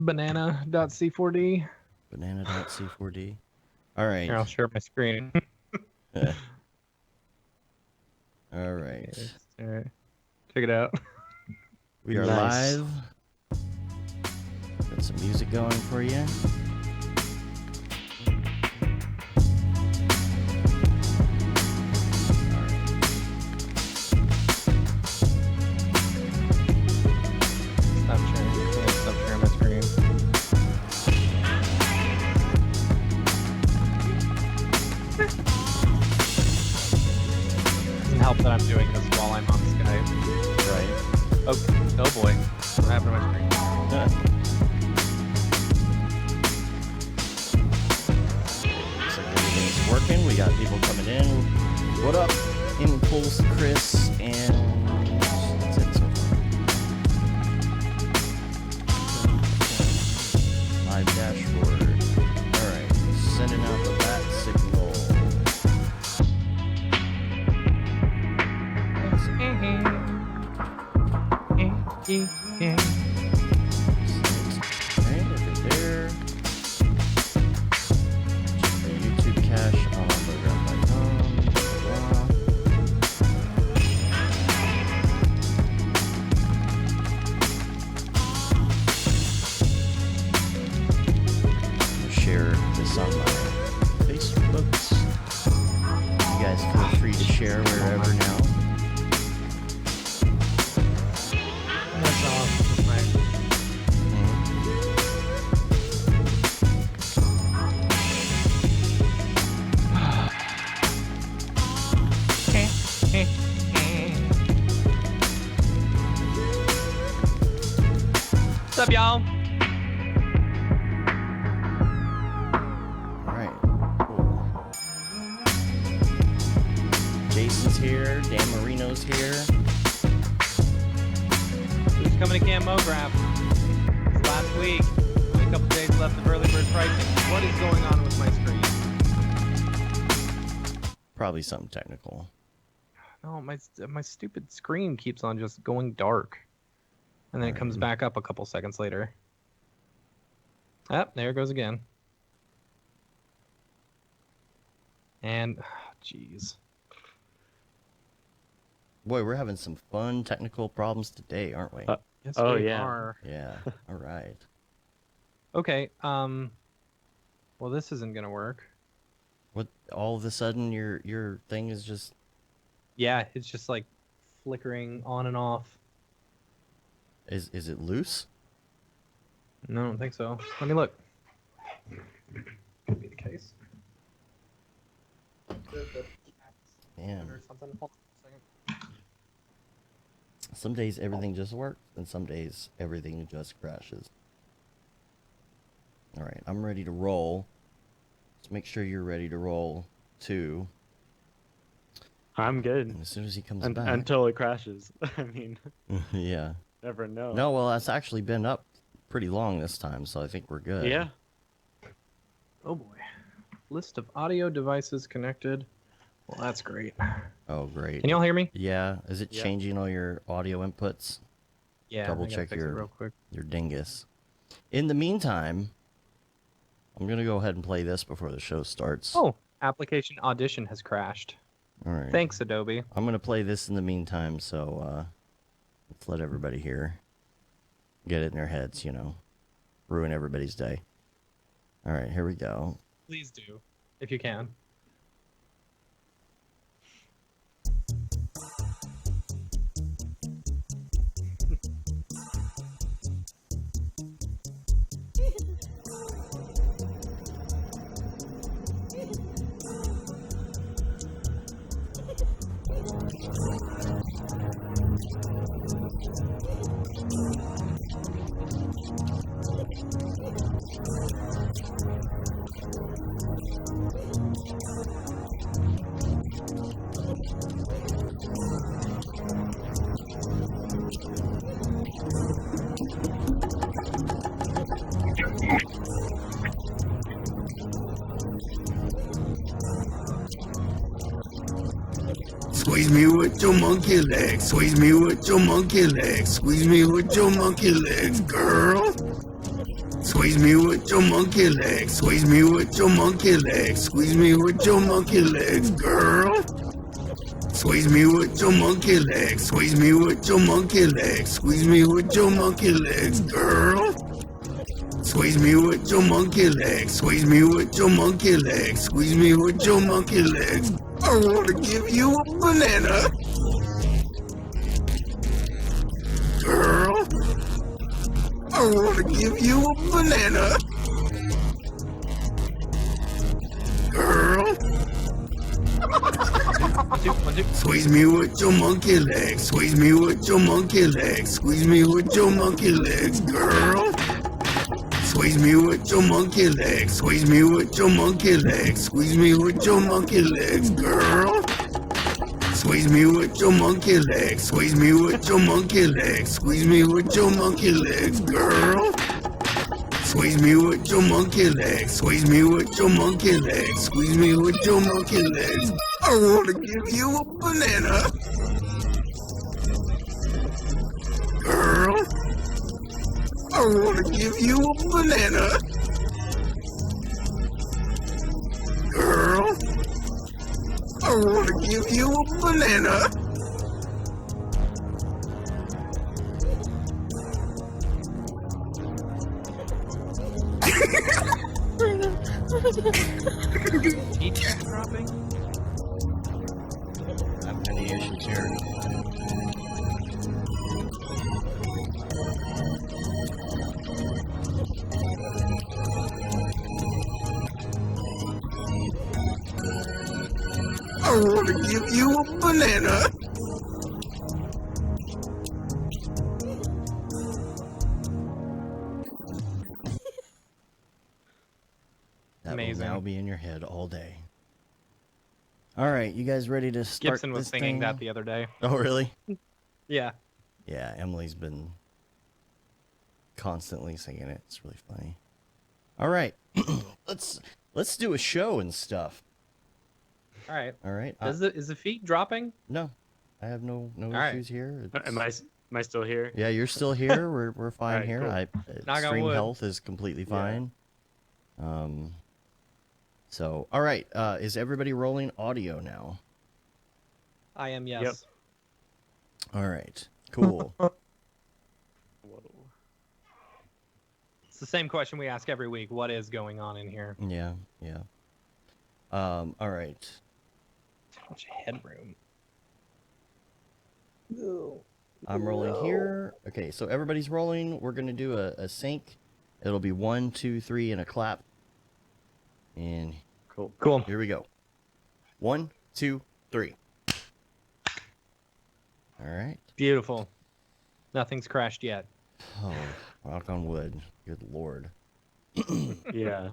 Banana.c4d. Banana.c4d. All right. Here, I'll share my screen. All right. All right. Check it out. We are live. Got some music going for you. Stop sharing my screen. Doesn't help that I'm doing this while I'm on Skype. Right. Oh boy. What happened to my screen? Looks like everything's working. We got people coming in. What up, Impulse, Chris, and that's it so far. Live dashboard. All right, sending out the bat signal. Right over there. Check the YouTube cache on Photogrammetry.com. Share this on my Facebooks. You guys feel free to share wherever now. That's awesome. What's up, y'all? Alright, cool. Jason's here, Dan Marino's here. Who's coming to Camp Mograph? It's last week. Only a couple days left of early bird pricing. What is going on with my screen? Probably something technical. No, my stupid screen keeps on just going dark. And then it comes back up a couple seconds later. Ah, there it goes again. And, jeez. Boy, we're having some fun technical problems today, aren't we? Yes, Oh, we yeah. are. Yeah, alright. Okay, well, this isn't gonna work. What, all of a sudden your thing is just... Yeah, it's just like flickering on and off. Is it loose? No, I don't think so. Let me look. Could be the case. Man. Or something. Hold on a second. Some days everything just works, and some days everything just crashes. Alright, I'm ready to roll. Just make sure you're ready to roll, too. I'm good. And as soon as he comes back... Until it crashes. I mean, yeah. never know. No, well, that's actually been up pretty long this time, so I think we're good. Yeah. Oh boy. List of audio devices connected. Well, that's great. Oh, great. Can y'all hear me? Yeah. Is it Yeah. changing all your audio inputs? Yeah. Double I gotta check fix it your real quick. dingus. In the meantime, I'm going to go ahead and play this before the show starts. Oh, application audition has crashed. All right. Thanks, Adobe. I'm going to play this in the meantime, so let's let everybody hear. Get it in their heads, you know. Ruin everybody's day. All right, here we go. Please do, if you can. Squeeze me with your monkey legs. Squeeze me with your monkey legs. Squeeze me with your monkey legs, girl. Squeeze me with your monkey legs. Squeeze me with your monkey legs. Squeeze me with your monkey legs, girl. Squeeze me with your monkey legs. Squeeze me with your monkey legs. Squeeze me with your monkey legs, girl. Squeeze me with your monkey legs. Squeeze me with your monkey legs. Squeeze me with your monkey legs. I want to give you a banana. Girl, I want to give you a banana. Girl, squeeze me with your monkey legs. Squeeze me with your monkey legs. Squeeze me with your monkey legs, girl. Squeeze me with your monkey legs. Squeeze me with your monkey legs. Squeeze me with your monkey legs, girl. Squeeze me with your monkey legs. Squeeze me with your monkey legs. Squeeze me with your monkey legs, girl. Squeeze me with your monkey legs. Squeeze me with your monkey legs. Squeeze me with your monkey legs. I want to give you a banana. Girl, I want to give you a banana. Girl, I want to give you a banana. Heat dropping? I have many issues here. I want to give you a banana. That Amazing. will now be in your head all day. All right, you guys ready to start Gibson was this singing thing? that the other day. Oh, really? Yeah. Yeah, Emily's been constantly singing it. It's really funny. All right, let's do a show and stuff. All right. All right. Is the feed dropping? No, I have no right. issues here. Am I still here? Yeah, you're still here. We're fine Alright, here. cool. Knock on Stream wood. health is completely fine. So all right. Is everybody rolling audio now? I am, yes. Yep. All right. Cool. Whoa. It's the same question we ask every week. What is going on in here? Yeah. Yeah. All right. How much headroom? I'm rolling here. Okay, so everybody's rolling. We're gonna do a sync. It'll be 1, 2, 3, and a clap. And Cool. Cool. here we go. 1, 2, 3. All right. Beautiful. Nothing's crashed yet. Oh, knock on wood. Good lord. Yeah.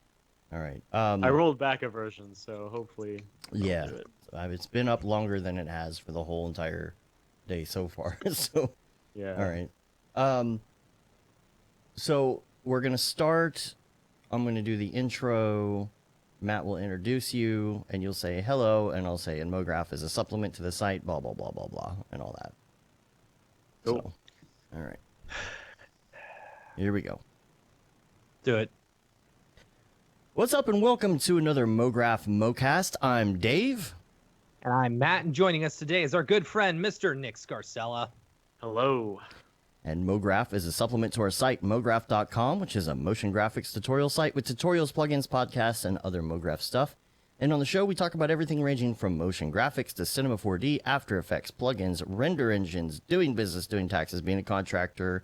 All right. I rolled back a version, so hopefully. it'll Yeah. do it. It's been up longer than it has for the whole entire day so far. So, Yeah. all right. So we're gonna start. I'm gonna do the intro. Matt will introduce you, and you'll say hello, and I'll say, and MoGraph is a supplement to the site, blah blah blah blah blah, and all that. Cool. So, all right. Here we go. Do it. What's up, and welcome to another MoGraph MoCast. I'm Dave. And I'm Matt, and joining us today is our good friend, Mr. Nick Scarcella. Hello. And MoGraph is a supplement to our site, mograph.com, which is a motion graphics tutorial site with tutorials, plugins, podcasts, and other MoGraph stuff. And on the show, we talk about everything ranging from motion graphics to Cinema 4D, After Effects, plugins, render engines, doing business, doing taxes, being a contractor,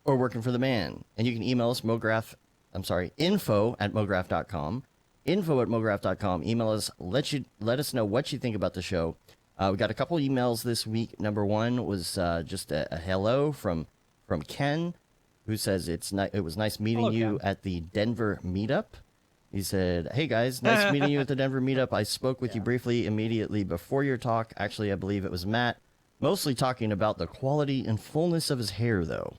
or working for the man. And you can email us, info@mograph.com. Info@mograph.com. Email us, let us know what you think about the show. We got a couple emails this week. Number one was just a hello from Ken, who says it was nice meeting Hello, you Ken. at the Denver meetup. He said, "Hey guys, nice meeting you at the Denver meetup. I spoke with you briefly immediately before your talk. Actually, I believe it was Matt, mostly talking about the quality and fullness of his hair, though.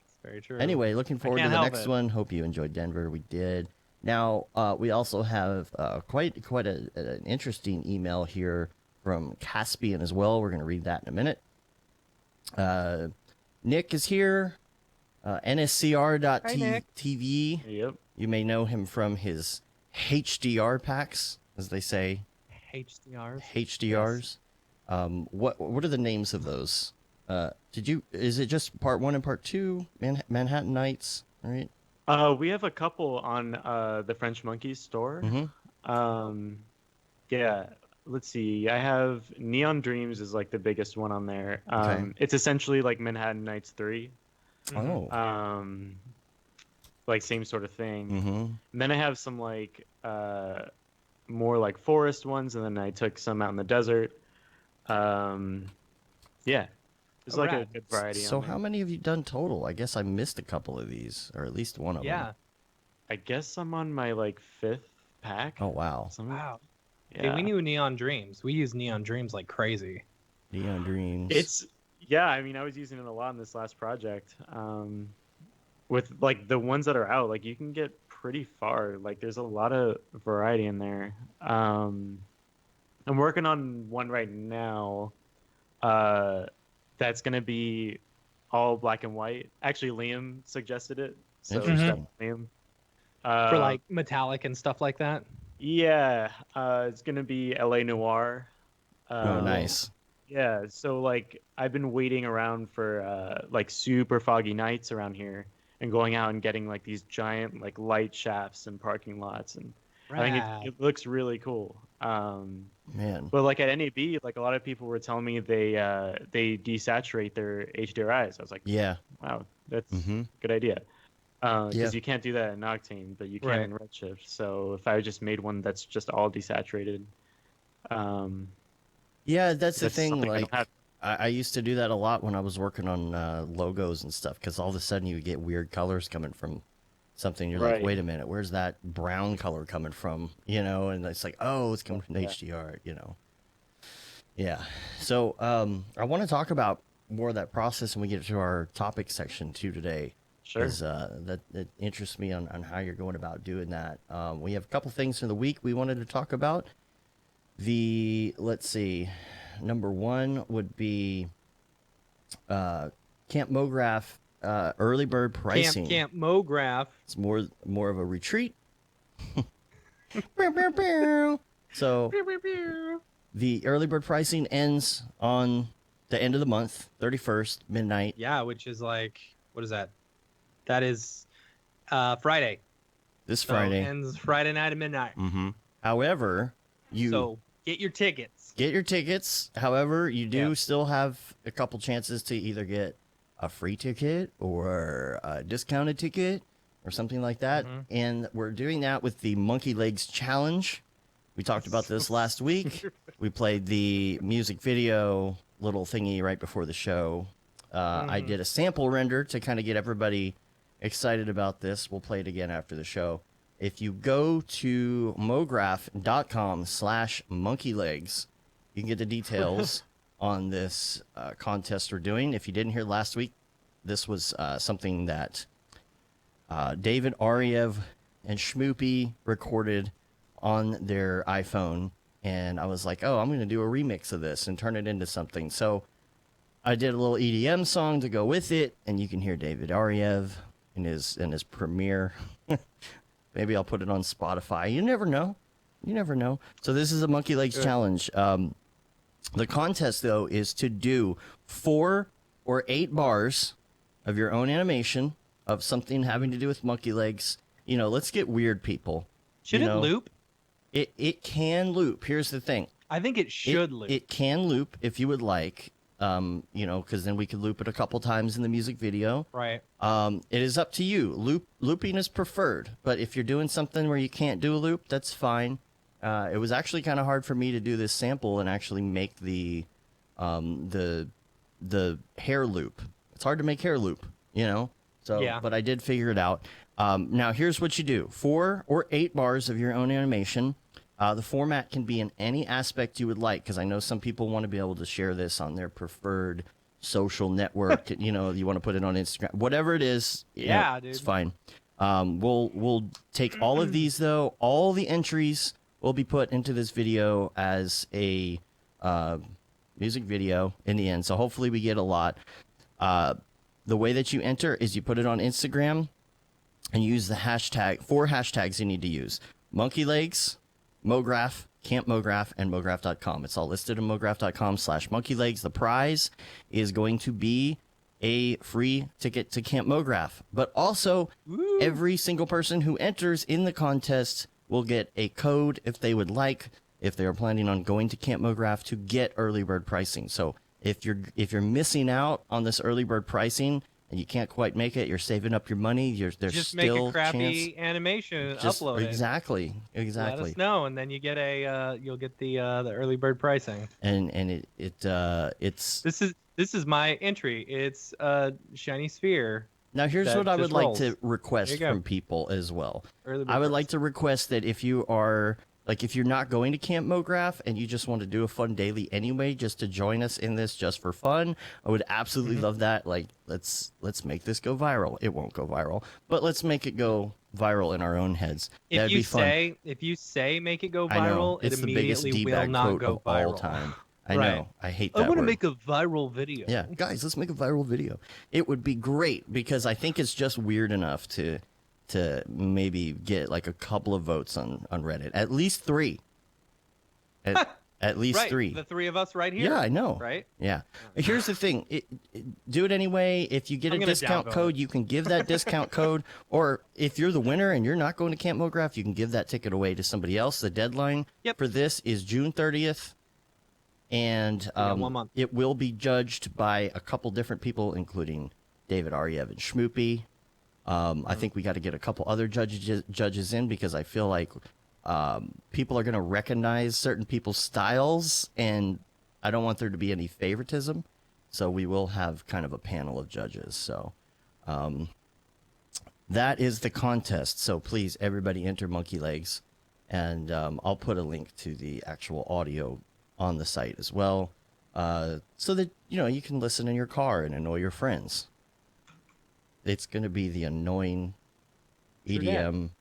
It's very true. Anyway, looking forward to can't the help next it. one. Hope you enjoyed Denver. We did. Now, we also have quite an interesting email here from Caspian as well. We're going to read that in a minute. Nick is here. NSCR.TV. Yep. You may know him from his HDR packs, as they say. HDRs. HDRs. What are the names of those? Is it just part 1 and part 2? Manhattan Nights, right? We have a couple on the French Monkeys store. Yeah, let's see. I have Neon Dreams is like the biggest one on there. Okay. It's essentially like Manhattan Nights 3. Oh. Like same sort of thing. Mm-hmm. And then I have some like more like forest ones, and then I took some out in the desert. Yeah. There's like a good variety. So how many have you done total? I guess I missed a couple of these, or at least one of them. Yeah. I guess I'm on my like 5th pack. Oh, wow. Wow. Yeah. Hey, we knew Neon Dreams. We use Neon Dreams like crazy. Neon Dreams. I mean, I was using it a lot in this last project. With like the ones that are out, like you can get pretty far. Like there's a lot of variety in there. I'm working on one right now. That's gonna be all black and white. Actually, Liam suggested it, so Interesting. Liam. For like metallic and stuff like that. Yeah, it's gonna be LA Noir. Oh, nice. Yeah, so like I've been waiting around for like super foggy nights around here and going out and getting like these giant like light shafts and parking lots, and I think it looks really cool. Man. But like at NAB, like a lot of people were telling me they desaturate their HDRIs. I was like, Yeah. wow, that's a good idea. Because you can't do that in Octane, but you can Right. in Redshift. So if I just made one that's just all desaturated, Yeah, that's the that's thing. something I Like, don't have. I used to do that a lot when I was working on logos and stuff, because all of a sudden you would get weird colors coming from something. You're like, Right. wait a minute, where's that brown color coming from? You know, and it's like, oh, it's coming from the HDR, you know. Yeah. So I want to talk about more of that process when we get to our topic section too today. Sure. Because that interests me on how you're going about doing that. We have a couple things for the week we wanted to talk about. Let's see, number 1 would be Camp Mograph early bird pricing. Camp Mograph. It's more of a retreat. So the early bird pricing ends on the end of the month, 31st, midnight. Yeah, which is like, what is that? That is Friday. This So Friday. ends Friday night at midnight. Mm-hmm. However, So get your tickets. get your tickets. However, you do Yep. still have a couple chances to either get a free ticket or a discounted ticket or something like that. And we're doing that with the MonkeyLegs challenge. We talked about this last week. We played the music video little thingy right before the show. I did a sample render to kind of get everybody excited about this. We'll play it again after the show. If you go to mograph.com/monkeylegs, you can get the details on this contest we're doing. If you didn't hear last week, this was something that David Ariev and Schmoopy recorded on their iPhone. And I was like, oh, I'm going to do a remix of this and turn it into something. So I did a little EDM song to go with it, and you can hear David Ariev in his premiere. Maybe I'll put it on Spotify. You never know. You never know. So this is a MonkeyLegs challenge. The contest, though, is to do 4 or 8 bars of your own animation of something having to do with MonkeyLegs. You know, let's get weird, people. Should it loop? It can loop. Here's the thing. I think it should loop. It can loop if you would like. You know, because then we could loop it a couple times in the music video. Right. It is up to you. Looping is preferred, but if you're doing something where you can't do a loop, that's fine. It was actually kind of hard for me to do this sample and actually make the hair loop. It's hard to make hair loop, you know. So, Yeah. But I did figure it out. Now here's what you do: 4 or 8 bars of your own animation. The format can be in any aspect you would like, because I know some people want to be able to share this on their preferred social network. You know, you want to put it on Instagram, whatever it is. Yeah, dude, it's dude. fine. We'll take all of these though. All the entries will be put into this video as a music video in the end. So hopefully we get a lot. The the way that you enter is you put it on Instagram and use the hashtag, 4 hashtags you need to use. MonkeyLegs, Mograph, Camp Mograph, and Mograph.com. It's all listed on Mograph.com/MonkeyLegs. The prize is going to be a free ticket to Camp Mograph. But also, every single person who enters in the contest will get a code if they would like, if they are planning on going to Camp Mograph, to get early bird pricing. So if you're missing out on this early bird pricing and you can't quite make it, you're saving up your money, there's Just still make a crappy chance. upload it. Exactly. Let us know, and then you get you'll get the early bird pricing. And it's This is my entry. It's a shiny sphere. now here's that what I would just like rolls. to There request you go. from people as well. Early bird I would like pricing. to request that if you are if you're not going to Camp Mograph and you just want to do a fun daily anyway, just to join us in this just for fun, I would absolutely love that. Like, let's make this go viral. It won't go viral, but let's make it go viral in our own heads. That'd be fun. If you say make it go I know viral, it it's the biggest immediately will D-bag not quote go of viral. all time. I Right. know. I hate I that want to word. make a viral video. Yeah, guys, let's make a viral video. It would be great because I think it's just weird enough to maybe get like a couple of votes on Reddit. At least 3. At least Right, 3. the 3 of us right here. Yeah, I know. Right? Yeah. Here's the thing. Do it anyway. If you get I'm a gonna discount downvote code, it. you can give that discount code. Or if you're the winner and you're not going to Camp Mograph, you can give that ticket away to somebody else. The deadline for this is June 30th. And got 1 month. it will be judged by a couple different people, including David Ariev and Schmoopy. I think we got to get a couple other judges in because I feel like people are going to recognize certain people's styles, and I don't want there to be any favoritism. So we will have kind of a panel of judges. So that is the contest. So please, everybody enter MonkeyLegs, and I'll put a link to the actual audio on the site as well, so that you can listen in your car and annoy your friends. It's going to be the annoying EDM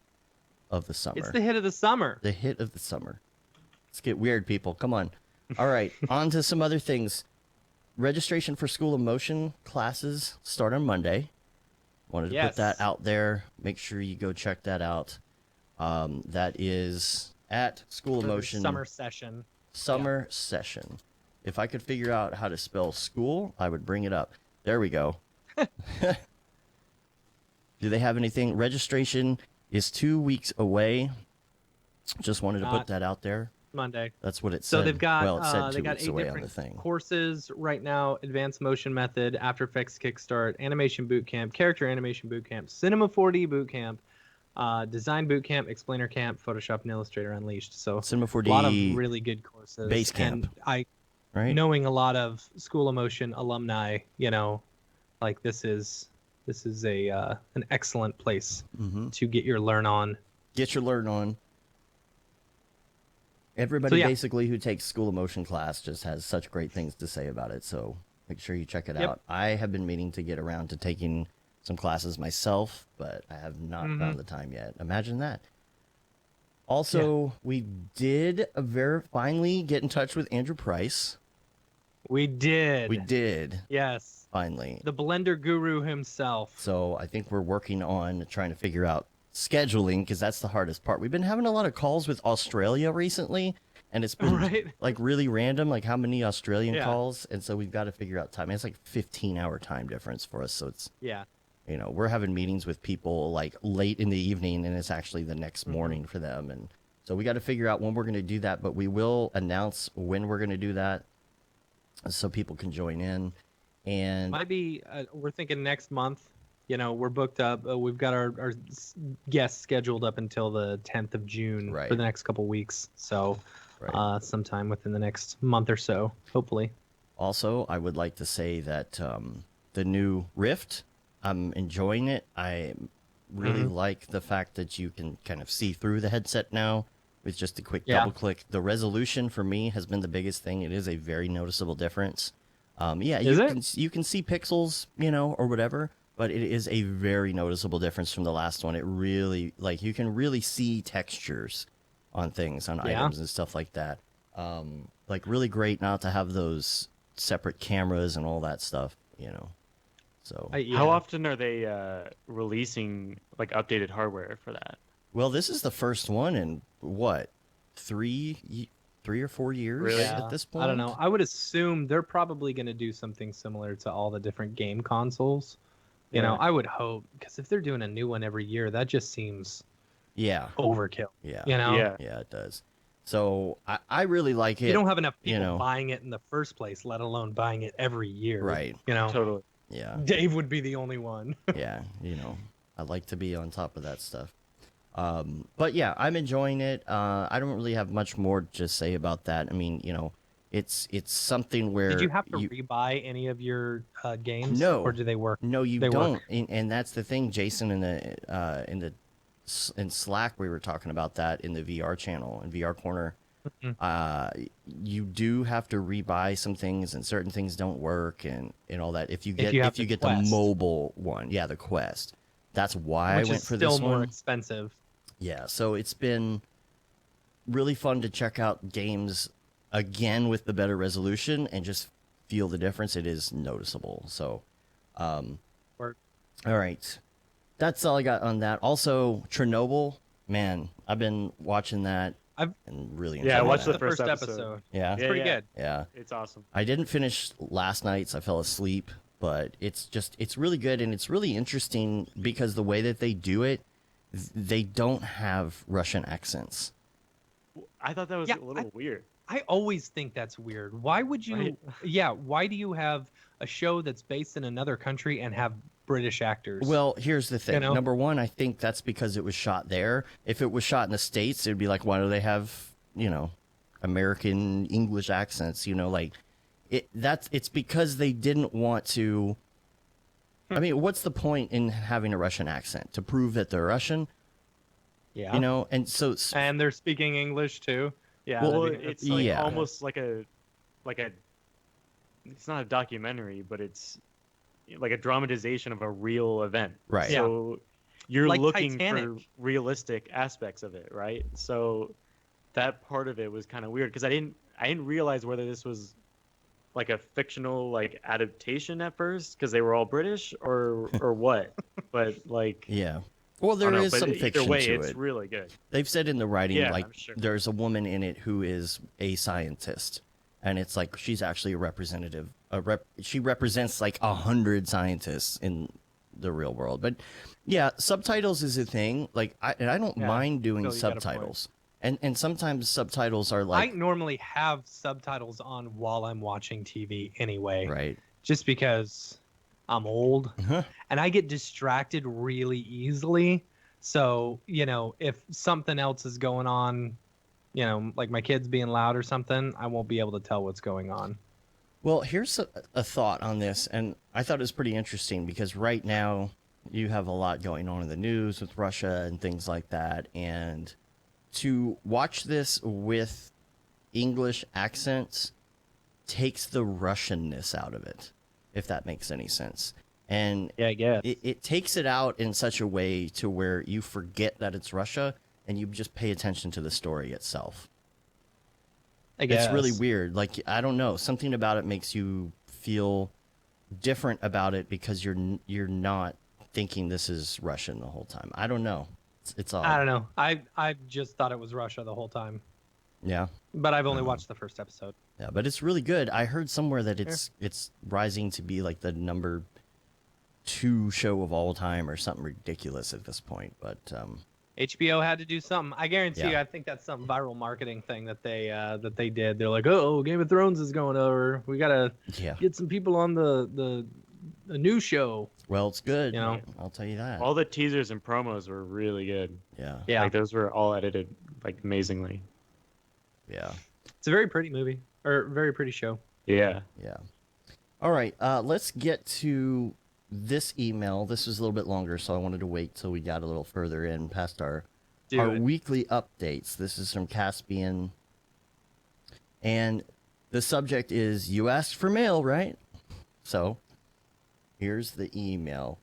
of the summer. It's the hit of the summer. The hit of the summer. Let's get weird, people. Come on. All right, on to some other things. Registration for School of Motion classes start on Monday. Wanted to put that out there. Make sure you go check that out. That is at School of Motion. Summer session. Summer session. If I could figure out how to spell school, I would bring it up. There we go. Do they have anything? Registration is 2 weeks away. Just wanted to put that out there. Monday. That's what it said. So they've got well, it said 2 they got weeks 8 away on different the thing. courses right now: Advanced Motion Method, After Effects Kickstart, Animation Bootcamp, Character Animation Bootcamp, Cinema 4D Bootcamp, Design Bootcamp, Explainer Camp, Photoshop and Illustrator Unleashed. So Cinema 4D, a lot of really good courses. Basecamp, and right? Knowing a lot of School of Motion alumni, like this is a an excellent place to get your learn on. Get your learn on. Everybody basically who takes School of Motion class just has such great things to say about it, so make sure you check it out. I have been meaning to get around to taking some classes myself, but I have not found the time yet. Imagine that. Also, we did finally get in touch with Andrew Price. We did. Yes. Finally. The Blender guru himself. So I think we're working on trying to figure out scheduling, because that's the hardest part. We've been having a lot of calls with Australia recently, and it's been like really random, like how many Australian calls, and so we've got to figure out time. It's like 15-hour time difference for us, so it's we're having meetings with people like late in the evening, and it's actually the next morning for them, and so we got to figure out when we're going to do that. But we will announce when we're going to do that, so people can join in. And might be we're thinking next month. We're booked up. We've got our guests scheduled up until the 10th of June for the next couple weeks. So sometime within the next month or so, hopefully. Also, I would like to say that the new Rift, I'm enjoying it. I really like the fact that you can kind of see through the headset now with just a quick double click. The resolution for me has been the biggest thing. It is a very noticeable difference. You can see pixels, or whatever. But it is a very noticeable difference from the last one. It really, you can really see textures on things, on items and stuff like that. Really great not to have those separate cameras and all that stuff, So How often are they releasing like updated hardware for that? well, this is the first one in what 3 or 4 years Really? at this point. I don't know. I would assume they're probably going to do something similar to all the different game consoles. You know, I would hope, because if they're doing a new one every year, that just seems overkill. Yeah. You know? Yeah, it does. So I really like it. You don't have enough people buying it in the first place, let alone buying it every year. Right. You know? Totally. Yeah. Dave would be the only one. Yeah, I like to be on top of that stuff. But yeah, I'm enjoying it. I don't really have much more to say about that. I mean, it's something where Did you have to rebuy any of your games? No. Or do they work? No, you They don't. work. And that's the thing, Jason. In Slack, we were talking about that in the VR channel in VR Corner. You do have to rebuy some things, and certain things don't work, and all that. If you get the mobile one, the Quest. That's why I went for this one. Still more expensive. Yeah, so it's been really fun to check out games again with the better resolution and just feel the difference. It is noticeable. So, all right. That's all I got on that. Also, Chernobyl, man, I've been watching that and really enjoying I watched that. the first episode. Yeah. It's pretty good. Yeah. It's awesome. I didn't finish last night's. I fell asleep, but it's really good, and it's really interesting because the way that they do it, they don't have Russian accents. I thought that was a little weird. I always think that's weird. Why would you? Right? Yeah. Why do you have a show that's based in another country and have British actors? Well, here's the thing. You know? Number one, I think that's because it was shot there. If it was shot in the States, it'd be like, why do they have, American English accents? It's because they didn't want to. I mean, what's the point in having a Russian accent? To prove that they're Russian? Yeah. And so. And they're speaking English too. Yeah. Well, it's like almost like a. It's not a documentary, but it's like a dramatization of a real event. Right. So you're like looking Titanic. for realistic aspects of it, right? So that part of it was kind of weird because I didn't realize whether this was like a fictional like adaptation at first because they were all British or what. But like well, there is some either fiction way, to it's it. really good. They've said in the writing, I'm sure. there's a woman in it who is a scientist, and it's like she's actually a representative. She represents like 100 scientists in the real world. But yeah, subtitles is a thing. Like, I don't mind doing you got a subtitles, and sometimes subtitles are like I normally have subtitles on while I'm watching TV anyway. right. Just because I'm old and I get distracted really easily. So, if something else is going on, like my kids being loud or something, I won't be able to tell what's going on. Well, here's a thought on this, and I thought it was pretty interesting because right now you have a lot going on in the news with Russia and things like that, and to watch this with English accents takes the Russianness out of it, if that makes any sense. And I guess. it takes it out in such a way to where you forget that it's Russia and you just pay attention to the story itself. I guess. It's really weird. Like, I don't know. Something about it makes you feel different about it because you're not thinking this is Russian the whole time. I don't know. It's odd. I don't know. I just thought it was Russia the whole time. Yeah. But I've only watched the first episode. Yeah, but it's really good. I heard somewhere that it's rising to be like the number 2 show of all time or something ridiculous at this point. But HBO had to do something. I guarantee you. I think that's some viral marketing thing that they did. They're like, oh, Game of Thrones is going over. We gotta get some people on the new show. Well, it's good. I'll tell you that. All the teasers and promos were really good. Yeah. Like those were all edited like amazingly. Yeah. It's a very pretty movie or very pretty show. Yeah. Yeah. All right. Let's get to this email. This was a little bit longer, so I wanted to wait till we got a little further in past our weekly updates. This is from Caspian, and the subject is "You asked for mail, right?" So here's the email.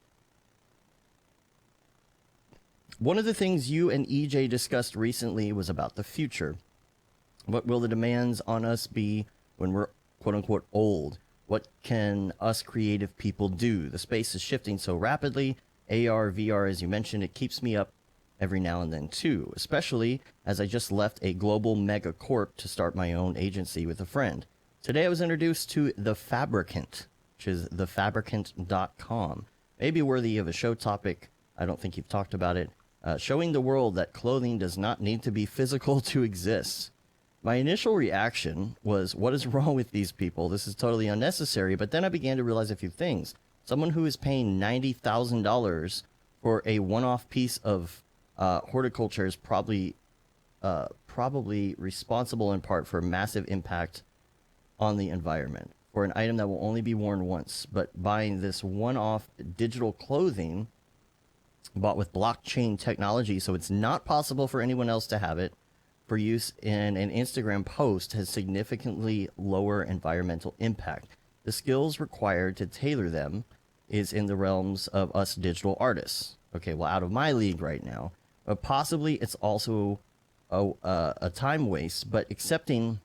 One of the things you and EJ discussed recently was about the future. What will the demands on us be when we're quote unquote old? What can us creative people do? The space is shifting so rapidly. AR, VR, as you mentioned, it keeps me up every now and then too, especially as I just left a global mega corp to start my own agency with a friend. Today I was introduced to The Fabricant, which is thefabricant.com. Maybe worthy of a show topic. I don't think you've talked about it. Showing the world that clothing does not need to be physical to exist. My initial reaction was, what is wrong with these people? This is totally unnecessary. But then I began to realize a few things. Someone who is paying $90,000 for a one-off piece of horticulture is probably responsible in part for a massive impact on the environment for an item that will only be worn once. But buying this one-off digital clothing bought with blockchain technology, so it's not possible for anyone else to have it, for use in an Instagram post has significantly lower environmental impact. The skills required to tailor them is in the realms of us digital artists. Okay, well, out of my league right now. But possibly it's also a time waste, but accepting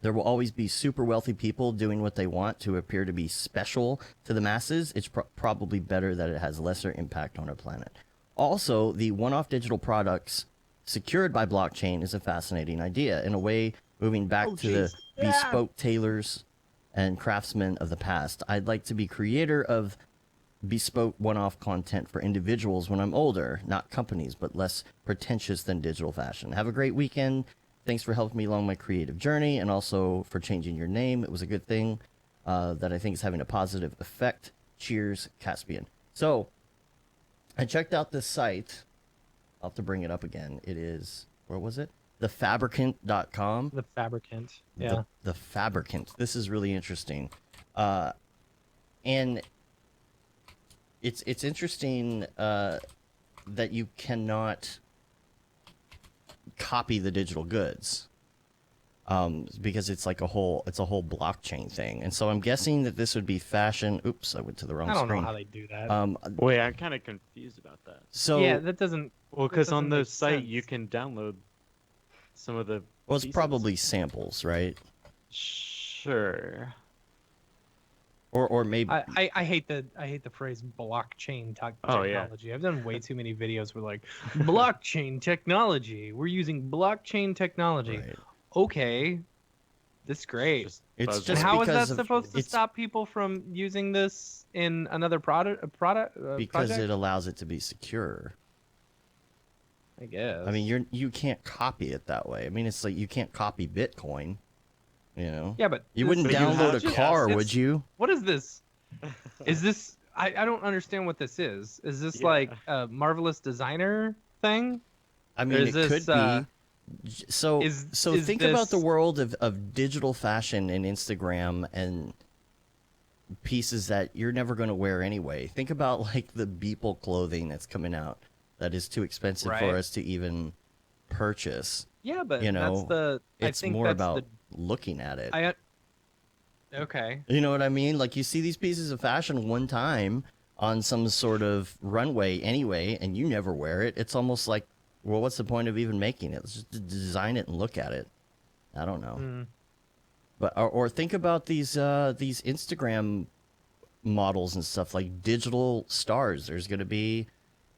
there will always be super wealthy people doing what they want to appear to be special to the masses, it's probably better that it has lesser impact on our planet. Also, the one-off digital products secured by blockchain is a fascinating idea. In a way, moving back to the bespoke tailors and craftsmen of the past. I'd like to be creator of bespoke one-off content for individuals when I'm older, not companies, but less pretentious than digital fashion. Have a great weekend. Thanks for helping me along my creative journey and also for changing your name. It was a good thing that I think is having a positive effect. Cheers, Caspian. So, I checked out this site. I'll have to bring it up again. It is, where was it? Thefabricant.com. The Fabricant. Yeah. The Fabricant. This is really interesting. And it's interesting that you cannot copy the digital goods because it's like a whole blockchain thing. And so I'm guessing that this would be fashion. Oops, I went to the wrong screen. I don't know how they do that. Wait, I'm kind of confused about that. So yeah, that doesn't. Well, because on the site sense. you can download some of the. well, it's pieces. probably samples, right? Sure. Or maybe I hate the phrase blockchain technology. Yeah. I've done way too many videos with like blockchain technology. We're using blockchain technology. Right. Okay, that's great. It's And just how is that because of- supposed to it's- stop people from using this in another because project? it allows it to be secure. I guess. I mean, you can't copy it that way. I mean, it's like you can't copy Bitcoin. You know. yeah, but You this- wouldn't But you download have a to. car, It's- would you? What is this? Is this? I don't understand what this is. Is this Yeah. like a marvelous designer thing? I mean, is it this, could be. So is think about the this- world of digital fashion and Instagram and pieces that you're never going to wear anyway. Think about like the Beeple clothing that's coming out that is too expensive Right. for us to even purchase. Yeah, but You know, that's the. It's I think more that's about looking at it. Okay. You know what I mean? Like you see these pieces of fashion one time on some sort of runway anyway, and you never wear it. It's almost like, well, what's the point of even making it? Let's just design it and look at it. I don't know. Mm. But or think about these Instagram models and stuff like digital stars. There's going to be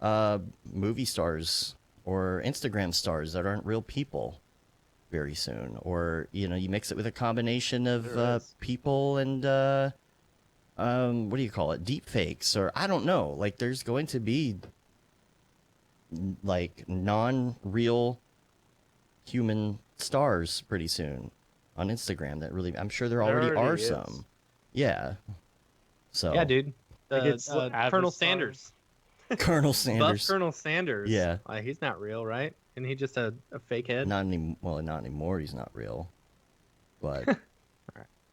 movie stars or Instagram stars that aren't real people very soon. Or you know, you mix it with a combination of There is. people and what do you call it? Deepfakes or I don't know. Like there's going to be like non-real human stars pretty soon on Instagram that really I'm sure there already are is. some. Yeah. So Yeah, dude. Like it's Colonel Avatar. Sanders. Colonel Buff Sanders. Colonel Sanders. Yeah. He's not real, right? And he just a fake head? Not anymore, he's not real. But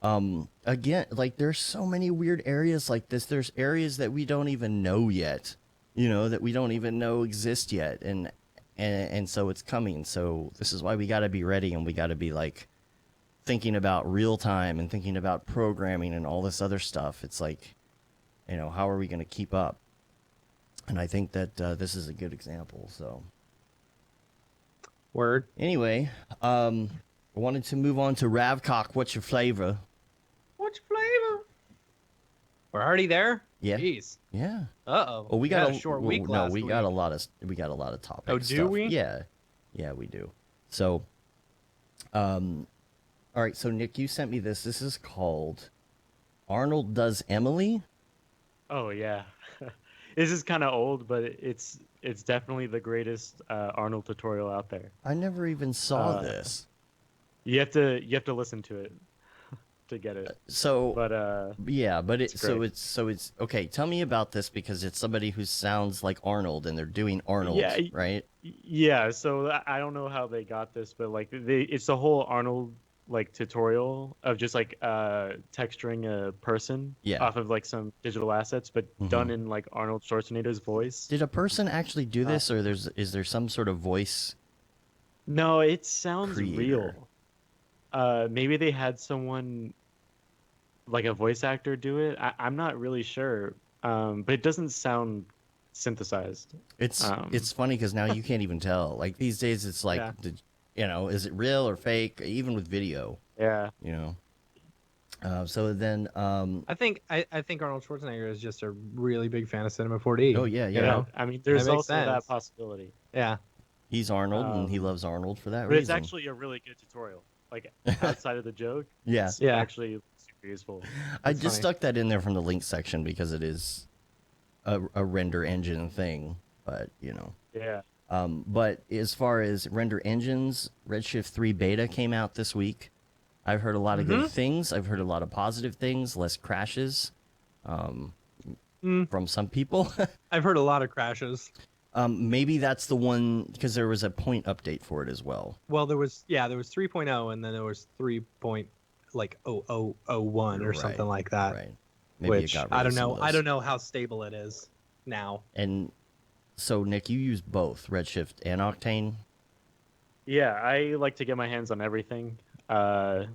Alright. again, like there's so many weird areas like this. There's areas that we don't even know yet. You know, that we don't even know exist yet. And so it's coming. So this is why we got to be ready and we got to be like thinking about real time and thinking about programming and all this other stuff. It's like, you know, how are we going to keep up? And I think that this is a good example. So Word. anyway, I wanted to move on to Ravcock. What's your flavor? What's your flavor? We're already there. Yeah. Jeez. Yeah. Uh-oh. Oh, we got a short week last we week. got a lot of topics. Oh, do we? Yeah. Yeah, we do. So, all right. So Nick, you sent me this. This is called Arnold Does Emily. Oh yeah, this is kind of old, but it's definitely the greatest Arnold tutorial out there. I never even saw this. You have to listen to it to get it. Yeah, but it's okay. Tell me about this because it's somebody who sounds like Arnold and they're doing Arnold, right? Yeah. So I don't know how they got this, but like it's the whole Arnold like tutorial of just like texturing a person off of like some digital assets, but done in like Arnold Schwarzenegger's voice. Did a person actually do this, or is there some sort of voice? No, it sounds creator? Real. Maybe they had someone like a voice actor do it. I'm not really sure, but it doesn't sound synthesized. It's funny because now you can't even tell. Like these days, it's like. Is it real or fake? Even with video. Yeah. So then, I think Arnold Schwarzenegger is just a really big fan of Cinema 4D. Oh yeah. You know? I mean, there's also sense. that possibility. Yeah. He's Arnold, and he loves Arnold for that but reason. It's actually a really good tutorial. Like outside of the joke. Yeah. It's actually super useful. I just stuck that in there from the link section because it is a render engine thing, but Yeah. But as far as render engines, Redshift 3 beta came out this week. I've heard a lot of good things. I've heard a lot of positive things, less crashes from some people. I've heard a lot of crashes. Maybe that's the one because there was a point update for it as well. Well, there was 3.0 and then there was 3.0001 or something like that. Right. Maybe which it got rid I of don't some know. of I those. don't know how stable it is now. And so, Nick, you use both Redshift and Octane? Yeah, I like to get my hands on everything. I'll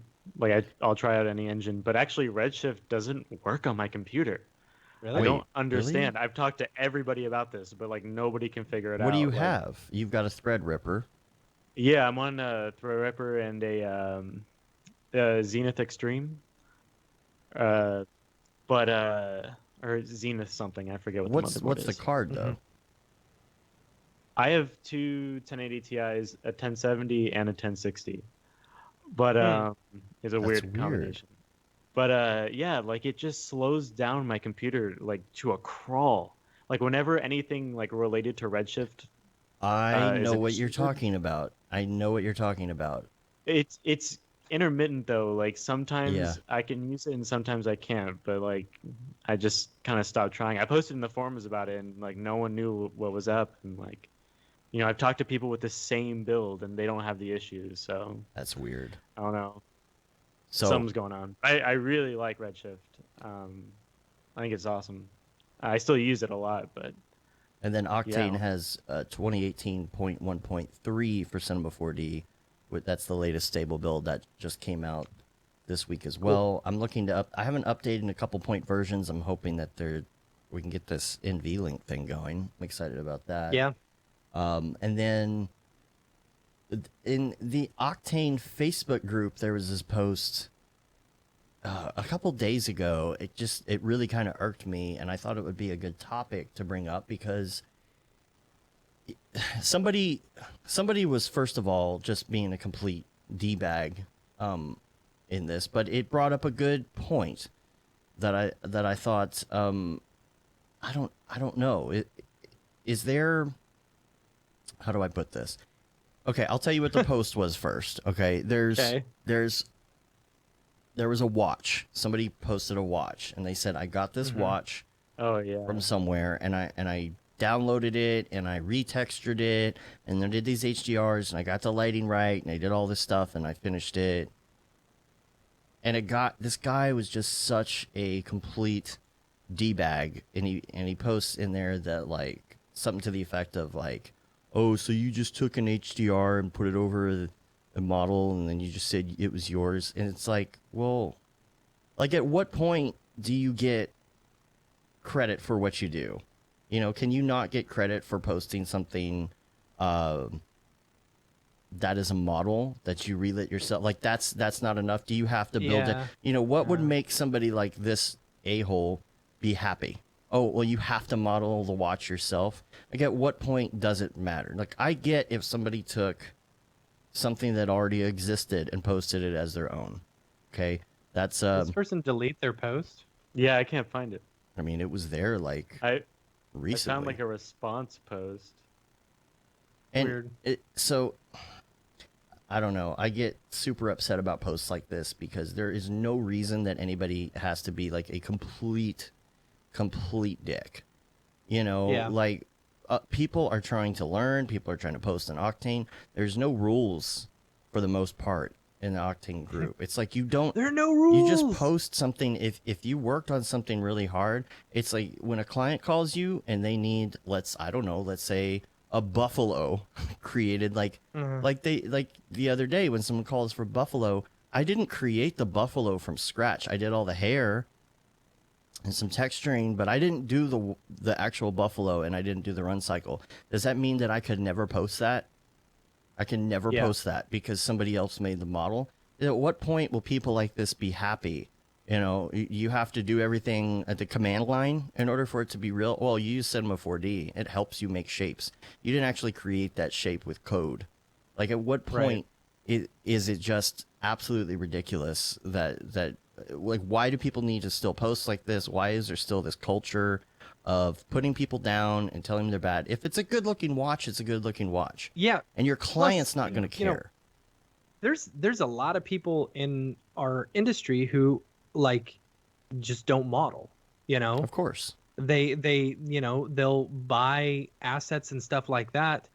try out any engine, but actually Redshift doesn't work on my computer. Really? I don't understand. Really? I've talked to everybody about this, but like nobody can figure it out. What do you have? You've got a Threadripper. Yeah, I'm on a Threadripper and a Zenith Extreme. Or Zenith something. I forget what What's the what's motherboard the is. card though? I have two 1080 Ti's, a 1070 and a 1060. But it's a That's weird combination. But yeah, like it just slows down my computer like to a crawl. Like whenever anything like related to Redshift, I know what you're talking about. I know what you're talking about. It's intermittent though. Like sometimes Yeah. I can use it and sometimes I can't. But like I just kind of stopped trying. I posted in the forums about it and like no one knew what was up. And like, I've talked to people with the same build and they don't have the issues. So That's weird. I don't know. So Something's going on. I really like Redshift. I think it's awesome. I still use it a lot, but and then Octane has 2018.1.3 for Cinema 4D. That's the latest stable build that just came out this week as well. I'm looking to I haven't updated in a couple point versions. I'm hoping that we can get this NVLink thing going. I'm excited about that. Yeah. And then in the Octane Facebook group, there was this post a couple days ago. It really kind of irked me, and I thought it would be a good topic to bring up because somebody was first of all just being a complete d-bag in this, but it brought up a good point that I thought I don't know. Is there, how do I put this? Okay, I'll tell you what the post was first. Okay, there was a watch. Somebody posted a watch, and they said, "I got this watch from somewhere, and I downloaded it, and I retextured it, and then did these HDRs, and I got the lighting right, and I did all this stuff, and I finished it." And this guy was just such a complete d-bag, and he posts in there that like something to the effect of like, "Oh, so you just took an HDR and put it over a model and then you just said it was yours?" And it's like, well, like at what point do you get credit for what you do? Can you not get credit for posting something that is a model that you relit yourself? Like that's not enough. Do you have to build it? What would make somebody like this a-hole be happy. Oh, well, you have to model the watch yourself. Like, at what point does it matter? Like, I get if somebody took something that already existed and posted it as their own. Okay, that's Did this person delete their post? Yeah, I can't find it. I mean, it was there like recently. I found like a response post. And Weird. So I don't know. I get super upset about posts like this because there is no reason that anybody has to be like a complete dick. You know, Yeah. like people are trying to learn. People are trying to post in Octane. There's no rules for the most part in the Octane group. It's like you don't. There are no rules. You just post something. If you worked on something really hard, it's like when a client calls you and they need, let's say a buffalo created, like the other day when someone calls for buffalo. I didn't create the buffalo from scratch. I did all the hair and some texturing, but I didn't do the actual buffalo, and I didn't do the run cycle. Does that mean that I could never post that? I can never post that because somebody else made the model. At what point will people like this be happy? You know, you have to do everything at the command line in order for it to be real. Well, you use Cinema 4D. It helps you make shapes. You didn't actually create that shape with code. Like, at what point is it just absolutely ridiculous that like, why do people need to still post like this? Why is there still this culture of putting people down and telling them they're bad? If it's a good-looking watch, it's a good-looking watch. Yeah. And your client's not going to care. There's a lot of people in our industry who, like, just don't model, you know? Of course. They you know, they'll buy assets and stuff like that,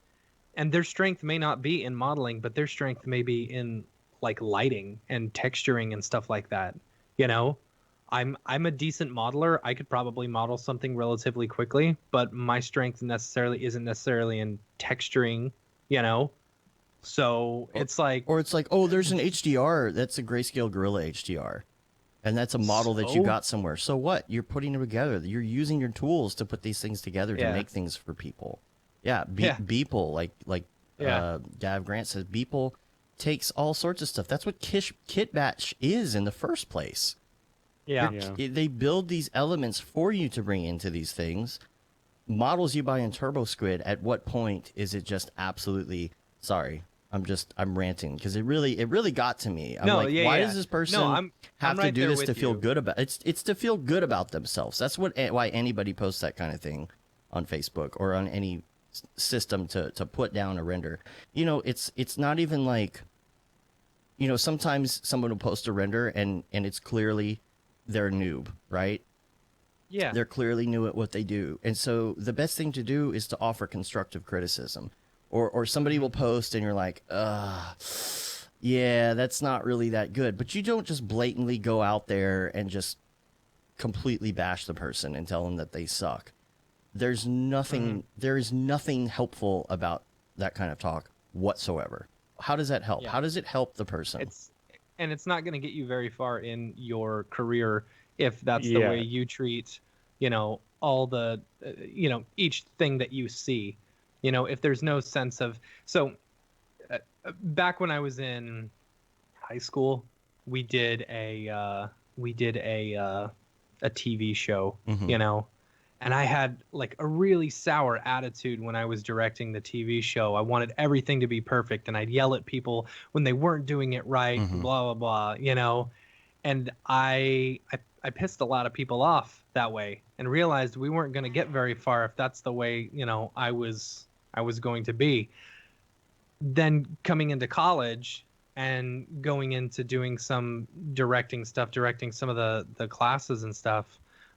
and their strength may not be in modeling, but their strength may be in, like, lighting and texturing and stuff like that. You know, I'm a decent modeler. I could probably model something relatively quickly, but my strength isn't necessarily in texturing, you know? So it's like... Or it's like, oh, there's an HDR. That's a Grayscale Gorilla HDR. And that's a model that you got somewhere. So what? You're putting them together. You're using your tools to put these things together to make things for people. Yeah, Beeple, like Gav Grant says, Beeple takes all sorts of stuff. That's what Kitbatch is in the first place. Yeah. They build these elements for you to bring into these things. Models you buy in Turbo Squid. At what point is it just absolutely... Sorry, I'm ranting because it really got to me. I'm why does this person have to do this to feel good about it's to feel good about themselves. That's why anybody posts that kind of thing on Facebook or on any system to put down a render. You know, it's not even like, you know, sometimes someone will post a render and it's clearly they're a noob, right? Yeah. They're clearly new at what they do. And so the best thing to do is to offer constructive criticism. Or somebody will post and you're like, yeah, that's not really that good. But you don't just blatantly go out there and just completely bash the person and tell them that they suck. There's nothing helpful about that kind of talk whatsoever. How does that help? Yeah. How does it help the person? It's not going to get you very far in your career if that's the way you treat, you know, all the, you know, each thing that you see. You know, if there's no sense of... So, back when I was in high school, we did a TV show, you know, and I had, like, a really sour attitude when I was directing the TV show. I wanted everything to be perfect, and I'd yell at people when they weren't doing it right, blah, blah, blah, you know. And I pissed a lot of people off that way and realized we weren't going to get very far if that's the way, you know, I was going to be. Then coming into college and going into doing some directing some of the classes and stuff,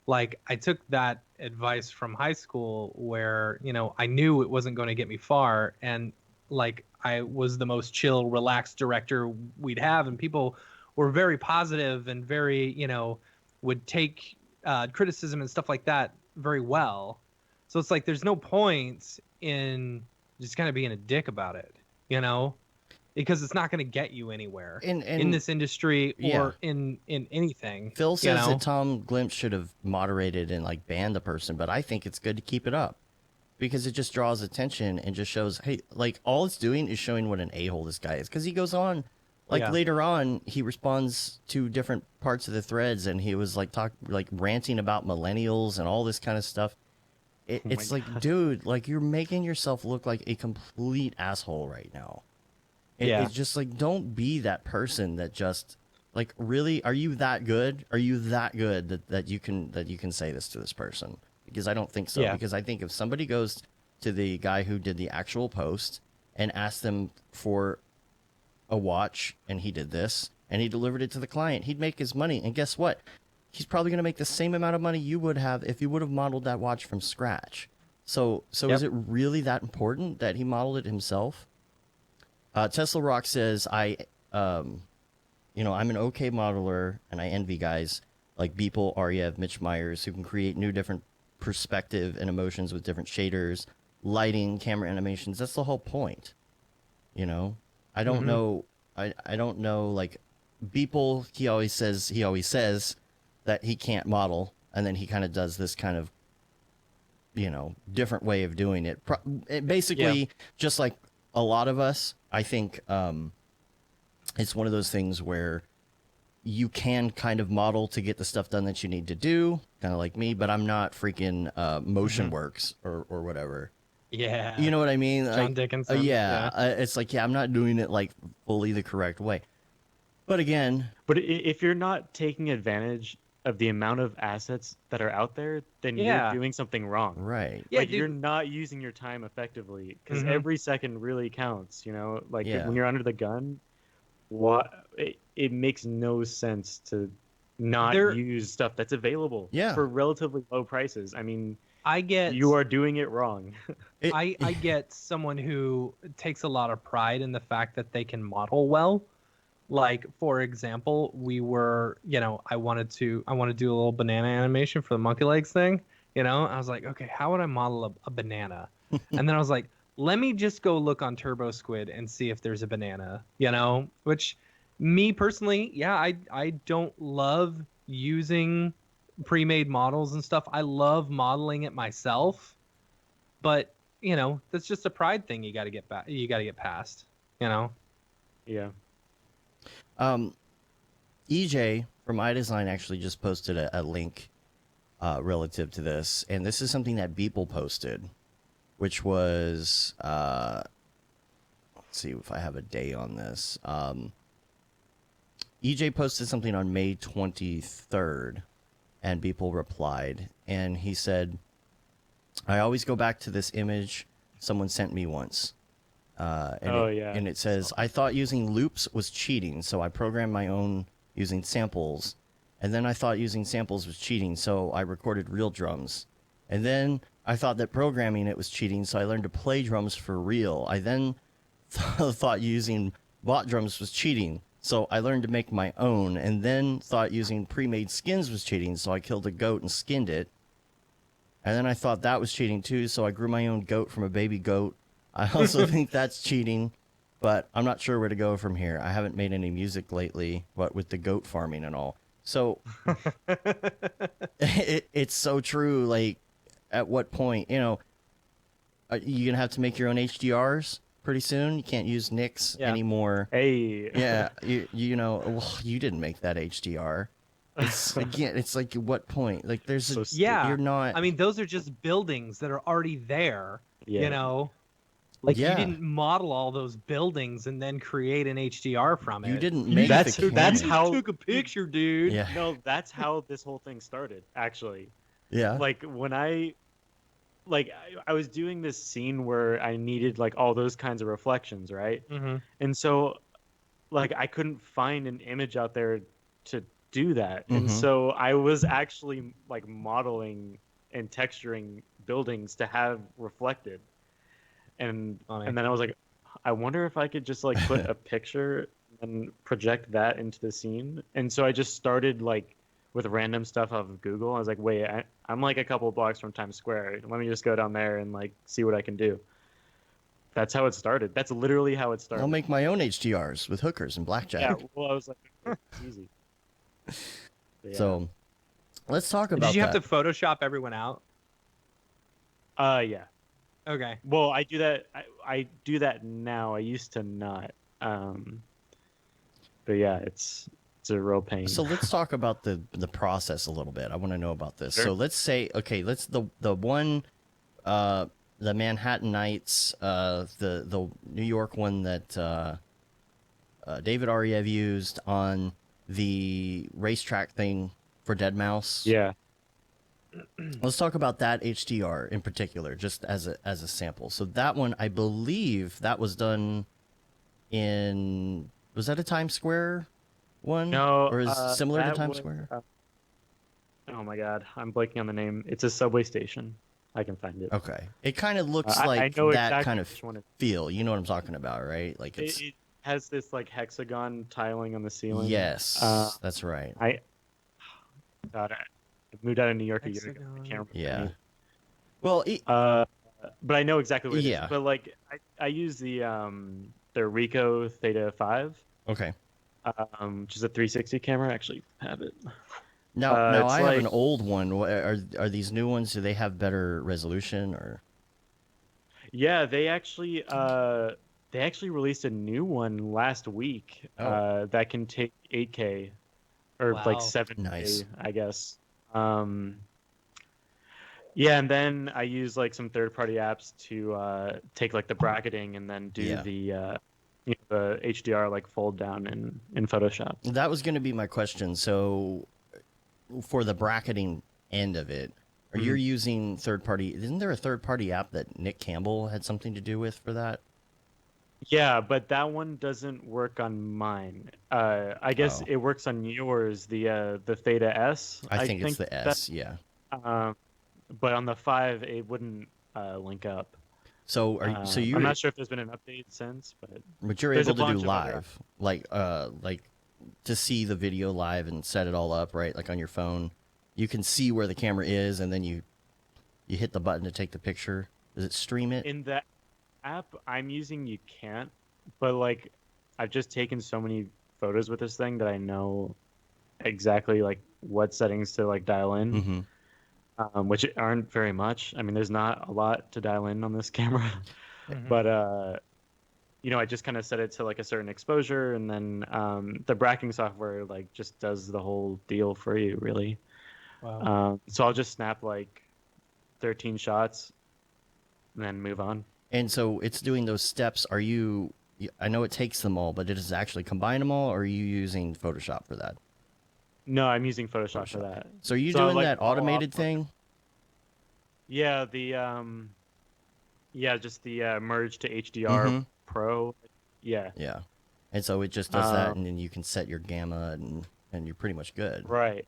like, I took that advice from high school where, you know, I knew it wasn't going to get me far, and, like, I was the most chill, relaxed director we'd have, and people were very positive and very, you know, would take criticism and stuff like that very well. So it's like there's no point in just kind of being a dick about it, you know, because it's not going to get you anywhere in this industry or in anything. Phil says that Tom Glimpse should have moderated and, like, banned the person, but I think it's good to keep it up because it just draws attention and just shows, hey, like, all it's doing is showing what an a-hole this guy is, because he goes on Like later on, he responds to different parts of the threads, and he was like ranting about millennials and all this kind of stuff. It's like, God. Dude, like you're making yourself look like a complete asshole right now. It's just like, don't be that person that just like, really, are you that good? Are you that good that you can say this to this person? Because I don't think so. Yeah. Because I think if somebody goes to the guy who did the actual post and asked them for a watch, and he did this, and he delivered it to the client, he'd make his money. And guess what? He's probably going to make the same amount of money you would have if you would have modeled that watch from scratch. So is it really that important that he modeled it himself? Tesla Rock says, I'm an okay modeler, and I envy guys like Beeple, Aryev, Mitch Myers, who can create new different perspective and emotions with different shaders, lighting, camera animations. That's the whole point. You know? I don't know. I don't know, like, Beeple, he always says that he can't model, and then he kind of does this kind of, different way of doing it. Basically, just like a lot of us, I think it's one of those things where you can kind of model to get the stuff done that you need to do, kind of like me, but I'm not freaking MotionWorks or whatever. Yeah. You know what I mean? John Dickinson. It's like, I'm not doing it like fully the correct way. But again... But if you're not taking advantage of the amount of assets that are out there, then you're doing something wrong. Right. Yeah, like, you're not using your time effectively, because every second really counts, Like, when you're under the gun, it makes no sense to not use stuff that's available for relatively low prices. I mean, you are doing it wrong. I get someone who takes a lot of pride in the fact that they can model well. Like, for example, we were, I wanted to do a little banana animation for the MonkeyLegs thing. I was like, okay, how would I model a banana? And then I was like, let me just go look on Turbo Squid and see if there's a banana, which me personally, I don't love using pre-made models and stuff. I love modeling it myself, but that's just a pride thing you got to get back. You got to get past, Yeah. EJ from iDesign actually just posted a link relative to this, and this is something that Beeple posted, which was let's see if I have a day on this. EJ posted something on May 23rd, and Beeple replied, and he said, I always go back to this image someone sent me once. And it says, I thought using loops was cheating, so I programmed my own using samples. And then I thought using samples was cheating, so I recorded real drums. And then I thought that programming it was cheating, so I learned to play drums for real. I then thought using bot drums was cheating, so I learned to make my own. And then thought using pre-made skins was cheating, so I killed a goat and skinned it. And then I thought that was cheating too, so I grew my own goat from a baby goat. I also think that's cheating, but I'm not sure where to go from here. I haven't made any music lately, what with the goat farming and all. So it's so true. Like, at what point, you're going to have to make your own HDRs pretty soon. You can't use NICs anymore. Hey. Yeah. You didn't make that HDR. It's like, at what point? Like, you're not. I mean, those are just buildings that are already there, Like, you didn't model all those buildings and then create an HDR from it. You didn't make that's how you took a picture, dude. Yeah. No, that's how this whole thing started, actually. Yeah. Like, when I was doing this scene where I needed, like, all those kinds of reflections, right? Mm-hmm. And so, like, I couldn't find an image out there to do that. Mm-hmm. And so I was actually, like, modeling and texturing buildings to have reflected. And then I was like, I wonder if I could just, like, put a picture and project that into the scene. And so I just started, like, with random stuff off of Google. I was like, wait, I'm like a couple blocks from Times Square. Let me just go down there and, like, see what I can do. That's how it started. That's literally how it started. I'll make my own HDRs with hookers and blackjack. Yeah, well, I was like, it's easy. Yeah. So let's talk about that. Did you have to Photoshop everyone out? Yeah. Okay. Well, I do that. I do that now. I used to not. yeah, it's a real pain. So let's talk about the process a little bit. I want to know about this. Sure. So let's say, okay, let's the one, the Manhattan Nights, the New York one that David Ariev used on the racetrack thing for Deadmau5. Yeah. Let's talk about that HDR in particular, just as a sample. So that one, I believe that was done in, was that a Times Square one? No, or is similar to that Times was, Square? Oh my God, I'm blanking on the name. It's a subway station. I can find it. Okay, it kind of looks I like know that exactly kind of which one it is. feel. You know what I'm talking about, right? Like it's It has this like hexagon tiling on the ceiling. yes, that's right. God, I moved out of New York a year ago. I can't remember. Yeah. Well, But I know exactly what it Yeah. is. But like, I use the Ricoh Theta 5, okay. which is a 360 camera. I actually have it. Now it's I have an like- old one. Are these new ones? Do they have better resolution or? Yeah, they actually released a new one last week that can take 8K or Wow. like 7K, Nice. I guess. Yeah, and then I use like some third-party apps to take like the bracketing and then do Yeah. the HDR like fold down in Photoshop. That was going to be my question. So, for the bracketing end of it, are you using third party? Isn't there a third party app that Nick Campbell had something to do with for that? Yeah, but that one doesn't work on mine. I guess Oh. it works on yours, the Theta S. I think it's the that- S. Yeah. But on the 5, it wouldn't link up. So you? I'm not sure if there's been an update since, But you're there's a able to do bunch of other live, like to see the video live and set it all up, right? Like on your phone, you can see where the camera is, and then you hit the button to take the picture. Does it stream it? in the app I'm using, you can't. But like, I've just taken so many photos with this thing that I know exactly like what settings to like dial in. Mm-hmm. Which aren't very much. I mean, there's not a lot to dial in on this camera, but I just kind of set it to like a certain exposure, and then the bracketing software like just does the whole deal for you, really. Wow. So I'll just snap like 13 shots, and then move on. And so it's doing those steps. Are you? I know it takes them all, but does it actually combine them all, or are you using Photoshop for that? No, I'm using Photoshop for that. So are you So, doing like, that all automated off- thing? Yeah, just the merge to HDR Mhm. Pro. Yeah. Yeah. And so it just does that, and then you can set your gamma, and you're pretty much good. Right.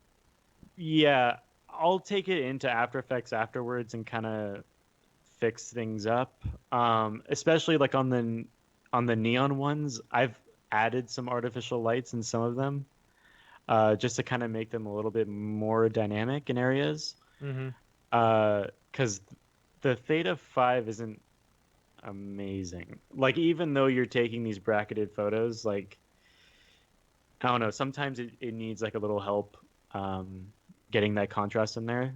Yeah, I'll take it into After Effects afterwards and kind of fix things up. Especially like on the neon ones, I've added some artificial lights in some of them, just to kind of make them a little bit more dynamic in areas. Because the Theta 5 isn't amazing. Like, even though you're taking these bracketed photos, like, I don't know, sometimes it needs like a little help getting that contrast in there.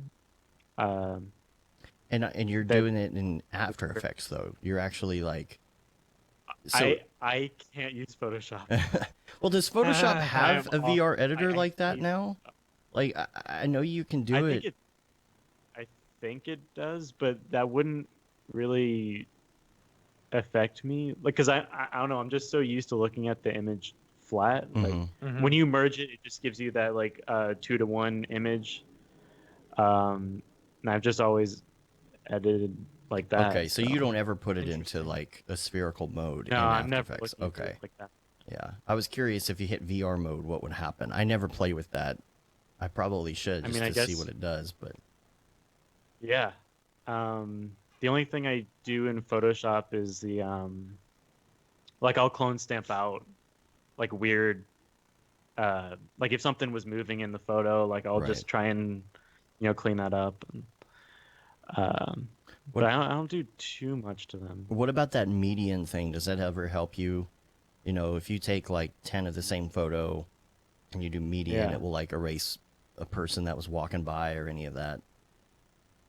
And you're doing it in After Effects, though. You're actually like. So, I can't use Photoshop. well, does Photoshop have a I'm VR editor I like that hate now? Like, I know you can do it. I think it does, but that wouldn't really affect me. Like, because I don't know, I'm just so used to looking at the image flat. Like, when you merge it, it just gives you that like 2-to-1 image. And I've just always edited like that. Okay, so you don't ever put it into like a spherical mode No, in I'm After never Effects. looking at it Okay. like that. Yeah. I was curious if you hit VR mode, what would happen. I never play with that. I probably should just I to guess, see what it does, but yeah. The only thing I do in Photoshop is the like I'll clone stamp out like weird like if something was moving in the photo, like I'll just try and clean that up. But I don't do too much to them. what about that median thing? Does that ever help you? You know, if you take like 10 of the same photo and you do median, Yeah. it will like erase a person that was walking by or any of that.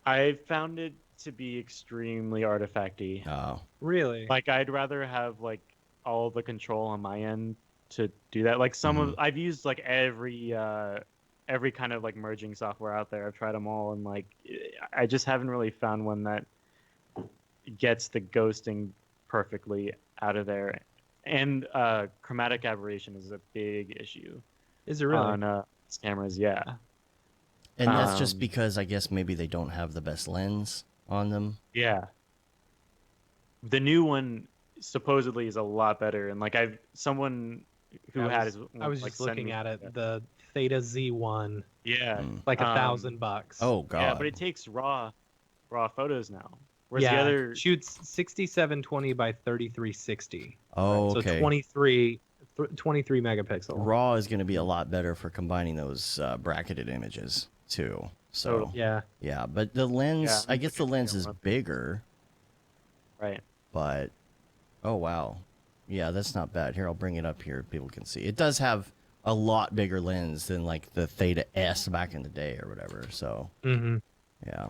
I found it to be extremely artifacty. Oh. Really? Like, I'd rather have like all the control on my end to do that. Like some of I've used like every kind of like merging software out there. I've tried them all, and like I just haven't really found one that gets the ghosting perfectly out of there. And chromatic aberration is a big issue. Is it really? On cameras, yeah. And that's just because I guess maybe they don't have the best lens on them. Yeah. The new one supposedly is a lot better, and like someone who had his. I was like, just looking at it. The Theta Z1. Yeah. Like $1,000. Oh god. Yeah, but it takes raw photos now. Whereas yeah, the other it shoots 6720 by 3360. Oh, right? okay. So 23 megapixel. RAW is going to be a lot better for combining those bracketed images too. So yeah, but the lens, Yeah, I guess the lens is bigger. Right. But oh wow, yeah, that's not bad. Here, I'll bring it up here. People can see. It does have a lot bigger lens than like the Theta S back in the day or whatever. So yeah,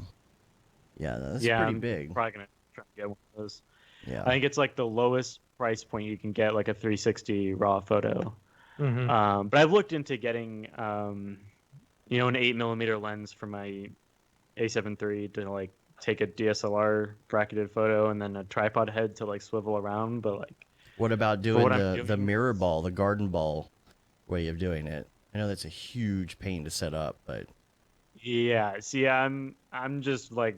that's pretty I'm big. Probably gonna try to get one of those. Yeah, I think it's like the lowest price point you can get like a 360 raw photo. But I've looked into getting an 8mm lens for my A7 III to like take a DSLR bracketed photo, and then a tripod head to like swivel around. But like, what about doing the mirror ball, the garden ball way of doing it? I know that's a huge pain to set up, but yeah, see, I'm just like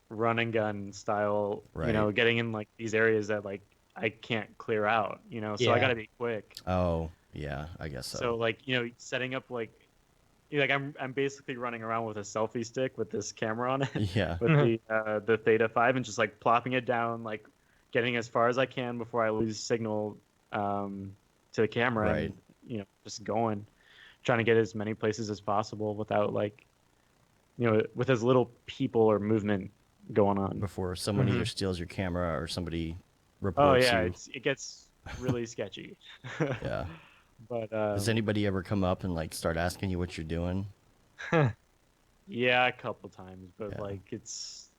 run and gun style, right. Getting in like these areas that like I can't clear out, so I gotta be quick. Oh yeah, I guess so. So like setting up like I'm basically running around with a selfie stick with this camera on it. Yeah. With the Theta 5 and just like plopping it down, like getting as far as I can before I lose signal to the camera. Right. And, just going, trying to get as many places as possible without like, with as little people or movement going on Before someone either steals your camera or somebody reports you. It gets really sketchy. Yeah. But does anybody ever come up and like start asking you what you're doing? Yeah, a couple times, but like it's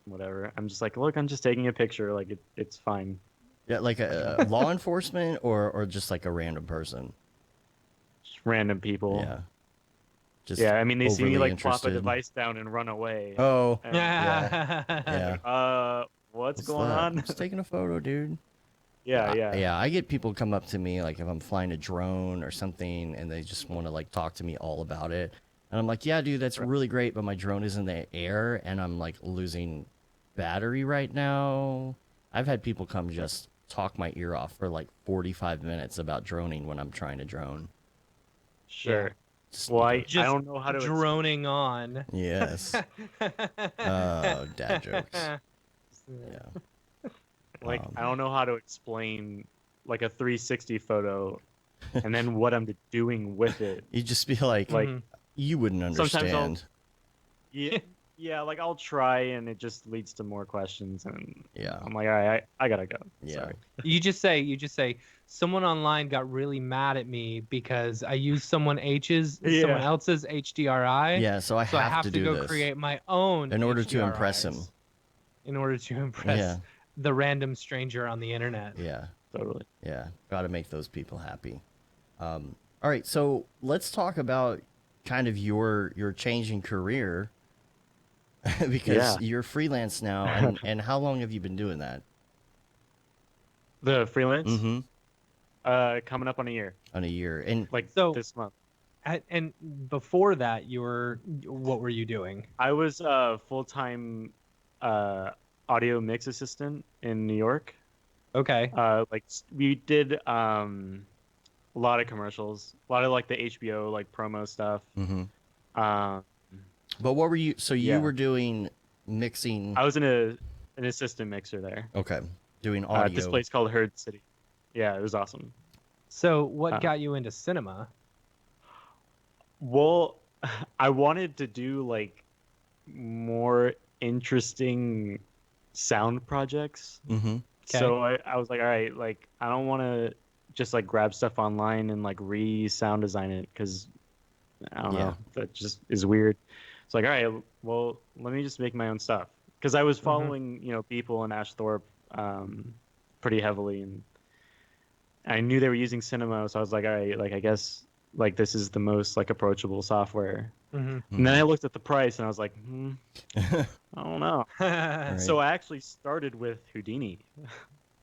whatever. I'm just like, look, I'm just taking a picture. Like it's fine. Yeah, like a law enforcement or just like a random person. Just random people. Yeah. Just I mean, they see me like plop a interested. device down and run away. Oh. And, Yeah. What's going on? I'm just taking a photo, dude. Yeah. I get people come up to me like if I'm flying a drone or something, and they just want to like talk to me all about it. And I'm like, yeah, dude, that's really great, but my drone is in the air, and I'm like losing battery right now. I've had people come just talk my ear off for like 45 minutes about droning when I'm trying to drone. Sure. Just Well, I Just don't know how to droning on. Yes. Oh, dad jokes. Yeah. Like I don't know how to explain like a 360 photo, and then what I'm doing with it. You'd just be like you wouldn't understand. Yeah, like I'll try, and it just leads to more questions, and Yeah. I'm like, all right, I gotta go. Yeah. Sorry. You just say someone online got really mad at me because I used someone else's HDRI. Yeah, so I have to do go this create my own in order to HDRIs. Impress him. In order to impress the random stranger on the internet. Yeah. Totally. Yeah, got to make those people happy. All right, so let's talk about kind of your changing career because you're freelance now, and how long have you been doing that? The freelance? Mm-hmm. Coming up on a year. On a year, and Like this month. And before that, what were you doing? I was a full-time audio mix assistant in New York. Okay. Like we did a lot of commercials, a lot of like the HBO like promo stuff. But what were you? So you were doing mixing. I was an assistant mixer there. Okay, doing audio. This place called Herd City. Yeah, it was awesome. So what got you into cinema? Well, I wanted to do like more interesting sound projects. Mm-hmm. So I was like, all right, like I don't want to just like grab stuff online and like sound design it, because I don't know, that just is weird. It's like, all right, well, let me just make my own stuff, because I was following people in Ashthorpe pretty heavily, and I knew they were using Cinema, so I was like, all right, like I guess like this is the most like approachable software. And then I looked at the price and I was like, I don't know. Right. So I actually started with Houdini.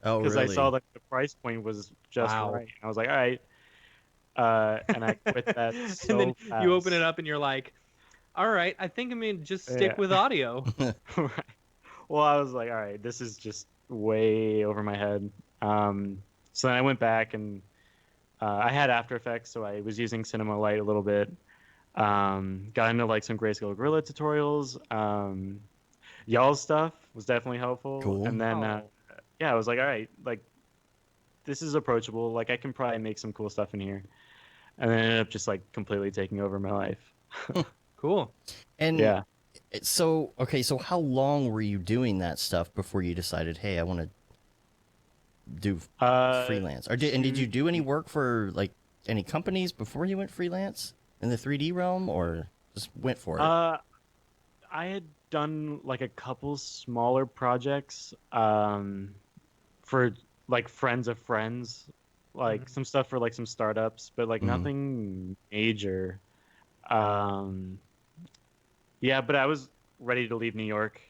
Oh, Because really? I saw that the price point was just right. And I was like, all right. And I quit that so And then fast. you open it up and you're like, all right, I think I'm going to just stick with audio. Right. Well, I was like, all right, this is just way over my head. So then I went back and I had After Effects, so I was using Cinema Light a little bit. Got into like some Grayscale Gorilla tutorials. Y'all's stuff was definitely helpful. Cool. And then, yeah, I was like, all right, like this is approachable. Like I can probably make some cool stuff in here. And then it ended up just like completely taking over my life. Cool. And yeah. So, okay, so how long were you doing that stuff before you decided, hey, I want to do freelance? Or did you do any work for like any companies before you went freelance in the 3D realm, or just went for it? I had done like a couple smaller projects for like friends of friends, like some stuff for like some startups, but like nothing major. Yeah, but I was ready to leave New York,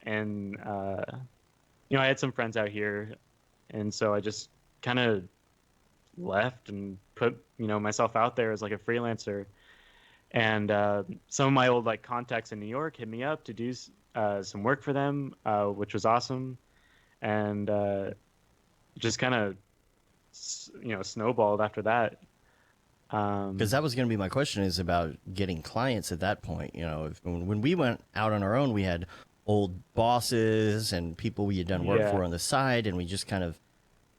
and you know, I had some friends out here, and so I just kind of left and put, you know, myself out there as like a freelancer. And some of my old like contacts in New York hit me up to do some work for them, which was awesome, and just kind of, you know, snowballed after that. Because that was going to be my question, is about getting clients at that point. You know, when we went out on our own, we had old bosses and people we had done work for on the side, and we just kind of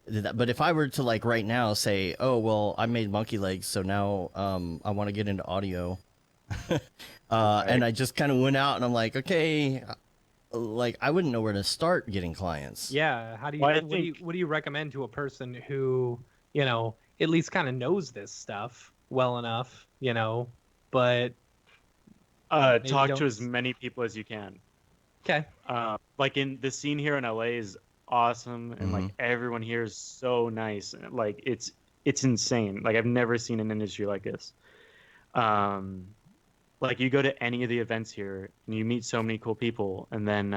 did that. But if I were to like right now say, oh, well, I made MonkeyLegs, so now I want to get into audio. And I just kind of went out and I'm like, okay, like I wouldn't know where to start getting clients. Yeah. How do you, Well, what do you recommend to a person who, you know, at least kind of knows this stuff well enough, you know, but talk to as many people as you can. Okay. Like in the scene here in LA is awesome, and like everyone here is so nice. Like it's insane. Like I've never seen an industry like this. Like you go to any of the events here and you meet so many cool people, and then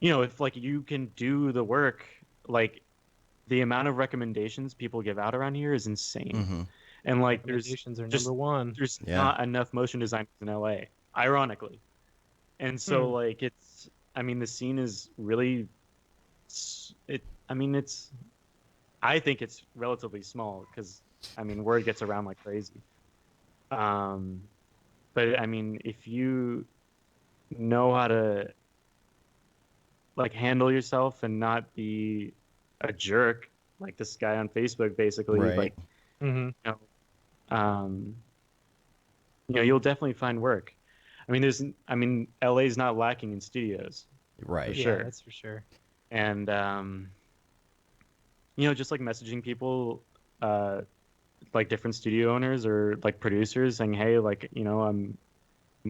you know, if like you can do the work, like the amount of recommendations people give out around here is insane. And like recommendations are number one. There's not enough motion designers in LA, ironically. And so like it's, I mean, the scene is really I think it's relatively small, because I mean word gets around like crazy. But I mean, if you know how to like handle yourself and not be a jerk like this guy on Facebook, basically, like you know, you'll definitely find work. I mean, LA's not lacking in studios, right? For sure. That's for sure. And you know, just like messaging people, like different studio owners or like producers, saying, hey, like, you know, I'm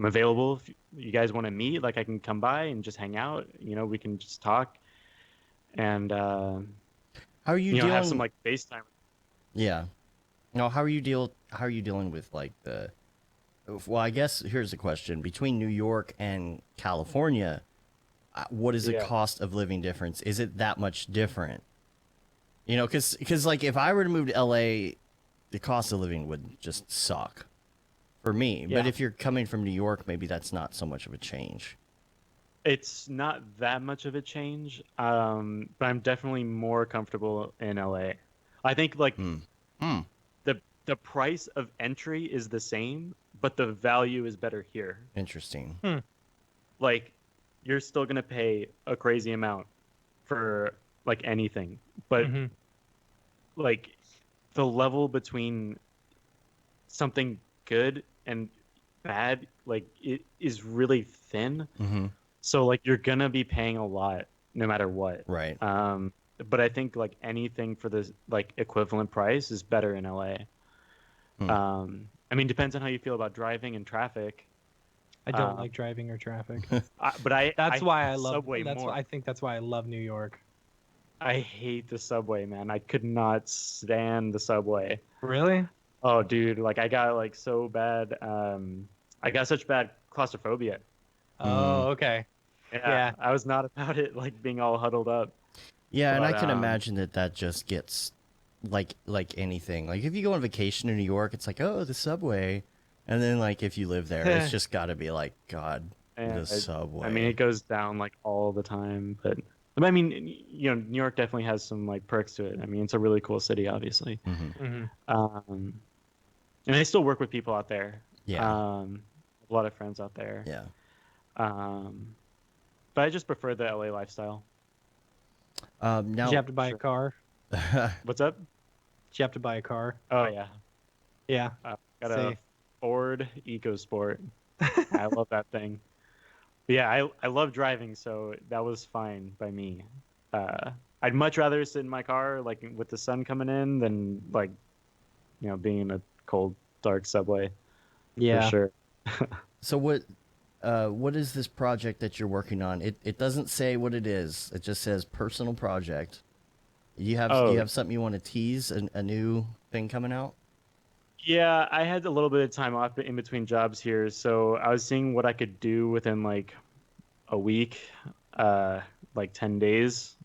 available if you guys want to meet, like I can come by and just hang out, you know, we can just talk. And how are you dealing... have some like FaceTime? Yeah. No, how are you dealing with like the... Well, I guess here's the question. Between New York and California, what is the cost of living difference? Is it that much different? You know, because like if I were to move to LA, the cost of living would just suck for me. Yeah. But if you're coming from New York, maybe that's not so much of a change. It's not that much of a change, but I'm definitely more comfortable in LA. I think like the price of entry is the same, but the value is better here. Interesting. Like you're still gonna pay a crazy amount for like anything, but like the level between something good and bad, like it is really thin. So like you're gonna be paying a lot no matter what. Right. But I think like anything for the like equivalent price is better in LA. I mean, depends on how you feel about driving and traffic. I don't like driving or traffic. But that's why I love Subway that's more. I think that's why I love New York. I hate the subway, man. I could not stand the subway. Really? Oh, dude, like I got like so bad. I got such bad claustrophobia. Oh, okay. Yeah, I was not about it like being all huddled up. Yeah, and I But, can imagine that just gets like anything. Like if you go on vacation in New York, it's like, oh, the subway, and then like if you live there, it's just got to be like, God, the subway. I mean, it goes down like all the time, but I mean, you know, New York definitely has some like perks to it. I mean, it's a really cool city, obviously. And I still work with people out there. Yeah. A lot of friends out there. Yeah. But I just prefer the LA lifestyle. Now, Did you have to buy a car? What's up? Did you have to buy a car? Oh yeah. Yeah. Got a Ford EcoSport. I love that thing. But yeah, I love driving, so that was fine by me. I'd much rather sit in my car, like with the sun coming in, than like, you know, being in a cold, dark subway. Yeah. For sure. So what is this project that you're working on? It doesn't say what it is. It just says personal project. You have something you want to tease, a new thing coming out? Yeah, I had a little bit of time off in between jobs here, so I was seeing what I could do within like a week, like 10 days.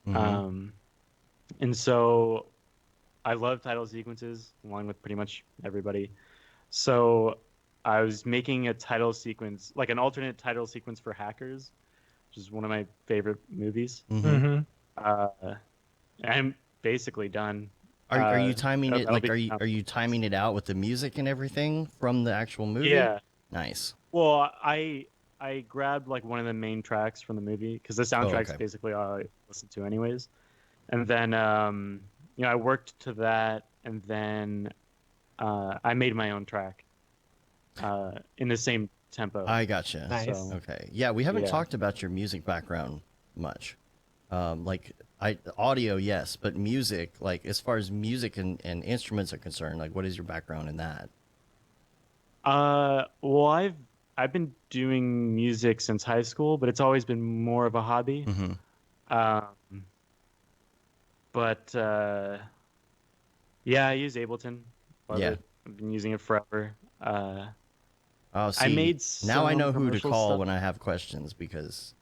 And so I love title sequences along with pretty much everybody. So I was making a title sequence, like an alternate title sequence for Hackers, which is one of my favorite movies. I'm basically done. Are you timing it? Like, are you timing it out with the music and everything from the actual movie? Yeah. Nice. Well, I grabbed like one of the main tracks from the movie because the soundtrack's basically all I listen to anyways. And then you know, I worked to that, and then I made my own track in the same tempo. I gotcha. Nice. So, Okay. Yeah, we haven't talked about your music background much. Like audio, yes, but music, like as far as music and instruments are concerned, like what is your background in that? Well, I've been doing music since high school, but it's always been more of a hobby. But yeah, I use Ableton. Love it. I've been using it forever. Oh, see, I made now I know who to commercial call stuff. when I have questions because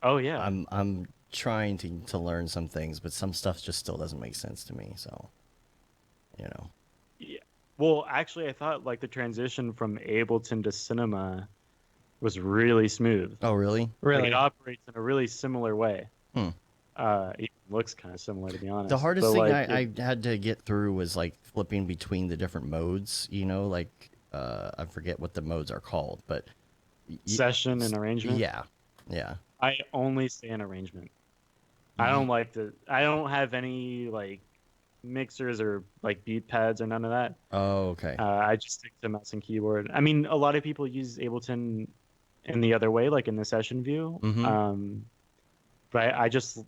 Oh yeah. I'm trying to learn some things, but some stuff just still doesn't make sense to me. So, you know. Yeah. Well, actually, I thought like the transition from Ableton to Cinema was really smooth. Oh, really? Like, Really? it operates in a really similar way. Hmm. It looks kind of similar, to be honest. The hardest But, thing like, I had to get through was like flipping between the different modes. You know, like I forget what the modes are called, but session and arrangement. Yeah, yeah. I only stay in arrangement. I don't like to. I don't have any like mixers or like beat pads or none of that. Oh, okay. I just stick to mouse and keyboard. I mean, a lot of people use Ableton in the other way, like in the session view. But I just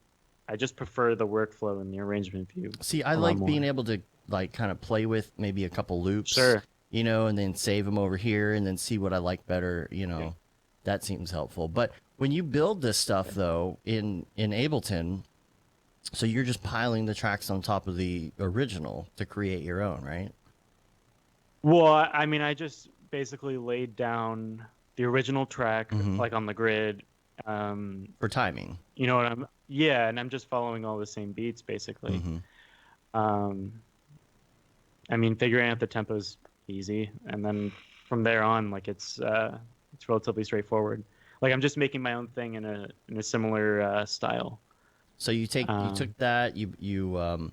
prefer the workflow in the arrangement view. See, I like being able to like kind of play with maybe a couple loops, Sure. You know, and then save them over here and then see what I like better, you know. That seems helpful. But when you build this stuff though in Ableton, so you're just piling the tracks on top of the original to create your own, right? Well, I mean, I just basically laid down the original track like on the grid. For timing. You know what and I'm just following all the same beats basically. I mean, figuring out the tempo's easy, and then from there on, like it's relatively straightforward. Like I'm just making my own thing in a similar style. So you took that, you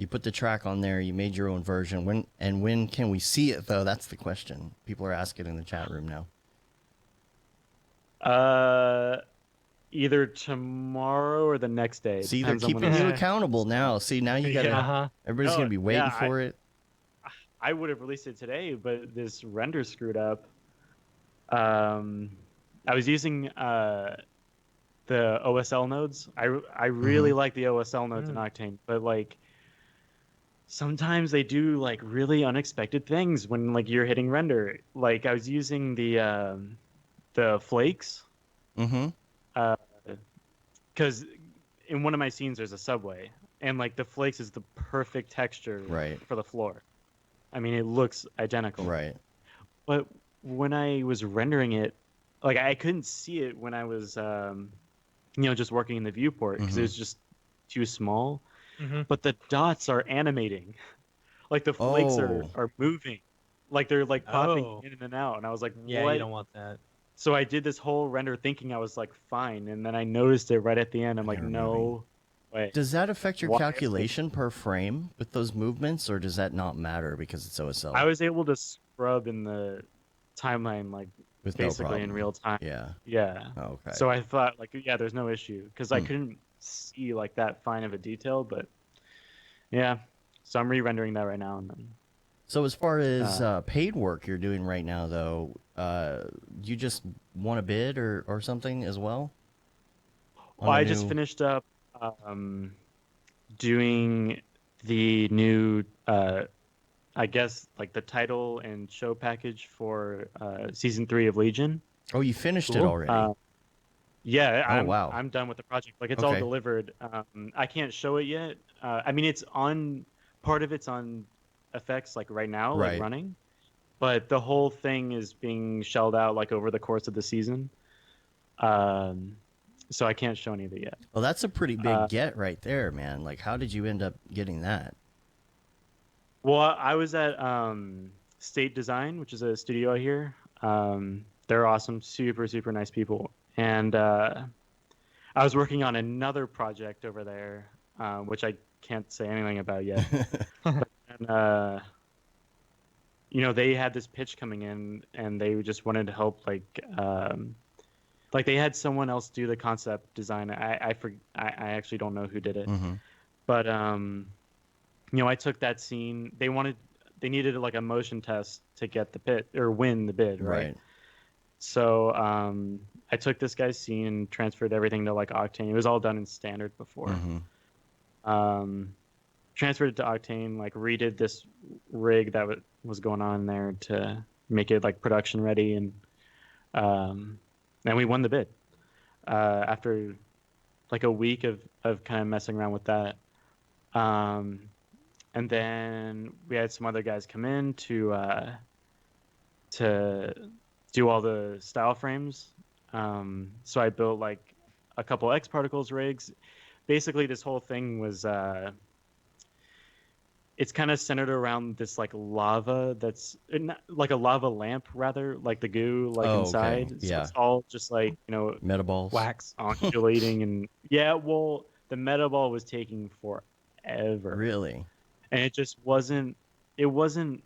put the track on there, you made your own version. When can we see it though? That's the question. People are asking in the chat room now. Either tomorrow or the next day. See, they're keeping you accountable now. See, now you gotta. Everybody's gonna be waiting for it. I would have released it today, but this render screwed up. I was using the OSL nodes. I really like the OSL nodes in Octane, but like sometimes they do like really unexpected things when like you're hitting render. Like I was using the flakes. Because in one of my scenes there's a subway, and like the flakes is the perfect texture for the floor. I mean, it looks identical. Right. But when I was rendering it, like I couldn't see it when I was just working in the viewport because it was just too small. But the dots are animating. Like the flakes are moving. Like they're like popping in and out. And I was like, yeah, what? You don't want that. So I did this whole render thinking I was like fine, and then I noticed it right at the end. I'm like, no way. Does that affect your calculation per frame with those movements, or does that not matter because it's OSL? I was able to scrub in the timeline like with basically in real time. Yeah. Yeah. Oh, okay. So I thought like, yeah, there's no issue because I couldn't see like that fine of a detail, but yeah. So I'm re-rendering that right now and then. So as far as paid work you're doing right now, though, you just want a bid or something as well? Well, I just finished up doing the new, I guess, like the title and show package for season 3 of Legion. Oh, you finished it already? Yeah. I'm done with the project. Like it's all delivered. I can't show it yet. I mean, part of it's on effects like right now, like running, but the whole thing is being shelled out like over the course of the season. So I can't show any of it yet. Well, that's a pretty big get right there, man. Like, how did you end up getting that? Well, I was at State Design, which is a studio here. They're awesome, super, super nice people. And I was working on another project over there, which I can't say anything about yet. And, they had this pitch coming in, and they just wanted to help, like they had someone else do the concept design. I actually don't know who did it, but I took that scene. They needed like a motion test to get the bid or win the bid, right? So I took this guy's scene and transferred everything to like Octane. It was all done in standard before. Transferred it to Octane, like redid this rig that was going on there to make it like production ready, and we won the bid after like a week of kind of messing around with that. And then we had some other guys come in to do all the style frames. So I built like a couple X particles rigs. Basically, this whole thing was it's kind of centered around this like lava that's like a lava lamp, rather, like the goo inside. Okay. So it's all just like metaballs, wax undulating, and well, the metaball was taking forever. Really? And it just wasn't. There wasn't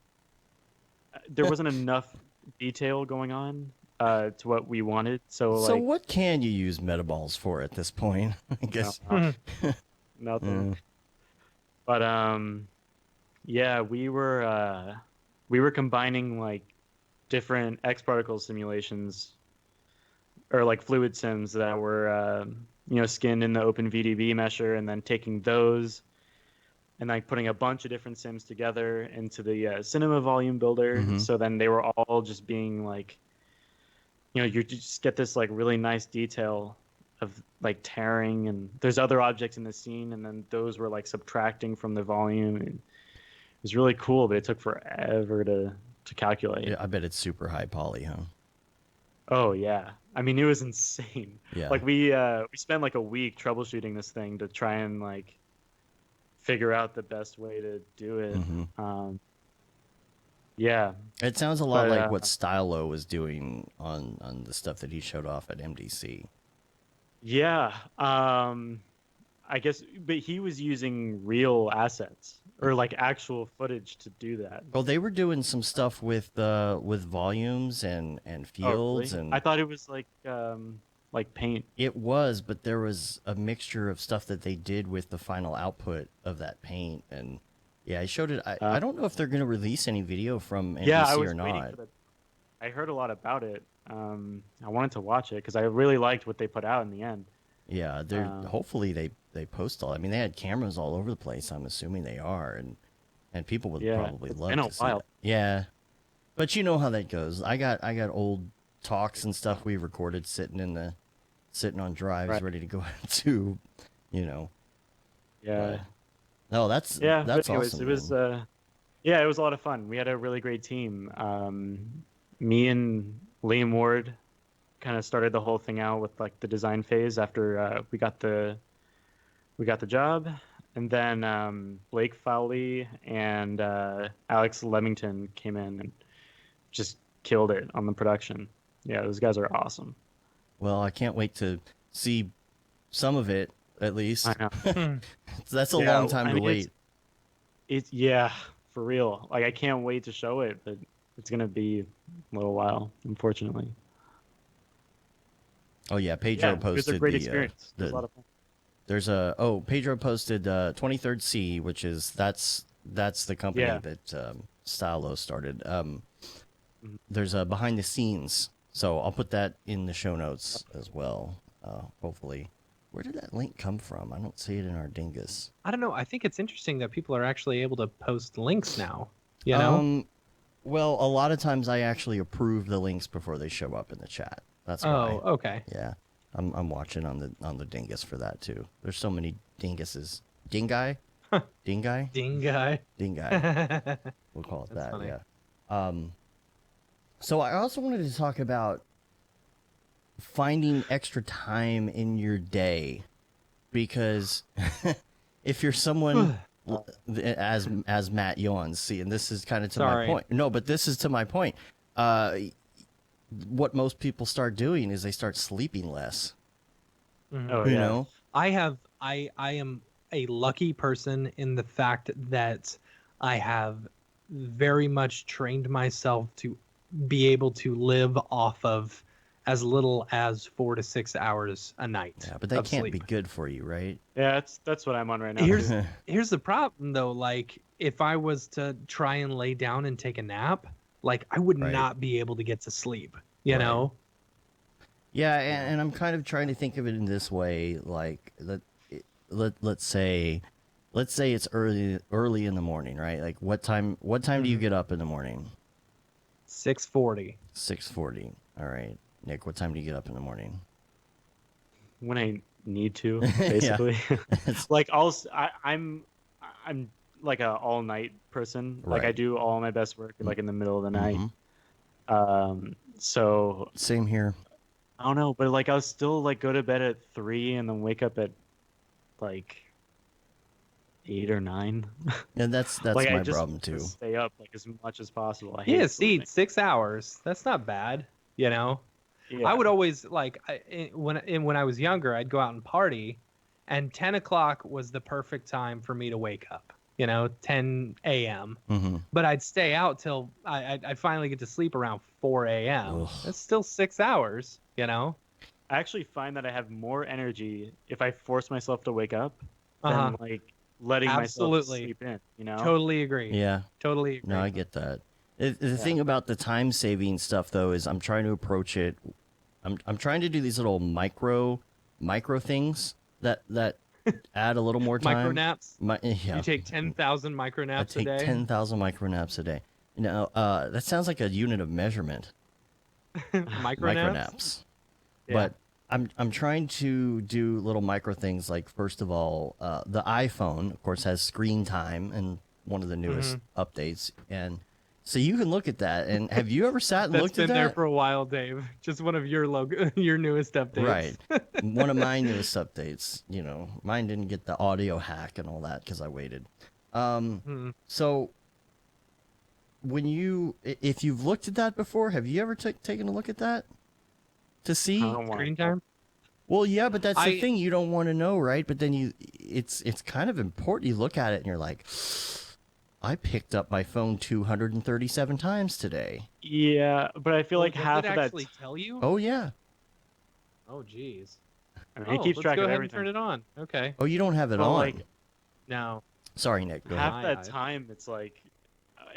enough detail going on to what we wanted. So what can you use metaballs for at this point? I guess nothing. But yeah, we were combining like different X particle simulations or like fluid sims that were skinned in the OpenVDB mesher, and then taking those and like putting a bunch of different sims together into the cinema volume builder. So then they were all just being like, you just get this like really nice detail of like tearing, and there's other objects in the scene, and then those were like subtracting from the volume. And it was really cool, but it took forever to calculate. Yeah, I bet it's super high poly, huh? Oh yeah, I mean it was insane. Yeah, like we spent like a week troubleshooting this thing to try and like figure out the best way to do it. Yeah, it sounds a lot like what Stylo was doing on the stuff that he showed off at MDC. Yeah, I guess, but he was using real assets or like actual footage to do that. Well, they were doing some stuff with volumes and fields. Really? And I thought it was like paint. It was, but there was a mixture of stuff that they did with the final output of that paint. And yeah, I showed it. I don't know if they're going to release any video from MDC or not. I heard a lot about it. I wanted to watch it because I really liked what they put out in the end. Yeah, they're hopefully they post all. I mean, they had cameras all over the place. I'm assuming they are, and people would probably love to see it. Yeah, but you know how that goes. I got old talks and stuff we recorded sitting on drives ready to go to Yeah. No, that's But anyways, awesome. it was it was a lot of fun. We had a really great team. Me and Liam Ward kind of started the whole thing out with like the design phase after we got the job, and then Blake Fowley and Alex Leamington came in and just killed it on the production. Yeah, those guys are awesome. Well, I can't wait to see some of it at least. I know. That's a long time to wait. It's for real. Like I can't wait to show it, but it's gonna be a little while, unfortunately. Oh yeah, Pedro posted. It was a great experience. It was a lot of fun. There's Pedro posted 23rd C, which is that's the company that Stylo started. There's a behind the scenes, so I'll put that in the show notes as well. Hopefully, where did that link come from? I don't see it in our dingus. I don't know. I think it's interesting that people are actually able to post links now. You know. Well, a lot of times I actually approve the links before they show up in the chat. That's why. Oh, okay. Yeah, I'm watching on the dingus for that too. There's so many dinguses. Dingai? Dingai? Dingai. Dingai. We'll call it that. Funny. Yeah. So I also wanted to talk about finding extra time in your day, because if you're someone as Matt yawns, see, and this is kind of to my point. No, but this is to my point. What most people start doing is they start sleeping less. Mm-hmm. Oh, you know, I am a lucky person in the fact that I have very much trained myself to be able to live off of as little as 4 to 6 hours a night. Yeah, but that can't be good for you, right? Yeah, that's what I'm on right now. Here's the problem though. Like if I was to try and lay down and take a nap, like I would not be able to get to sleep, you know? Yeah, and I'm kind of trying to think of it in this way, like let's say it's early in the morning, right? Like what time do you get up in the morning? 6:40. 6:40. All right. Nick, what time do you get up in the morning? When I need to, basically. Like I'm like a all night person. Right. Like I do all my best work like in the middle of the night. So same here. I don't know, but like I'll still like go to bed at 3 and then wake up at like 8 or 9. And that's like, my problem too. Stay up like as much as possible. See, 6 hours. That's not bad, you know. Yeah. I would always like when I was younger, I'd go out and party, and 10 o'clock was the perfect time for me to wake up. You know, 10 a.m. Mm-hmm. But I'd stay out till I'd finally get to sleep around 4 a.m. That's still 6 hours, you know. I actually find that I have more energy if I force myself to wake up than like letting myself sleep in. You know, totally agree. Yeah, totally agree. No, I get that. The thing about the time saving stuff though is I'm trying to approach it. I'm trying to do these little micro things that add a little more time. Micro naps. Yeah. You take 10,000 micro naps a day. I take 10,000 micro naps a day. You know, that sounds like a unit of measurement. Micro naps. Yeah. But I'm trying to do little micro things like, first of all, the iPhone, of course, has screen time and one of the newest updates, and so you can look at that. And have you ever sat and looked at that? That's been there for a while, Dave. Just one of your your newest updates. Right. One of my newest updates. You know, mine didn't get the audio hack and all that because I waited. So if you've looked at that before, have you ever taken a look at that to see screen time? Well, yeah, but that's the thing, you don't want to know, right? But then it's kind of important. You look at it and you're like, I picked up my phone 237 times today. Yeah, but I feel like half of that actually tell you. Oh yeah. Oh geez. I mean, it keeps track of everything. Turn it on. Okay. Oh, you don't have it on. Like, no. Sorry, Nick. Go half ahead. that time, it's like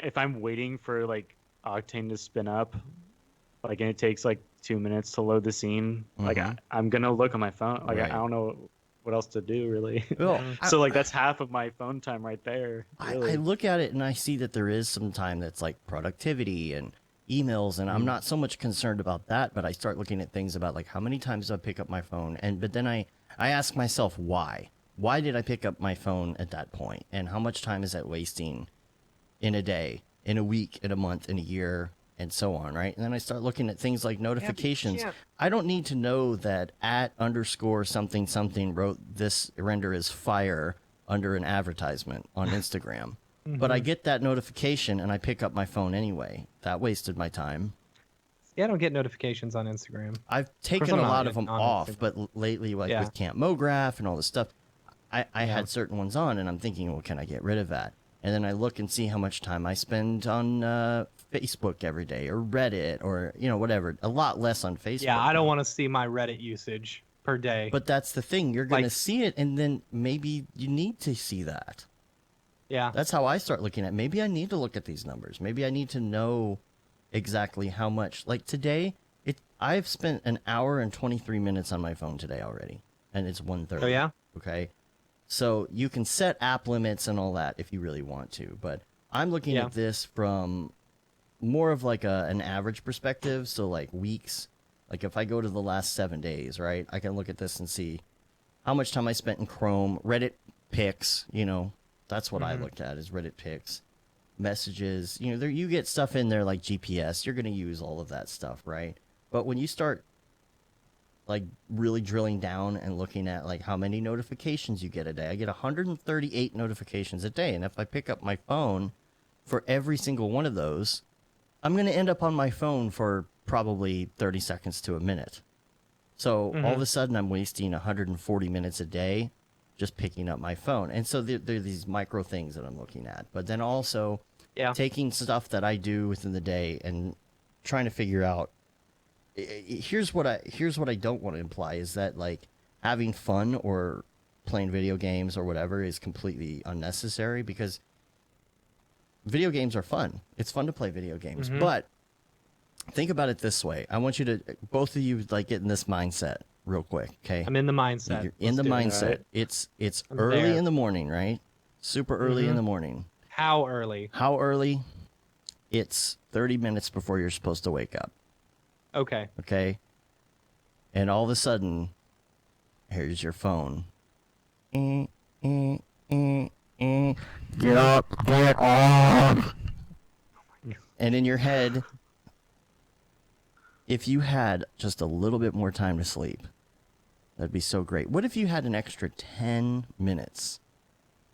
if I'm waiting for like Octane to spin up, like, and it takes like 2 minutes to load the scene, like I'm gonna look on my phone. Like I don't know what else to do really. Well, so like that's half of my phone time right there. Really. I look at it and I see that there is some time that's like productivity and emails, and I'm not so much concerned about that, but I start looking at things about like how many times do I pick up my phone, but then I ask myself why. why did I pick up my phone at that point? And how much time is that wasting in a day, in a week, in a month, in a year, and so on, right? And then I start looking at things like notifications. I don't need to know that @_something wrote this render is fire under an advertisement on Instagram. But I get that notification and I pick up my phone anyway. That wasted my time. Yeah, I don't get notifications on Instagram. I've taken a lot of them off, but lately, like with Camp Mograph and all this stuff, I had certain ones on, and I'm thinking, well, can I get rid of that? And then I look and see how much time I spend on Facebook every day, or Reddit, or whatever. A lot less on Facebook. Yeah, I don't want to see my Reddit usage per day. But that's the thing. You're going to see it, and then maybe you need to see that. Yeah. That's how I start looking at it. Maybe I need to look at these numbers. Maybe I need to know exactly how much. Like today, I've spent an hour and 23 minutes on my phone today already, and it's 1:30. Oh, yeah? Okay. So you can set app limits and all that if you really want to, but I'm looking at this from more of like an average perspective, so like weeks. Like if I go to the last 7 days, right, I can look at this and see how much time I spent in Chrome, Reddit pics, that's what I looked at, is Reddit pics, messages. You get stuff in there like GPS. You're going to use all of that stuff, right? But when you start like really drilling down and looking at like how many notifications you get a day, I get 138 notifications a day. And if I pick up my phone for every single one of those, I'm going to end up on my phone for probably 30 seconds to a minute. So all of a sudden I'm wasting 140 minutes a day just picking up my phone. And so there are these micro things that I'm looking at. But then also taking stuff that I do within the day and trying to figure out, here's what I don't want to imply is that like having fun or playing video games or whatever is completely unnecessary, because video games are fun. It's fun to play video games. But think about it this way. I want you to, both of you, like get in this mindset real quick, okay? I'm in the mindset. You're in the mindset. Right. It's early in the morning, right? Super early in the morning. How early? How early? It's 30 minutes before you're supposed to wake up. Okay. Okay. And all of a sudden, here's your phone. Get up, get off. And in your head, if you had just a little bit more time to sleep, that'd be so great. What if you had an extra 10 minutes?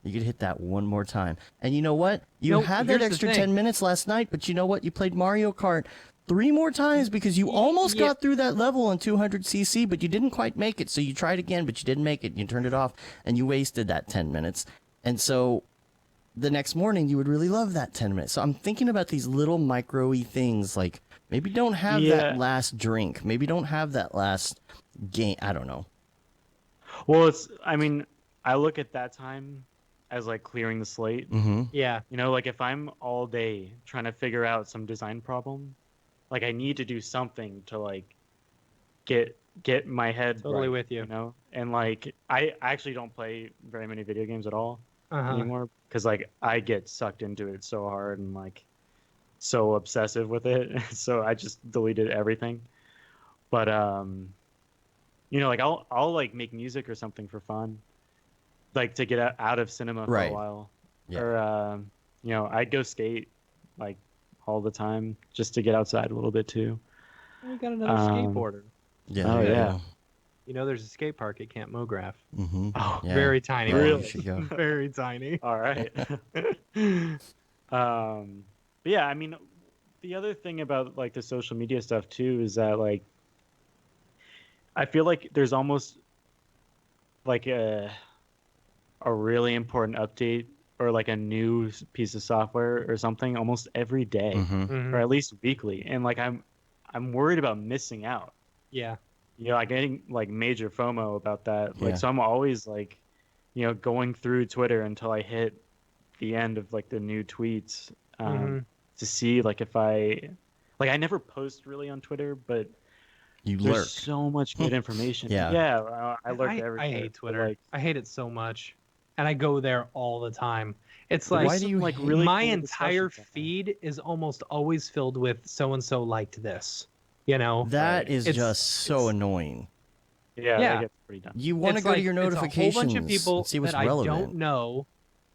You could hit that one more time. And you know what? You had that extra 10 minutes last night, but you know what? You played Mario Kart 3 more times because you almost got through that level on 200cc, but you didn't quite make it. So you tried again, but you didn't make it. You turned it off, and you wasted that 10 minutes. And so the next morning, you would really love that 10 minutes. So I'm thinking about these little micro-y things, like maybe don't have that last drink. Maybe don't have that last game. I don't know. Well, I look at that time as like clearing the slate. Yeah. Like if I'm all day trying to figure out some design problem, like I need to do something to like get my head totally right, with you. And like I actually don't play very many video games at all anymore, because like I get sucked into it so hard and like so obsessive with it. So I just deleted everything. But like I'll like make music or something for fun, like to get out of cinema for a while. Or I'd go skate like all the time just to get outside a little bit too. We got another skateboarder. Yeah. There's a skate park at Camp Mograph. Oh, very tiny. Yeah, really? you should go. Very tiny. All right. But yeah, the other thing about like the social media stuff too is that like I feel like there's almost like a really important update or like a new piece of software or something almost every day, or at least weekly, and like I'm worried about missing out. Yeah. Like getting like major FOMO about that. Like so I'm always like going through Twitter until I hit the end of like the new tweets to see like if I never post really on Twitter, but you there's lurk. so much good information. I lurk everywhere. I hate Twitter. I hate it so much, and I go there all the time. It's like, why do you like really my cool entire feed is almost always filled with so and so liked this. That is just so annoying. Yeah, Yeah. that gets pretty dumb. You want to It's go like, to your notifications It's a whole bunch of people and see what's that I relevant. don't know,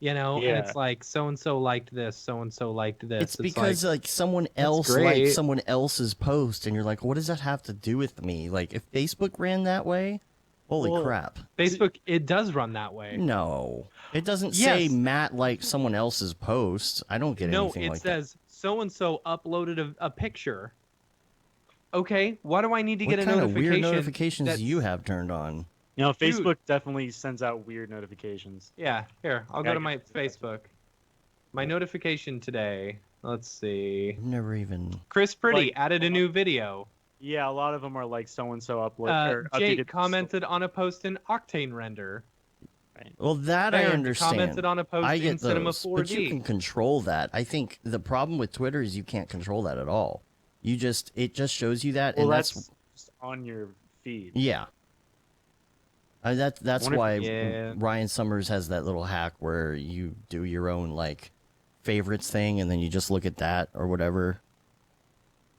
and Yeah. it's like so and so liked this, so and so liked this. It's because like someone else great. liked someone else's post, and you're like, what does that have to do with me? Like, if Facebook ran that way, holy crap! Facebook, it does run that way. No, it doesn't say Yes. Matt liked someone else's post. I don't get No, anything it like says so and so uploaded a picture. Okay, why do I need to that. What get a kind of notification? weird notifications that's- do you have turned on? You know, Dude. Facebook definitely sends out weird notifications. Yeah, here, I'll Yeah, go to I my get that. Facebook. My notification today. Let's see. I've never even. Chris Pretty Like- added a new video. Yeah, a lot of them are like so and so upload. Jake commented on a post in Octane Render. Well, that I Aaron understand. commented on a post I in get Cinema those, 4D. but you can control that. I think the problem with Twitter is you can't control that at all. It just shows you that, Well, and that's just on your feed. yeah. That's Wonder if- why Yeah. Ryan Summers has that little hack where you do your own like favorites thing, and then you just look at that or whatever.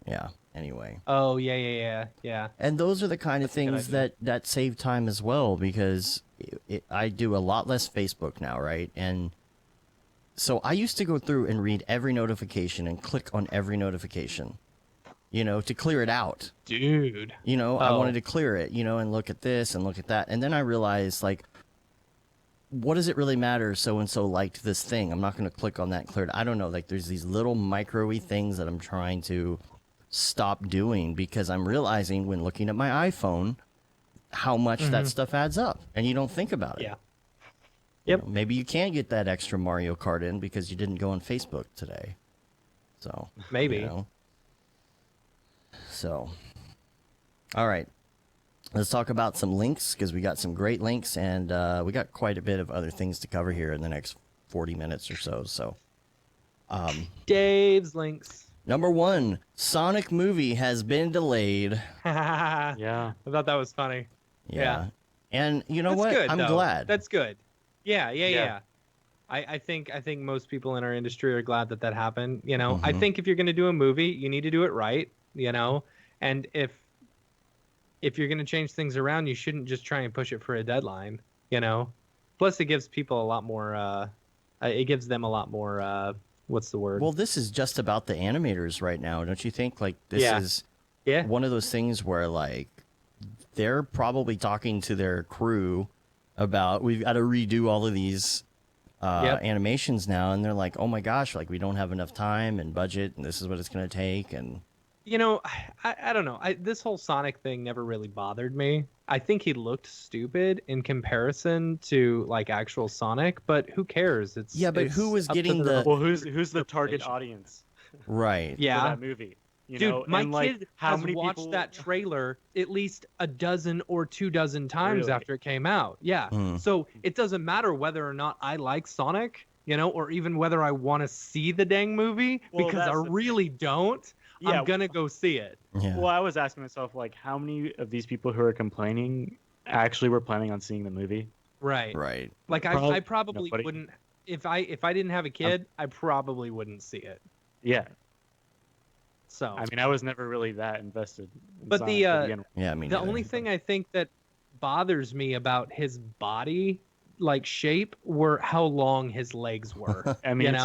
Yeah. Anyway. Oh yeah. And those are the kind of That's a good things idea. that save time as well, because I do a lot less Facebook now, right? And so I used to go through and read every notification and click on every notification, to clear it out. Dude. I Oh. wanted to clear it, and look at this and look at that. And then I realized, like, what does it really matter? So-and-so liked this thing. I'm not going to click on that and clear it. I don't know. Like, there's these little micro-y things that I'm trying to stop doing, because I'm realizing when looking at my iPhone how much that stuff adds up, and you don't think about it. Yeah. Yep. Maybe you can't get that extra Mario Kart in because you didn't go on Facebook today. So Maybe. So, all right. Let's talk about some links, because we got some great links, and we got quite a bit of other things to cover here in the next 40 minutes or so. So, Dave's links. number one, Sonic movie has been delayed. I Yeah. thought that was funny. Yeah. And you know That's what? good, I'm though. glad. That's good. Yeah. Yeah. I think most people in our industry are glad that happened. I Mhm. think if you're going to do a movie, you need to do it right. And if you're going to change things around, you shouldn't just try and push it for a deadline. Plus, it gives people a lot more. It gives them a lot more. What's the word? Well, this is just about the animators right now, don't you think? Like, this Yeah. is yeah. one of those things where, like, they're probably talking to their crew about, we've got to redo all of these animations now, and they're like, oh my gosh, like, we don't have enough time and budget, and this is what it's going to take. And I don't know. This whole Sonic thing never really bothered me. I think he looked stupid in comparison to like actual Sonic, but who cares? It's but it's who was up to getting their the- own Well, who's the target interpretation. audience right. for Yeah, that movie? dude, my and, like, kid how has many watched people... that trailer at least a dozen or 24 times Really? after it came out. Yeah, so it doesn't matter whether or not I like Sonic, or even whether I want to see the dang movie, Well, because I that's the really don't. Yeah. I'm gonna go see it. Yeah. Well, I was asking myself, like, how many of these people who are complaining actually were planning on seeing the movie? Right. Right. Like Probably I probably nobody. wouldn't if I didn't have a kid, I probably wouldn't see it. Yeah. So I mean, I was never really that invested in But Sonic the, to begin with. Yeah, I mean, the only thing I think that bothers me about his body like shape were how long his legs were. I mean, it's-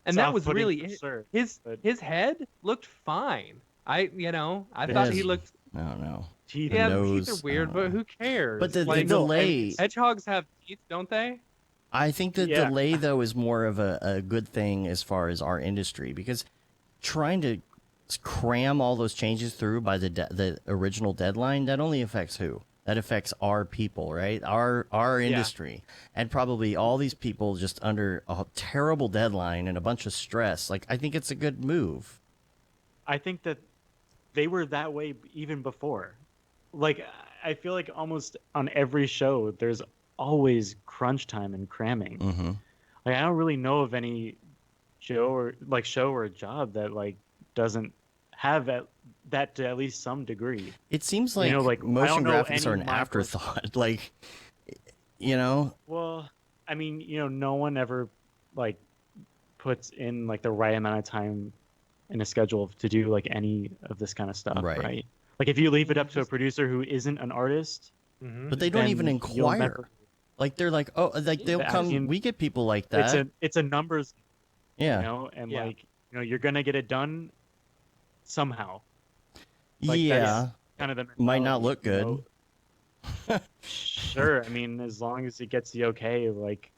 and it's that was off-putting really for sure, his but- his head looked fine. I It thought is. he looked I don't know. teeth. yeah, The the teeth nose, are weird, but who cares? But the like, delay, hedgehogs have teeth, don't they? I think the Yeah. delay, though, is more of a good thing as far as our industry, because trying to cram all those changes through by the original deadline, that only affects who? That affects our people, right? Our industry, and probably all these people just under a terrible deadline and a bunch of stress. Like, I think it's a good move. I think that they were that way even before. Like, I feel like almost on every show, there's always crunch time and cramming. Mm-hmm. Like, I don't really know of any show or job that like doesn't have that to at least some degree. It seems like, like, I motion don't know graphics are any an micro- afterthought. Like, Well, I mean, no one ever like puts in like the right amount of time in a schedule to do like any of this kind of stuff, Right. right? Like, if you leave it up to a producer who isn't an artist, But they don't even inquire. Like they're like, oh, like they'll come. We get people like that. It's a numbers. Yeah. You know, and you're gonna get it done somehow. Like, yeah. Kind of the might not look good. Sure. I mean, as long as it gets the okay, like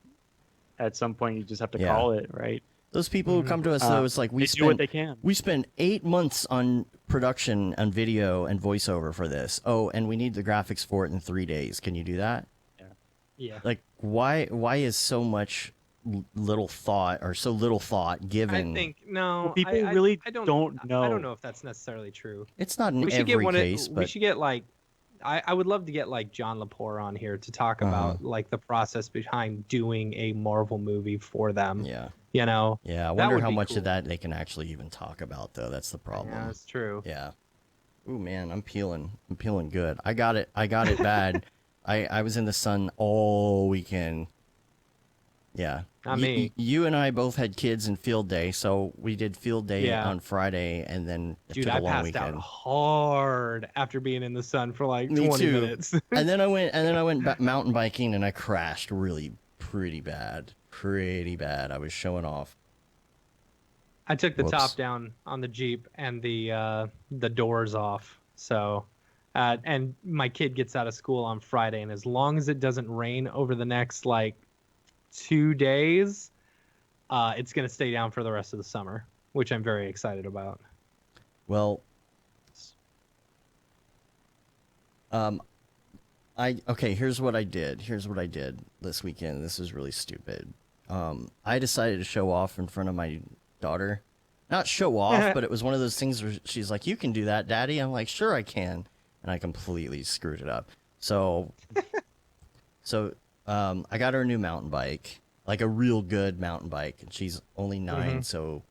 at some point you just have to call it, right? Those people who come to us, though, it's like do what they can. We spend 8 months on production and video and voiceover for this. Oh, and we need the graphics for it in 3 days. Can you do that? Yeah. Like, why is so much little thought or so little thought given? I think no. People really I don't know. I don't know if that's necessarily true. It's not in every case, but we should get like. I would love to get like John Lepore on here to talk about like the process behind doing a Marvel movie for them. Yeah. You know. Yeah, I wonder how much of that they can actually even talk about, though. That's the problem. Yeah, that's true. Yeah. Ooh, man, I'm peeling good. I got it bad. I was in the sun all weekend. Yeah. Not me. You and I both had kids in field day, so we did field day on Friday, and then Dude, took a long passed weekend. out hard after being in the sun for like Me 20 too. minutes. and then I went mountain biking, and I crashed pretty bad. I was showing off. I took the top down on the Jeep and the doors off. So, and my kid gets out of school on Friday, and as long as it doesn't rain over the next like 2 days, it's going to stay down for the rest of the summer, which I'm very excited about. Well, here's what I did this weekend. This is really stupid. I decided to show off in front of my daughter. Not show off, but it was one of those things where she's like, "You can do that, Daddy." I'm like, "Sure I can." And I completely screwed it up. So I got her a new mountain bike, like a real good mountain bike, and she's only 9, so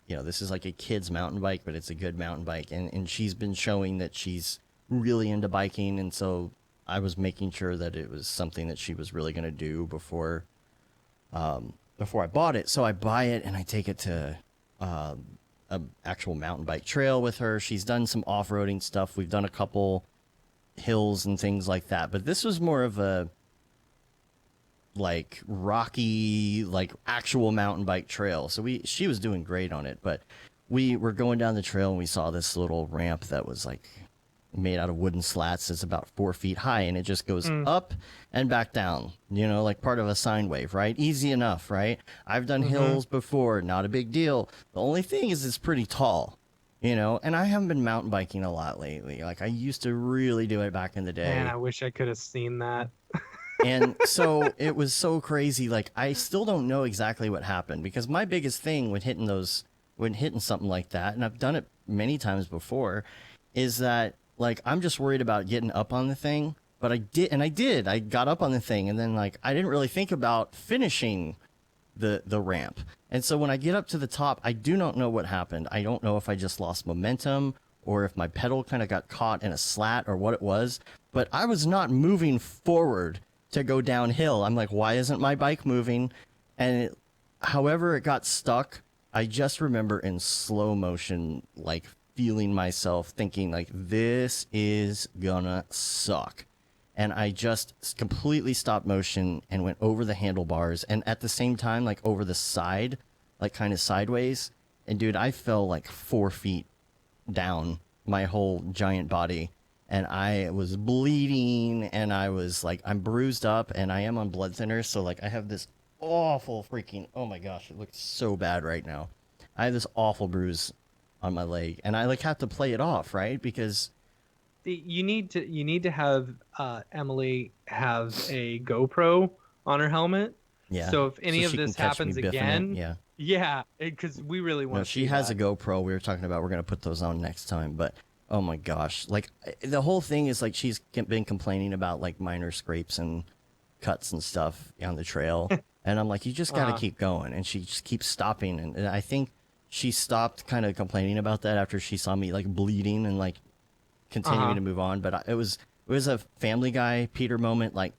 this is like a kid's mountain bike, but it's a good mountain bike, and she's been showing that she's really into biking, and so I was making sure that it was something that she was really going to do before I bought it. So I buy it and I take it to an actual mountain bike trail with her. She's done some off-roading stuff. We've done a couple hills and things like that, but this was more of a like rocky, like actual mountain bike trail. So she was doing great on it, but we were going down the trail and we saw this little ramp that was like made out of wooden slats. It's about 4 feet high, and it just goes up and back down, like part of a sine wave, right? Easy enough, right? I've done hills before, not a big deal. The only thing is it's pretty tall, and I haven't been mountain biking a lot lately. Like I used to really do it back in the day. Man, I wish I could have seen that. And so it was so crazy. Like I still don't know exactly what happened, because my biggest thing when hitting something like that, and I've done it many times before, is that like I'm just worried about getting up on the thing. But I got up on the thing, and then like I didn't really think about finishing the ramp. And so when I get up to the top, I do not know what happened. I don't know if I just lost momentum or if my pedal kind of got caught in a slat or what it was, but I was not moving forward to go downhill. I'm like, why isn't my bike moving? And however it got stuck, I just remember in slow motion, like feeling myself thinking like, this is gonna suck. And I just completely stopped motion and went over the handlebars, and at the same time, like over the side, like kind of sideways. And dude, I fell like 4 feet down my whole giant body, and I was bleeding, and I was like, I'm bruised up, and I am on blood thinners, so like I have this awful freaking, oh my gosh, it looks so bad right now. I have this awful bruise on my leg, and I like have to play it off, right? Because you need to have Emily have a GoPro on her helmet. Yeah. So if any of this happens again, yeah, because we really want. No, she has a GoPro. We were talking about we're gonna put those on next time, but oh my gosh, like the whole thing is like she's been complaining about like minor scrapes and cuts and stuff on the trail, and I'm like, you just gotta keep going, and she just keeps stopping, and I think she stopped kind of complaining about that after she saw me like bleeding and like continuing to move on. But it was a Family Guy Peter moment, like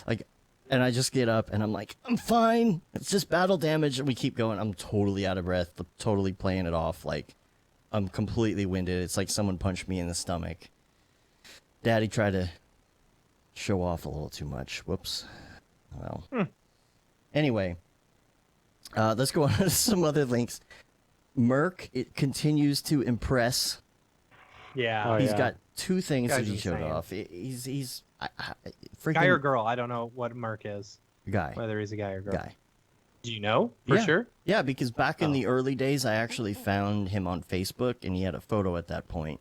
like, and I just get up and I'm like, I'm fine, it's just battle damage, and we keep going. I'm totally out of breath, totally playing it off like, I'm completely winded. It's like someone punched me in the stomach. Daddy tried to show off a little too much. Whoops. Well. Anyway, let's go on to some other links. Merc, it continues to impress. Yeah. He's got 2 things that Guy's he showed insane. off. He's freaking Guy or girl? I don't know what Merc is. guy. Whether he's a guy or girl. Guy. Do you know for sure? Yeah, because back in the early days, I actually found him on Facebook, and he had a photo at that point.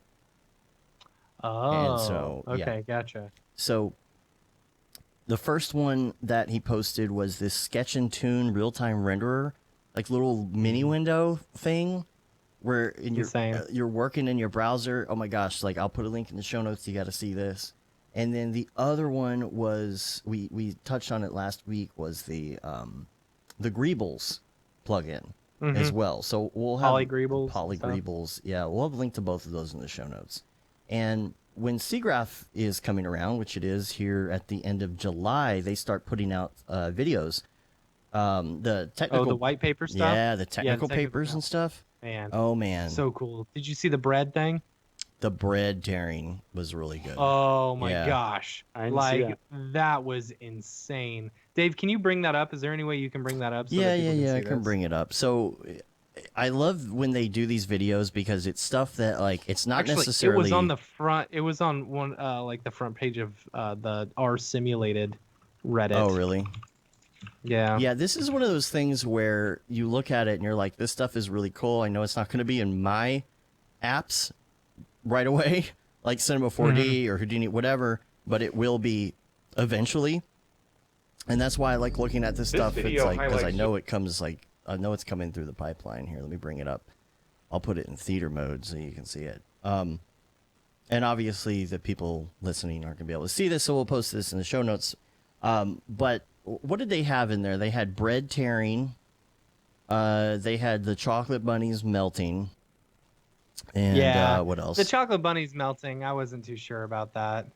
Oh. And so, okay, gotcha. So, the first one that he posted was this Sketch and Tune real-time renderer, like little mini window thing, where you're working in your browser. Oh my gosh! Like I'll put a link in the show notes. You got to see this. And then the other one was we touched on it last week. Was the Greebles plugin as well. So we'll have Polygreebles. Yeah, we'll have a link to both of those in the show notes. And when SIGGRAPH is coming around, which it is here at the end of July, they start putting out videos. The technical, the white paper stuff. Yeah, the technical papers and stuff. Man. Oh man, so cool. Did you see the bread thing? The bread tearing was really good. Oh my gosh. I didn't see that was insane. Dave, can you bring that up? Is there any way you can bring that up? So I can bring it up. So I love when they do these videos because it's stuff that like it's not necessarily. It was on the front. It was on one like the front page of the R Simulated Reddit. Oh really? Yeah. Yeah, this is one of those things where you look at it and you're like, this stuff is really cool. I know it's not going to be in my apps right away, like Cinema 4D or Houdini, whatever, but it will be eventually. And that's why I like looking at this stuff. It's like because I know it comes like I know it's coming through the pipeline here. Let me bring it up. I'll put it in theater mode so you can see it. And obviously the people listening aren't gonna be able to see this, so we'll post this in the show notes. But what did they have in there? They had bread tearing. They had the chocolate bunnies melting. And what else? The chocolate bunnies melting. I wasn't too sure about that.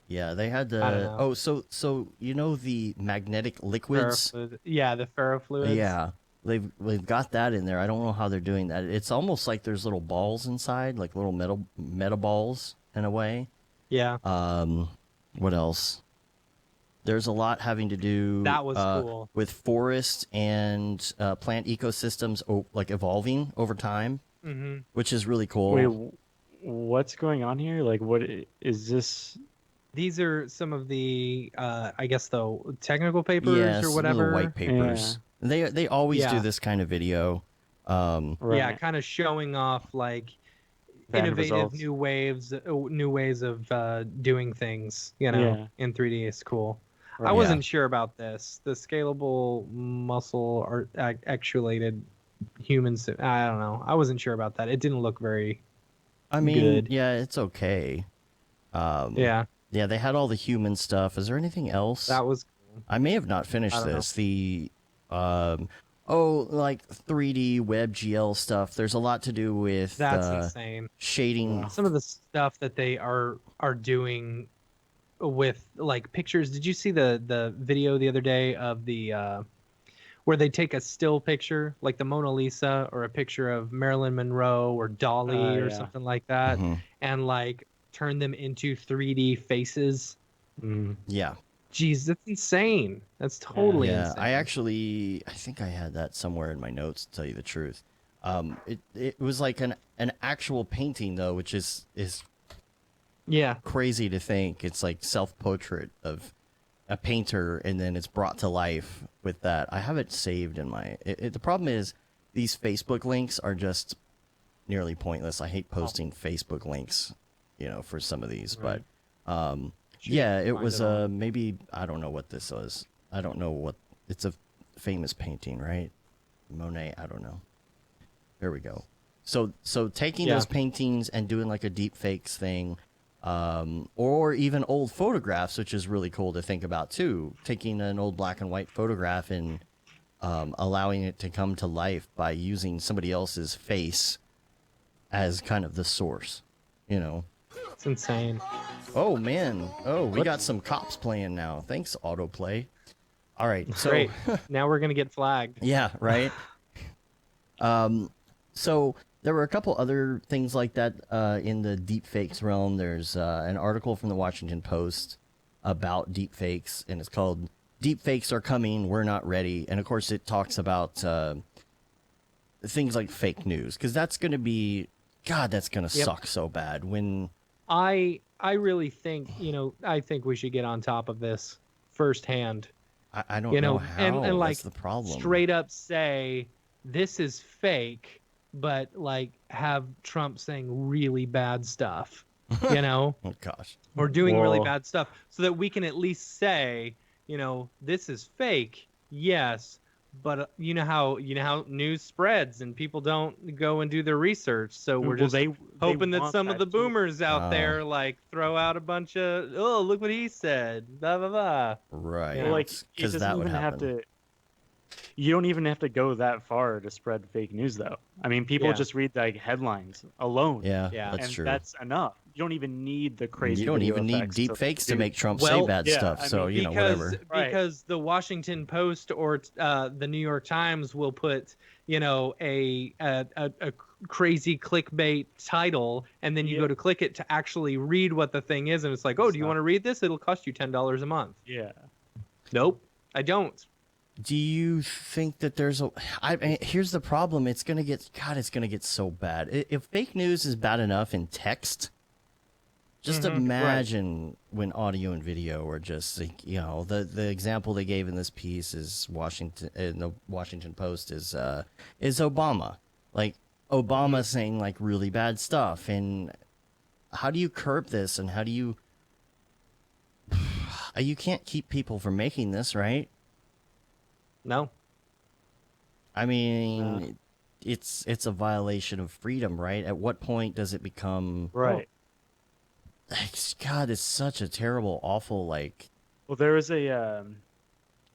Yeah, they had the so you know the magnetic liquids. Yeah, the ferrofluids. Yeah, they've got that in there. I don't know how they're doing that. It's almost like there's little balls inside, like little meta balls in a way. Yeah. What else? There's a lot having to do that was cool with forest and plant ecosystems like evolving over time, which is really cool. Wait, what's going on here? Like, what is this? These are some of the, I guess, the technical papers or whatever. White papers. Yeah. They always do this kind of video. Right. Yeah, kind of showing off like innovative new ways of doing things. You know, in 3D is cool. Right. I wasn't sure about this. The scalable muscle or actuated humans. I don't know. I wasn't sure about that. It didn't look very. Good. Yeah, it's okay. Yeah. Yeah, they had all the human stuff. Is there anything else? That was cool. I may have not finished this. The like 3D WebGL stuff. There's a lot to do with insane. Shading. Some of the stuff that they are doing with like pictures. Did you see the video the other day of the where they take a still picture like the Mona Lisa or a picture of Marilyn Monroe or Dolly or something like that, and like turn them into 3D faces? Yeah. Jeez, that's insane. That's totally insane. I think I had that somewhere in my notes, to tell you the truth. It was like an actual painting though, which is crazy to think. It's like self-portrait of a painter and then it's brought to life with that. I have it saved in my the problem is these Facebook links are just nearly pointless. I hate posting Facebook links, for some of these, but it was maybe I don't know what this was. I don't know what it's a famous painting, right? Monet, I don't know. There we go. So taking those paintings and doing like a deepfakes thing, or even old photographs, which is really cool to think about too. Taking an old black and white photograph and allowing it to come to life by using somebody else's face as kind of the source, It's insane. Oh man! Oh, we got some cops playing now. Thanks, autoplay. All right, so great. Now we're gonna get flagged. Yeah, right. So There were a couple other things like that in the deepfakes realm. There's an article from the Washington Post about deepfakes, and it's called "Deepfakes Are Coming, We're Not Ready." And of course, it talks about things like fake news, because that's going to be, God, that's going to suck so bad when. I really think, I think we should get on top of this firsthand. I don't know how. And like that's the problem. Straight up say this is fake, but like have Trump saying really bad stuff, Oh gosh. or doing really bad stuff, so that we can at least say, this is fake, yes, but you know how news spreads and people don't go and do their research, so we're just hoping that some of the boomers out there like throw out a bunch of, oh, look what he said, blah blah blah. Right. Well, like, because that would happen. You don't even have to go that far to spread fake news, though. I mean, people just read like headlines alone. Yeah, that's true. That's enough. You don't even need the crazy. You don't even need deep fakes to make Trump say bad stuff. So whatever. Because the Washington Post or the New York Times will put a crazy clickbait title, and then you go to click it to actually read what the thing is, and it's like, oh, do you want to read this? It'll cost you $10 a month. Yeah. Nope, I don't. Do you think that there's here's the problem. It's going to get so bad. If fake news is bad enough in text, just imagine when audio and video are just like, the example they gave in this piece is in the Washington Post is Obama. Like Obama saying like really bad stuff, and how do you curb this, and how do you can't keep people from making this, right? No. I mean, it's a violation of freedom, right? At what point does it become right? God, it's such a terrible, awful like. Well, there's a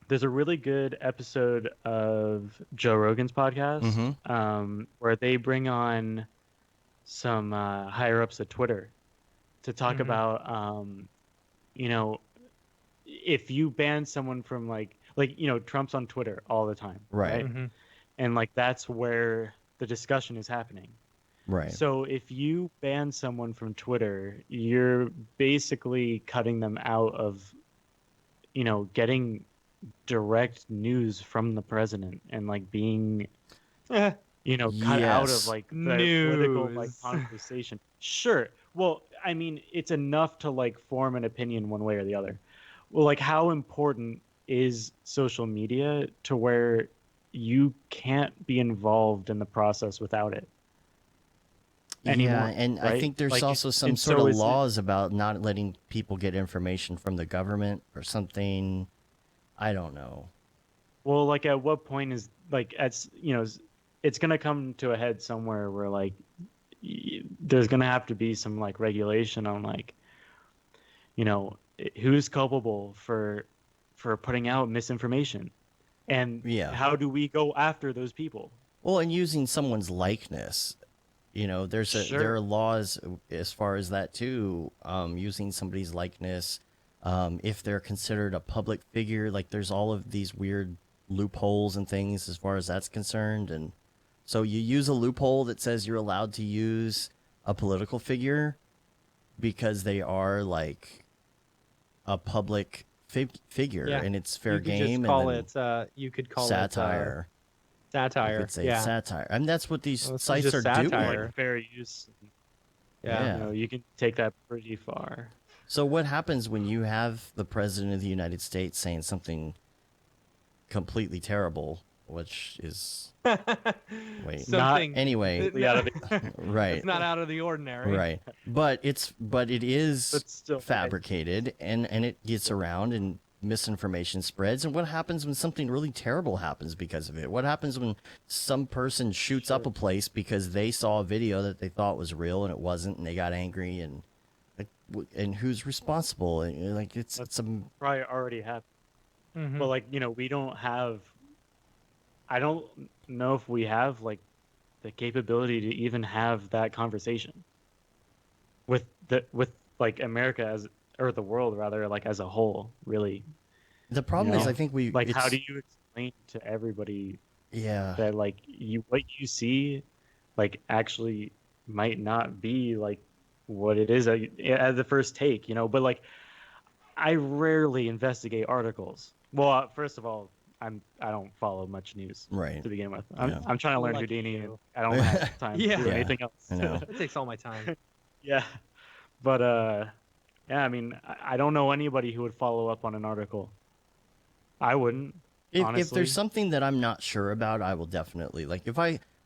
really good episode of Joe Rogan's podcast where they bring on some higher ups at Twitter to talk about if you ban someone from like Trump's on Twitter all the time, right? And like that's where the discussion is happening, right? So if you ban someone from Twitter, you're basically cutting them out of getting direct news from the president and like being cut out of like the political like conversation. Sure, well, I mean, it's enough to like form an opinion one way or the other. Well, like how important is social media to where you can't be involved in the process without it anymore? Yeah, and right? I think there's also some sort of laws about not letting people get information from the government or something. I don't know. Well, like at what point is like it's going to come to a head somewhere where like there's going to have to be some like regulation on like who's culpable for putting out misinformation, and how do we go after those people? Well, and using someone's likeness, there are laws as far as that too. Using somebody's likeness, if they're considered a public figure, like there's all of these weird loopholes and things as far as that's concerned. And so you use a loophole that says you're allowed to use a political figure because they are like a public figure, and it's fair game. You could call satire. Satire. You could say satire. I mean, that's what these sites are doing. Like fair use. Yeah. You can take that pretty far. So what happens when you have the president of the United States saying something completely terrible, which is anyway. Right. It's not out of the ordinary. Right. But it is fabricated, and it gets around, and misinformation spreads. And what happens when something really terrible happens because of it? What happens when some person shoots up a place because they saw a video that they thought was real and it wasn't, and they got angry, and who's responsible? And like it's probably already happened. But like we don't have. I don't know if we have like the capability to even have that conversation with like America or the world rather, like as a whole, really. The problem is, I think how do you explain to everybody that like what you see like actually might not be like what it is at the first take, you know. But like, I rarely investigate articles. Well, first of all, I don't follow much news Right. to begin with. I'm trying to learn Like Houdini, you. and I don't have time to do Yeah. anything else. I know. It takes all my time. Yeah, but yeah, I mean, I don't know anybody who would follow up on an article. I wouldn't. If Honestly. there's something that I'm not sure about, I will definitely like.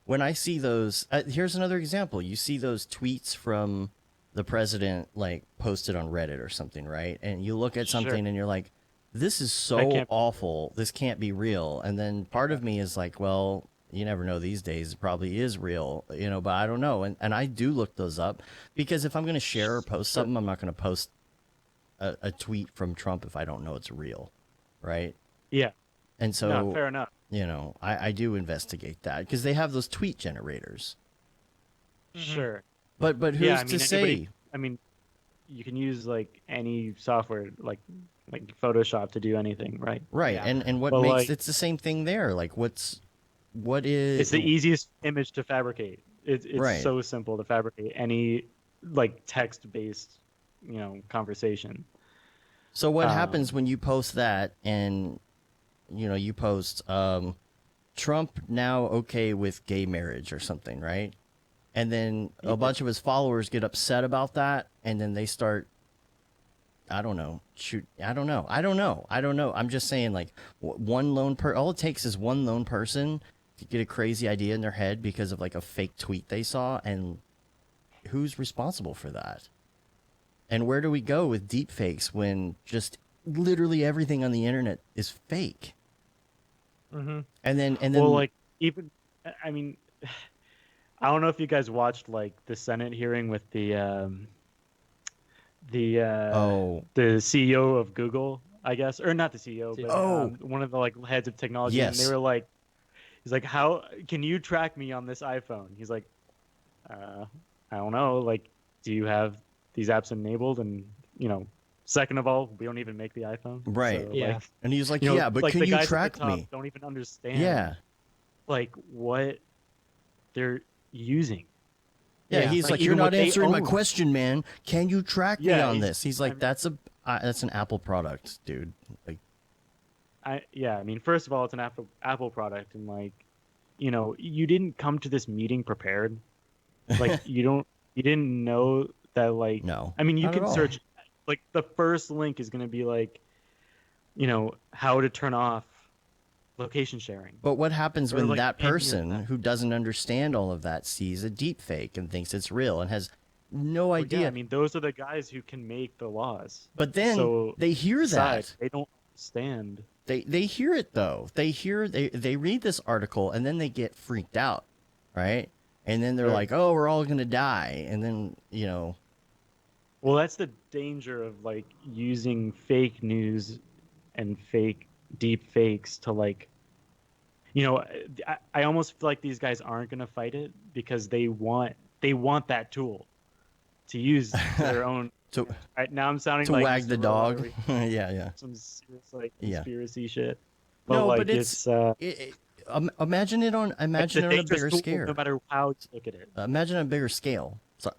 When I see those, here's another example. You see those tweets from the president, like posted on Reddit or something, right? And you look at something and you're like, "This is so awful. This can't be real." And then part of me is like, "Well, you never know these days. It probably is real, you know." But I don't know. And I do look those up because if I'm going to share or post something, I'm not going to post a tweet from Trump if I don't know it's real, right? Yeah. And so, no, fair enough. You know, I do investigate that because they have those tweet generators. Sure. But who's to say? I mean, you can use like any software, like Photoshop, to do anything, right? Right. Yeah. And what But, makes like, it's the same thing there? Like, what is? It's the easiest image to fabricate. It's Right. so simple to fabricate any like text-based, you know, conversation. So what happens when you post that and you know you post Trump now okay with gay marriage or something, right? And then a bunch of his followers get upset about that, and then they start, I don't know. I'm just saying, like, all it takes is one lone person to get a crazy idea in their head because of like a fake tweet they saw, and who's responsible for that? And where do we go with deepfakes when just literally everything on the internet is fake? Mm-hmm. And then Well, like, even, I mean, I don't know if you guys watched like the Senate hearing with the CEO of Google, I guess, or not the CEO, but one of the like heads of technology. Yes. And they were like, he's like, "How can you track me on this iPhone?" He's like, "I don't know. Like, do you have these apps enabled?" And you know, second of all, we don't even make the iPhone. Right. So, Yeah. like, and he's like, you know, yeah, but like can the you guys at the track top me? Don't even understand. Yeah. Like what they're using. Yeah, Yeah. he's Like, like, even you're not what they answering my own. question, man. Can you track me Yeah, on he's- this? He's like, that's an Apple product, dude. Like, I mean, first of all, it's an Apple product, and like, you know, you didn't come to this meeting prepared. Like, you didn't know that. Like, no. I mean, you Not at can all. search. Like, the first link is gonna be like, you know, how to turn off location sharing. But what happens Or, when like, that any of person that. who doesn't understand all of that sees a deep fake and thinks it's real and has no Well, idea? yeah, I mean, those are the guys who can make the laws. But then So, they hear Aside, that. they don't understand. They hear it though. They read this article and then they get freaked out, right? And then they're Right. like, "Oh, we're all gonna die." And then Well, that's the danger of like using fake news and fake deep fakes to like, you know, I almost feel like these guys aren't gonna fight it because they want that tool to use to their own. to Right now, I'm sounding to like wag the Mr. dog. Roller, yeah. some serious like Yeah. conspiracy shit. No, like, but it's imagine it on a dangerous bigger tool, scale. no matter how you look at it. Imagine a bigger scale. So,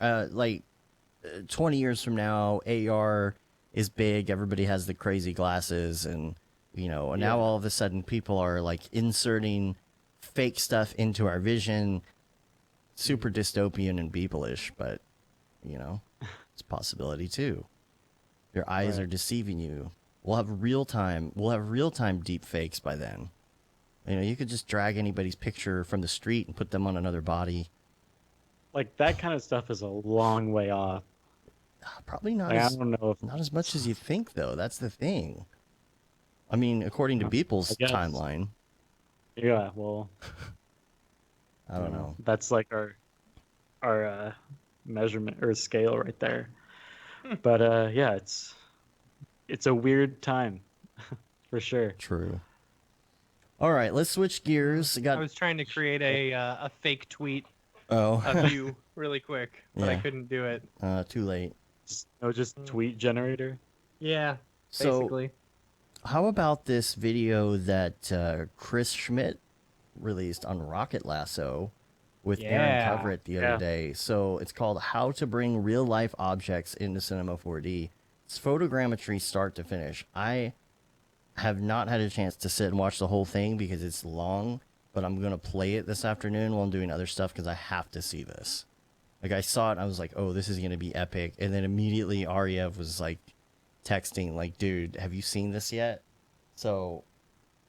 20 years from now, AR is big. Everybody has the crazy glasses, and and now all of a sudden people are like inserting fake stuff into our vision. Super dystopian and Beeple-ish, but it's a possibility too. Your eyes are deceiving you. We'll have real time deep fakes by then. You could just drag anybody's picture from the street and put them on another body. Like that kind of stuff is a long way off. Probably not. Like, I don't know if Not as much as you think, though. That's the thing. I mean, according to Beeple's I guess. timeline, Yeah, well, I don't know. That's like our measurement or scale right there. But yeah, it's a weird time for sure. True. All right, let's switch gears. I was trying to create a fake tweet Oh, of you really quick, but I Yeah. couldn't do it. too late. No, just tweet generator. Yeah, So, basically. how about this video that Chris Schmidt released on Rocket Lasso, with Aaron Coverett the other day. So it's called How to Bring Real Life Objects into Cinema 4D. It's photogrammetry start to finish. I have not had a chance to sit and watch the whole thing because it's long, but I'm going to play it this afternoon while I'm doing other stuff because I have to see this. Like, I saw it and I was like, oh, this is going to be epic. And then immediately Ariev was like texting, like, dude, have you seen this yet? So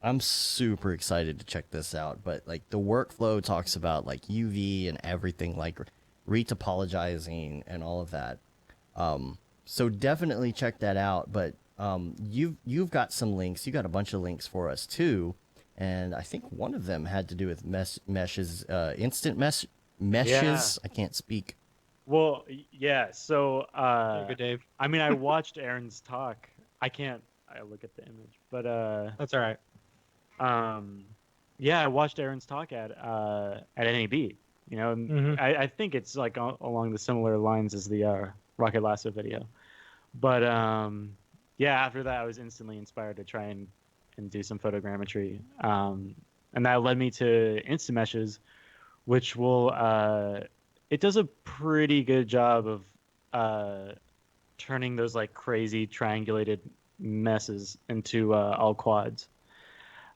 I'm super excited to check this out. But like the workflow talks about like UV and everything, like re-topologizing and all of that. So definitely check that out. But you've got some links. You got a bunch of links for us too. And I think one of them had to do with meshes, instant meshes. Yeah. I can't speak. Well, yeah. So, good, Dave. I mean, I watched Aaron's talk. I look at the image, but that's all right. Yeah, I watched Aaron's talk at NAB. You know, I think it's like along the similar lines as the Rocket Lasso video. But yeah, after that, I was instantly inspired to try and do some photogrammetry, and that led me to Instant Meshes, which will it does a pretty good job of turning those like crazy triangulated messes into all quads.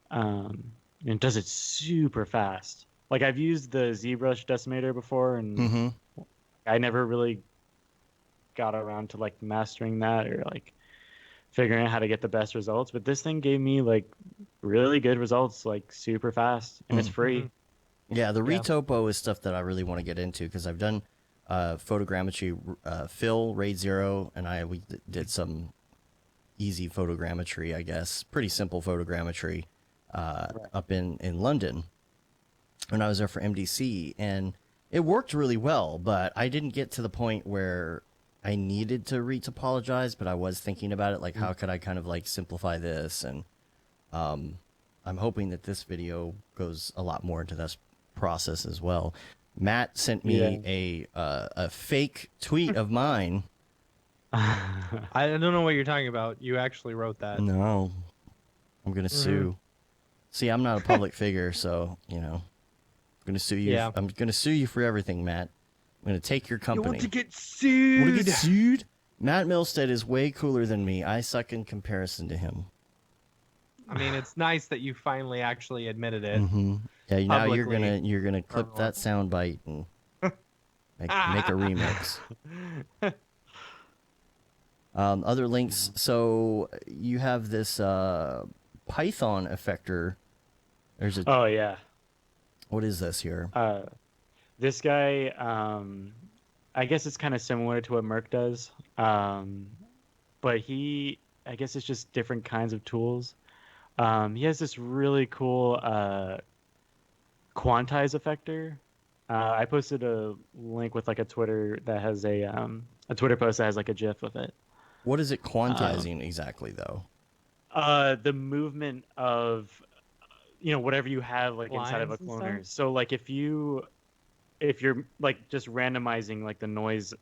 And it does it super fast. Like, I've used the ZBrush decimator before, and I never really got around to like mastering that or like figuring out how to get the best results. But this thing gave me like really good results, like super fast, and it's free. Yeah, the retopo is stuff that I really want to get into because I've done photogrammetry, Phil, RAID 0, and we did some easy photogrammetry, I guess, pretty simple photogrammetry up in London when I was there for MDC, and it worked really well, but I didn't get to the point where I needed to re-topologize, but I was thinking about it, like how could I kind of like simplify this, and I'm hoping that this video goes a lot more into this process as well. Matt sent me a fake tweet of mine. I don't know what you're talking about. You actually wrote that. No, I'm gonna sue. See, I'm not a public figure, so I'm gonna sue you. Yeah. I'm gonna sue you for everything, Matt. I'm gonna take your company. You want to get sued? Want to get sued? Matt Milstead is way cooler than me. I suck in comparison to him. I mean, it's nice that you finally actually admitted it. Yeah, now you're gonna clip that soundbite and make a remix. Other links. So you have this Python effector. There's a. Oh yeah. What is this here? This guy, I guess it's kind of similar to what Merc does, but I guess it's just different kinds of tools. He has this really cool Quantized Effector. I posted a link with like a Twitter that has a Twitter post that has like a GIF of it. What is it quantizing exactly, though? The movement of, whatever you have like inside of a cloner. So like if you're like just randomizing like the noise,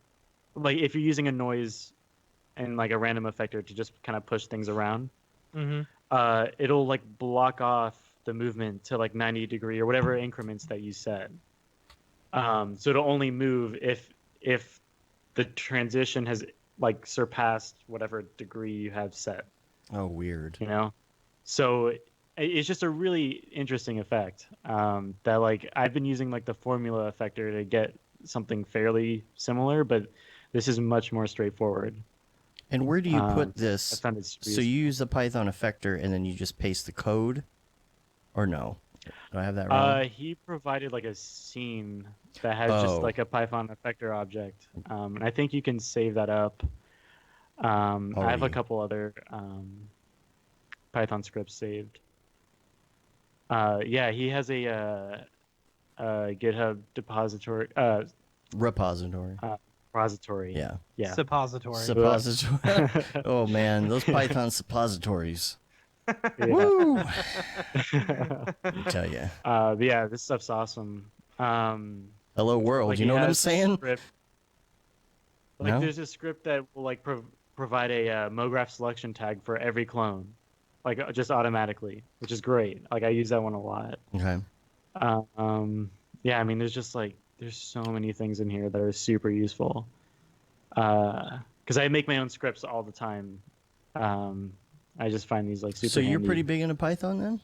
like if you're using a noise and like a random effector to just kind of push things around, it'll like block off the movement to like 90 degree or whatever increments that you set. So it'll only move if the transition has like surpassed whatever degree you have set. Oh, weird. So it's just a really interesting effect that like I've been using like the formula effector to get something fairly similar, but this is much more straightforward. And where do you put this? I found it so you use the Python effector and then you just paste the code, or no? Do I have that wrong? He provided like a scene that has just like a Python effector object, and I think you can save that up. I have a couple other Python scripts saved. Yeah, he has a GitHub depository. Repository. Repository. Yeah. Suppository. Oh man, those Python suppositories. Woo! I tell you. Yeah, this stuff's awesome. Hello world, you know what I'm saying? There's a script that will like provide a Mograph selection tag for every clone, like just automatically, which is great. Like I use that one a lot. Okay. yeah, I mean, there's so many things in here that are super useful. Because I make my own scripts all the time. I just find these like super. So you're handy. pretty big into Python then?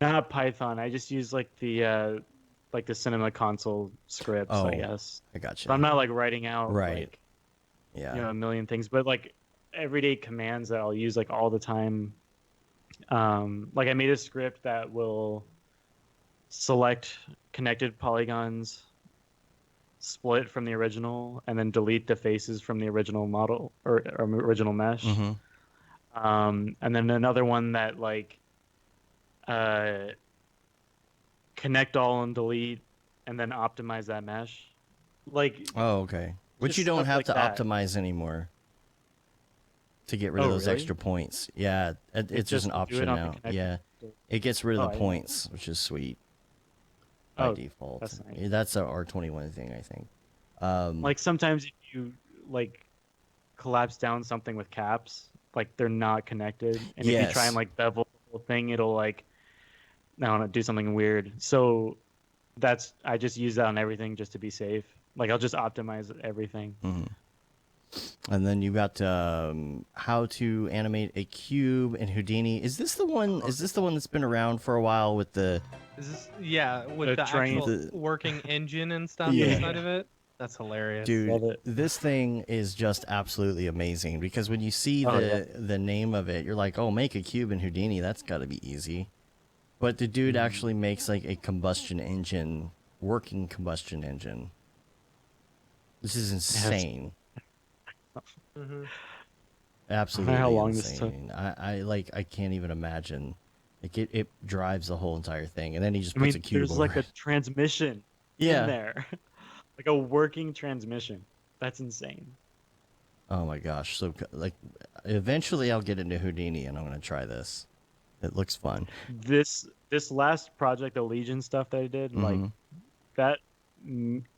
Not Python. I just use like the Cinema console scripts, I guess. I gotcha. But I'm not like writing out right. Yeah. a million things, but like everyday commands that I'll use like all the time. Like I made a script that will select connected polygons, split from the original, and then delete the faces from the original model or original mesh. Mm-hmm. And then another one that like connect all and delete, and then optimize that mesh. Like okay. Which you don't have to optimize anymore to get rid of those extra points. Yeah, it's just an option now. Yeah, it gets rid of the points, which is sweet by default. That's nice. That's a R21 thing, I think. Like sometimes if you like collapse down something with caps, like they're not connected, and if you try and like bevel the whole thing, it'll like I don't know, do something weird. So I just use that on everything just to be safe. Like I'll just optimize everything. Mm-hmm. And then you got how to animate a cube in Houdini. Is this the one? Is this the one that's been around for a while with the? With the actual working engine and stuff inside of it? That's hilarious. Dude, this thing is just absolutely amazing because when you see the name of it, you're like, oh, make a cube in Houdini. That's got to be easy. But the dude actually makes like a combustion engine, working combustion engine. This is insane. Mm-hmm. Absolutely how long insane. I can't even imagine. Like it drives the whole entire thing, and then he just puts a cube. There's like a transmission in there, like a working transmission. That's insane. Oh my gosh! So like, eventually I'll get into Houdini, and I'm gonna try this. It looks fun. This last project, the Legion stuff that I did, like that,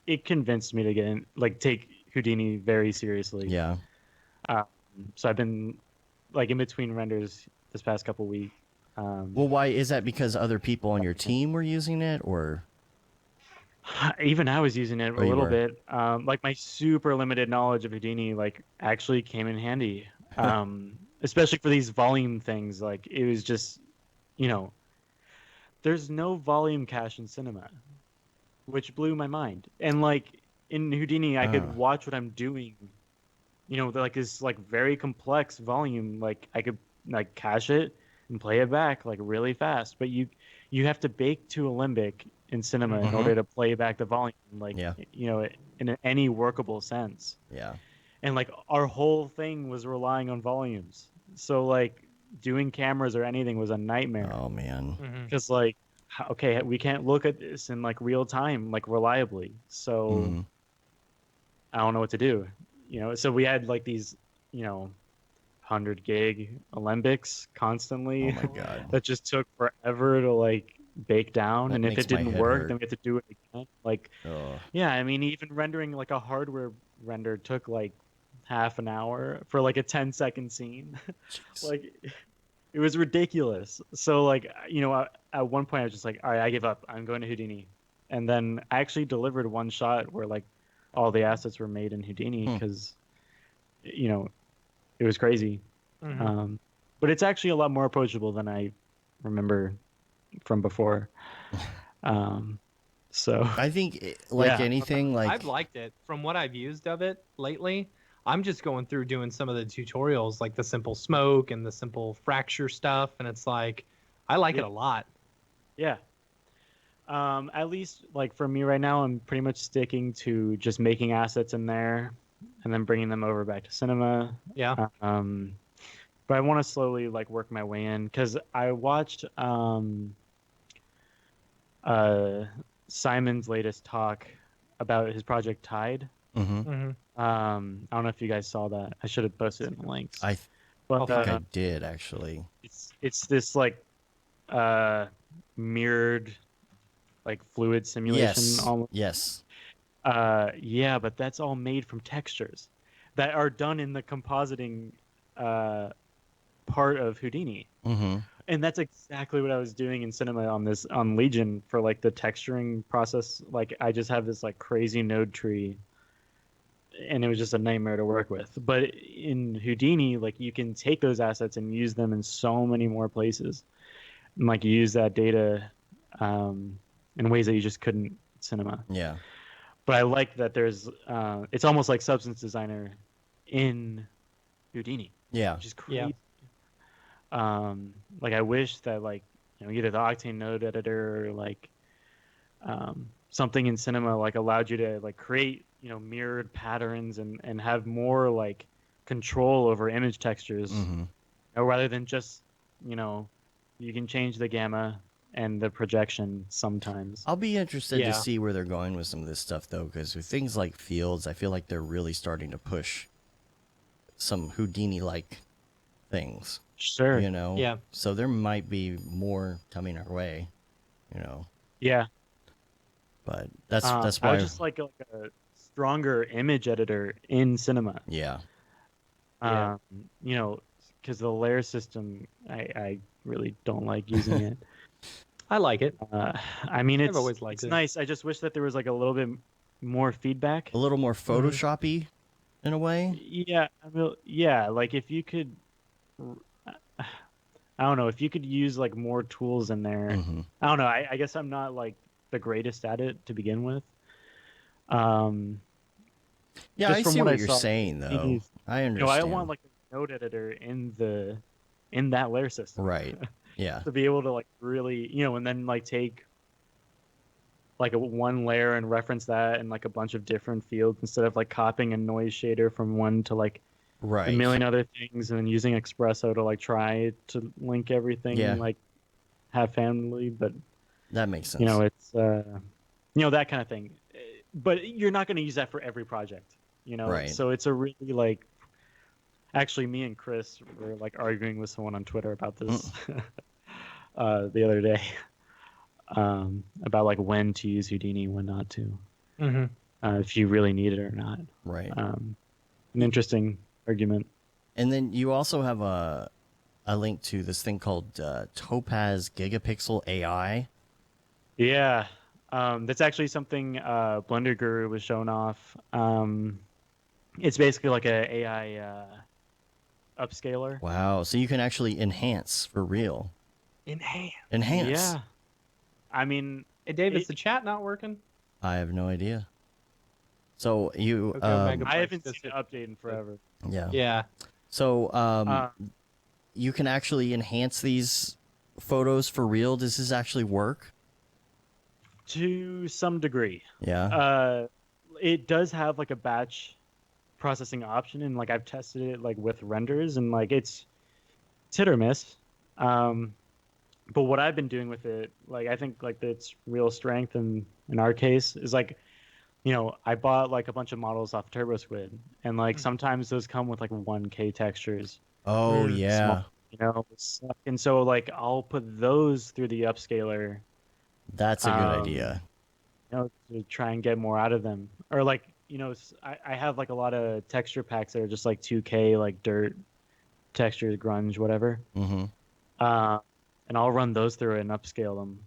it convinced me to get in, like take Houdini very seriously. Yeah. So I've been like in between renders this past couple weeks. Well, why is that? Because other people on your team were using it, or even I was using it a little bit. Like my super limited knowledge of Houdini, like actually came in handy. Especially for these volume things. Like it was just, there's no volume cache in Cinema, which blew my mind. And like in Houdini, I could watch what I'm doing. Like this like very complex volume. Like I could like cache it and play it back like really fast. But you have to bake to Alembic in Cinema in order to play back the volume. Like in any workable sense. Yeah. And like our whole thing was relying on volumes. So like doing cameras or anything was a nightmare. Oh man. Because like, okay, we can't look at this in like real time, like reliably. So I don't know what to do. So we had like these, 100 gig Alembics constantly. Oh my god. That just took forever to like bake down. And if it didn't work, then we had to do it again. Like, yeah, I mean, even rendering like a hardware render took like half an hour for like a 10-second scene. Like it was ridiculous. So like, at one point I was just like, all right, I give up. I'm going to Houdini. And then I actually delivered one shot where like all the assets were made in Houdini because, it was crazy. But it's actually a lot more approachable than I remember from before. So I think like anything, like I've liked it from what I've used of it lately. I'm just going through doing some of the tutorials, like the simple smoke and the simple fracture stuff, and it's like I like it a lot. Yeah. At least like for me right now, I'm pretty much sticking to just making assets in there and then bringing them over back to Cinema. Yeah. But I want to slowly like work my way in because I watched Simon's latest talk about his project Tide. I don't know if you guys saw that. I should have posted it in the links. I think I did actually. It's this like mirrored like fluid simulation. Almost. Yes. Yeah, but that's all made from textures that are done in the compositing part of Houdini. And that's exactly what I was doing in Cinema on Legion for like the texturing process. Like I just have this like crazy node tree, and it was just a nightmare to work with. But in Houdini, like you can take those assets and use them in so many more places, and like use that data in ways that you just couldn't in Cinema. Yeah. But I like that there's it's almost like Substance Designer in Houdini. Yeah. Which is crazy. Like I wish that like either the Octane node editor or like something in Cinema like allowed you to like create mirrored patterns and have more like control over image textures, rather than just you can change the gamma and the projection sometimes. I'll be interested to see where they're going with some of this stuff, though, because with things like fields, I feel like they're really starting to push some Houdini-like things. Sure. Yeah. So there might be more coming our way, Yeah. But that's why I would just like a stronger image editor in Cinema. Yeah. Because the layer system, I really don't like using it. I like it. I mean, I've always liked it. Nice. I just wish that there was like a little bit more feedback. A little more Photoshop-y in a way. Yeah. Like if you could, I don't know, if you could use like more tools in there. I don't know. I guess I'm not like the greatest at it to begin with. Yeah, I see what you're saying, though. I understand. I want like a node editor in that layer system. Right. Yeah. To be able to like really, and then like take like one layer and reference that in like a bunch of different fields instead of like copying a noise shader from one to like a million other things and then using Espresso to like try to link everything and like have family. But that makes sense. It's that kind of thing. But you're not going to use that for every project, Right. So it's a really like. Actually, me and Chris were like arguing with someone on Twitter about this the other day, about like when to use Houdini, when not to, if you really need it or not. Right. An interesting argument. And then you also have a link to this thing called Topaz Gigapixel AI. Yeah, that's actually something Blender Guru was showing off. It's basically like a AI upscaler. Wow, so you can actually enhance for real. Enhance. Yeah. I mean, hey Dave, is the chat not working? I have no idea. So you I haven't seen it update in forever. Yeah. So you can actually enhance these photos for real. Does this actually work? To some degree. Yeah. It does have like a batch processing option, and like I've tested it like with renders, and like it's hit or miss. But what I've been doing with it, like I think like its real strength in our case is like, I bought like a bunch of models off Turbo Squid, and like sometimes those come with like 1K textures. Oh yeah. Small, and so like I'll put those through the upscaler. That's a good idea. To try and get more out of them, or like. I have like a lot of texture packs that are just like 2K, like dirt textures, grunge, whatever. And I'll run those through and upscale them,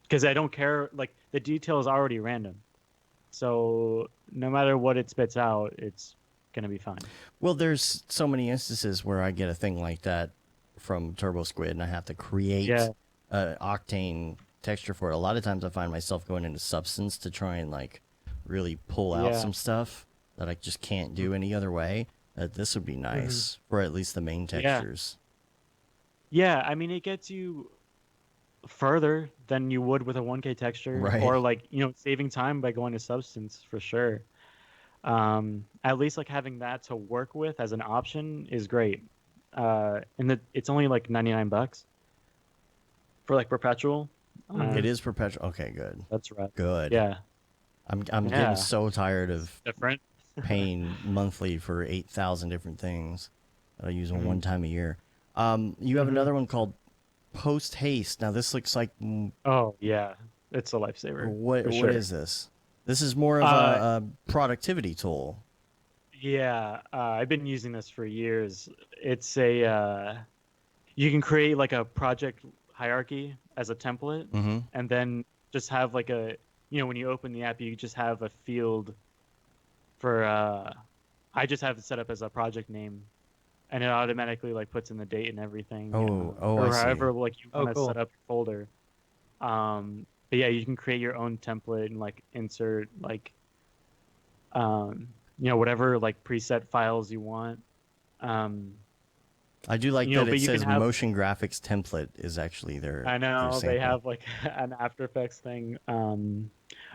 because I don't care. Like the detail is already random, so no matter what it spits out, it's gonna be fine. Well, there's so many instances where I get a thing like that from Turbo Squid, and I have to create an Octane texture for it. A lot of times I find myself going into Substance to try and like really pull out some stuff that I just can't do any other way. This would be nice for at least the main textures. Yeah, I mean it gets you further than you would with a 1K texture, or like saving time by going to Substance for sure. At least like having that to work with as an option is great. And it's only like $99 for like perpetual. It is perpetual. Okay, good. That's right. Good. Yeah. I'm getting so tired of different paying monthly for 8,000 different things that I use one time a year. You have another one called Post Haste. Now this looks like oh yeah, it's a lifesaver. What is this? This is more of a productivity tool. Yeah, I've been using this for years. It's a you can create like a project hierarchy as a template, and then just have like a, when you open the app, you just have a field for I just have it set up as a project name, and it automatically like puts in the date and everything. Or I see. however like you want to cool. set up your folder. But yeah, you can create your own template and like insert like whatever like preset files you want. I do like that it says have, motion graphics template is actually their. I know they have like an After Effects thing. But I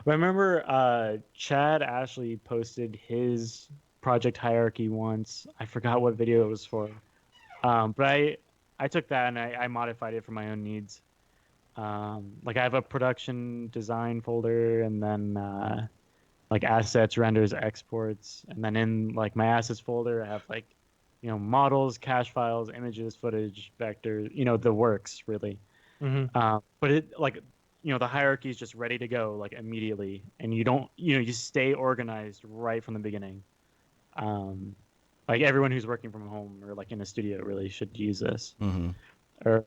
remember Chad Ashley posted his project hierarchy once. I forgot what video it was for. But I took that and I modified it for my own needs. Like I have a production design folder, and then like assets, renders, exports, and then in like my assets folder I have like models, cache files, images, footage, vectors, the works really. But it like the hierarchy is just ready to go like immediately, and you don't you stay organized right from the beginning. Like everyone who's working from home or like in a studio really should use this. Or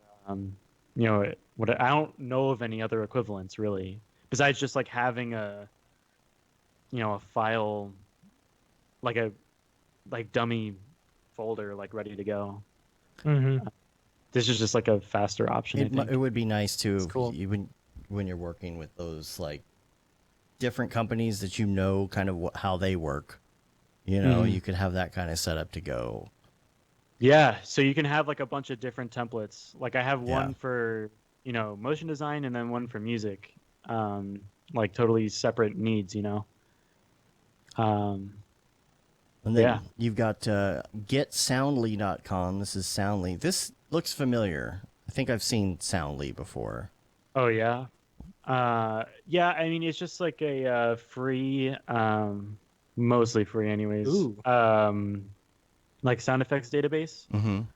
what I don't know of any other equivalents really, besides just like having a a file, like a dummy folder like ready to go. This is just like a faster option. It would be nice too, cool. even when you're working with those like different companies that kind of how they work. You could have that kind of setup to go. Yeah, so you can have like a bunch of different templates. Like I have one for motion design, and then one for music, like totally separate needs. And then you've got getsoundly.com. This is Soundly. This looks familiar. I think I've seen Soundly before. Oh, yeah? Yeah, I mean, it's just like a free, mostly free anyways. Ooh. Like sound effects database. Holy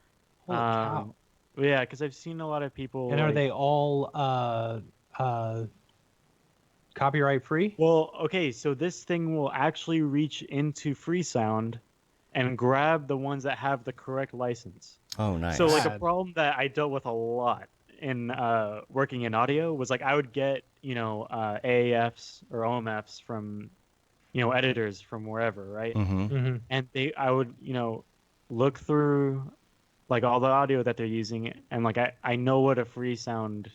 cow. Yeah, because I've seen a lot of people. And are they all copyright free? Well, okay, so this thing will actually reach into Freesound and grab the ones that have the correct license. Oh, nice. So like a problem that I dealt with a lot in working in audio was like I would get AAFs or OMFs from editors from wherever, right? And I would look through like all the audio that they're using, and like I know what a Freesound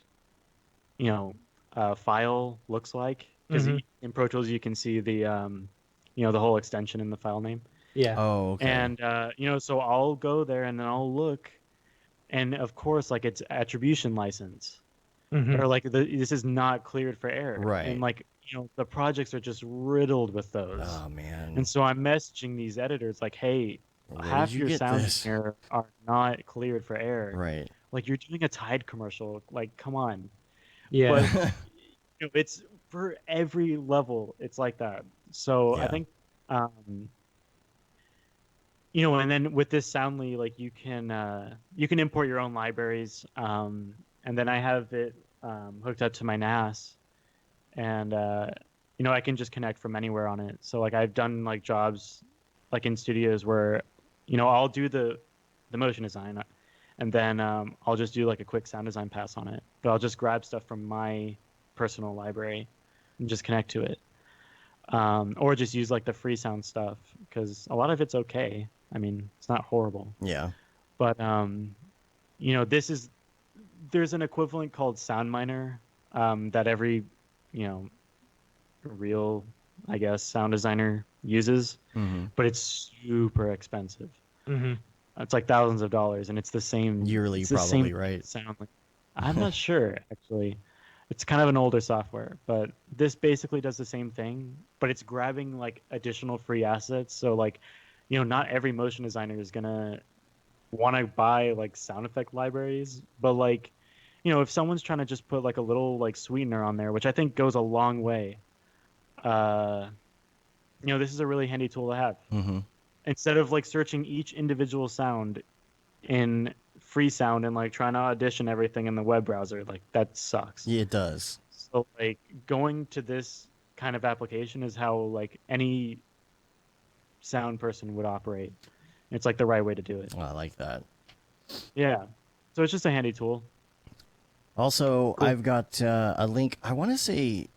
file looks like, because in Pro Tools you can see the the whole extension in the file name. Yeah. Oh, okay. And so I'll go there and then I'll look, and of course like it's attribution license, or like this is not cleared for error, right? And like the projects are just riddled with those. Oh man. And so I'm messaging these editors like, hey, half your sounds here are not cleared for error. Right. Like you're doing a Tide commercial. Like, come on. Yeah. But it's for every level. It's like that. So I think, and then with this Soundly, like you can import your own libraries. And then I have it hooked up to my NAS, and I can just connect from anywhere on it. So like I've done like jobs like in studios where I'll do the motion design, and then I'll just do like a quick sound design pass on it. But I'll just grab stuff from my personal library and just connect to it, or just use like the free sound stuff, because a lot of it's okay. I mean, it's not horrible. Yeah. But there's an equivalent called SoundMiner that every real, I guess, sound designer uses, but it's super expensive. It's like thousands of dollars, and it's the same yearly, probably, right? Sound. I'm not sure actually. It's kind of an older software, but this basically does the same thing, but it's grabbing like additional free assets. So like, not every motion designer is gonna want to buy like sound effect libraries, but like, if someone's trying to just put like a little like sweetener on there, which I think goes a long way, this is a really handy tool to have. Instead of like searching each individual sound in Freesound and like trying to audition everything in the web browser, like that sucks. Yeah, it does. So like going to this kind of application is how like any sound person would operate. It's like the right way to do it. Oh, I like that. Yeah. So it's just a handy tool. Also, cool. I've got a link. I want to say...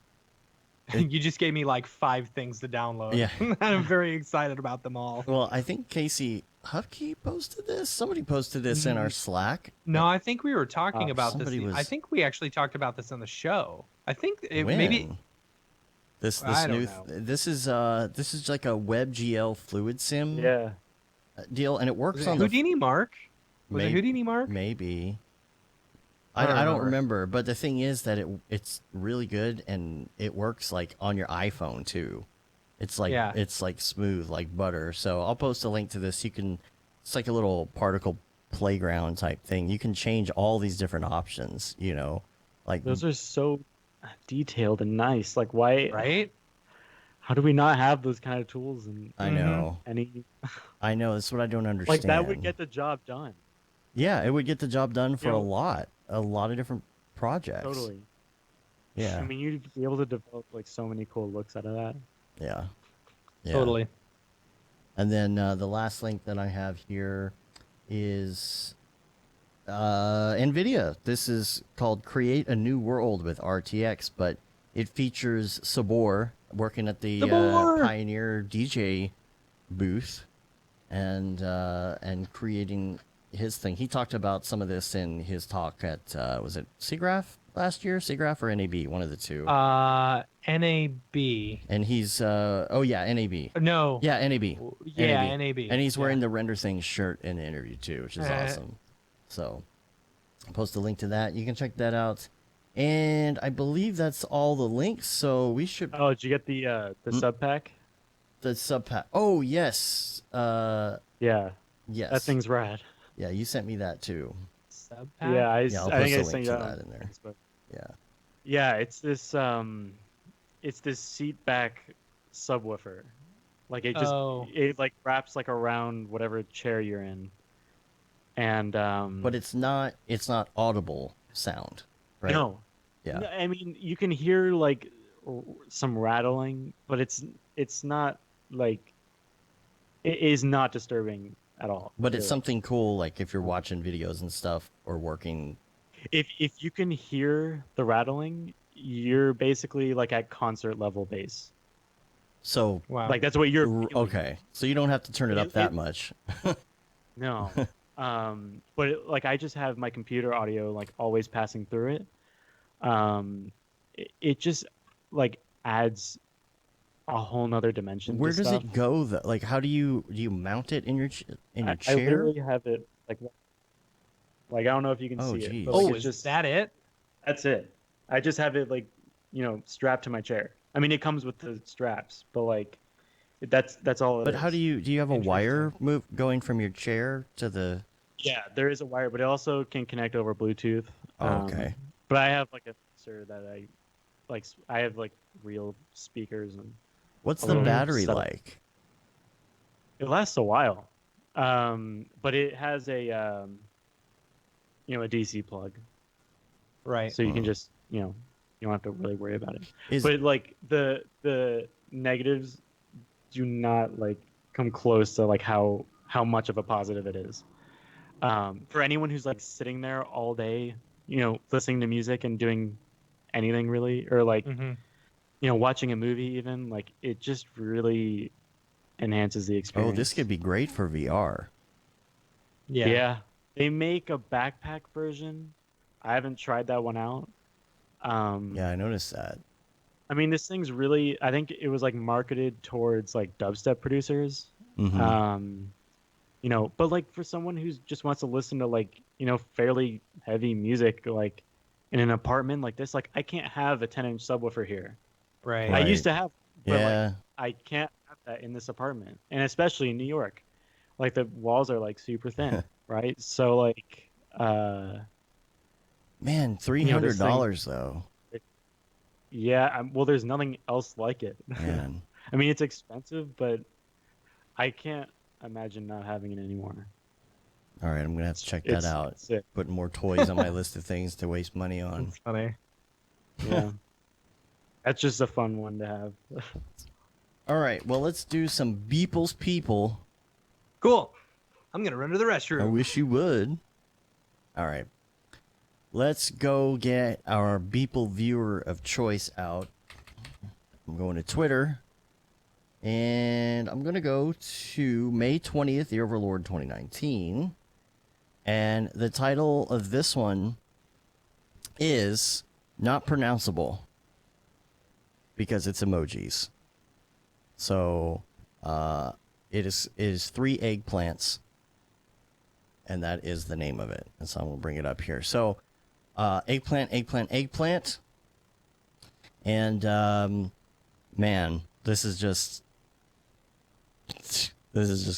You just gave me like 5 things to download. Yeah. I'm very excited about them all. Well, I think Casey Hupke posted this. Somebody posted this in our Slack. No, I think we were talking about this. I think we actually talked about this on the show. I think maybe... This new this is like a WebGL fluid sim deal, and it works on Houdini Mark. Was it Houdini Mark? Maybe. I don't remember, but the thing is that it's really good, and it works like on your iPhone too. It's like it's like smooth like butter. So I'll post a link to this. It's like a little particle playground type thing. You can change all these different options. You know, like those are so detailed and nice. Like why? Right? How do we not have those kind of tools? And I know. I know. That's what I don't understand. Like that would get the job done. Yeah, it would get the job done for a lot of different projects. Totally. Yeah. I mean, you'd be able to develop like so many cool looks out of that. Yeah. Totally. And then the last link that I have here is NVIDIA. This is called Create a New World with RTX, but it features Sabor working at the Pioneer DJ booth and creating his thing. He talked about some of this in his talk at was it SIGGRAPH last year? SIGGRAPH or NAB? One of the two. NAB. And he's NAB. No. Yeah, NAB. Yeah, NAB. And he's wearing the Render Things shirt in the interview too, which is awesome. So I'll post a link to that. You can check that out. And I believe that's all the links, so we should... Oh, did you get the sub pack? The sub pack. Oh, yes. Yeah. Yes. That thing's rad. Yeah, you sent me that too. Sub pack? Yeah, I I'll think post I a link sent to that in there. Facebook. Yeah. Yeah, it's this seat back subwoofer. Like it just it like wraps like around whatever chair you're in. And but it's not audible sound, right? No. Yeah. No, I mean, you can hear like some rattling, but it's not like it is not disturbing at all. But it's something cool, like if you're watching videos and stuff or working. If you can hear the rattling, you're basically like at concert level bass. So like that's what you're feeling. Okay. So you don't have to turn it up that much. No. But like I just have my computer audio like always passing through it. It just like adds a whole nother dimension. Where to does stuff. it go though? Like how do you mount it in your chair? I literally have it like I don't know if you can see it. But, like, is just that it? That's it. I just have it like strapped to my chair. I mean, it comes with the straps, but like that's all. But how do you have a wire going from your chair to the? Yeah, there is a wire, but it also can connect over Bluetooth. Oh, okay. But I have like a mixer that I have like real speakers and. What's the battery like? It lasts a while, but it has a a DC plug. Right. So you can just you don't have to really worry about it. But like the negatives do not like come close to like how much of a positive it is. For anyone who's like sitting there all day, listening to music and doing anything really, or like, watching a movie even, like it just really enhances the experience. Oh, this could be great for VR. Yeah. Yeah. They make a backpack version. I haven't tried that one out. Yeah, I noticed that. I mean, this thing's really, I think it was like marketed towards like dubstep producers. Mm-hmm. But like for someone who just wants to listen to like, fairly heavy music, like in an apartment like this, like I can't have a 10-inch subwoofer here. Right. I used to have, but yeah. like, I can't have that in this apartment. And especially in New York, like the walls are like super thin, right? So like, man, $300 though. Yeah. Well, there's nothing else like it. Man. I mean, it's expensive, but I can't imagine not having it anymore. All right, I'm going to have to check that out. Put more toys on my list of things to waste money on. That's funny. Yeah. That's just a fun one to have. All right, well, let's do some Beeple's People. Cool. I'm going to run to the restroom. I wish you would. All right. Let's go get our Beeple viewer of choice out. I'm going to Twitter. And I'm going to go to May 20th, the Overlord 2019. And the title of this one is not pronounceable because it's emojis. So it is 3 eggplants. And that is the name of it. And so I'm going to bring it up here. So eggplant. And man, this is just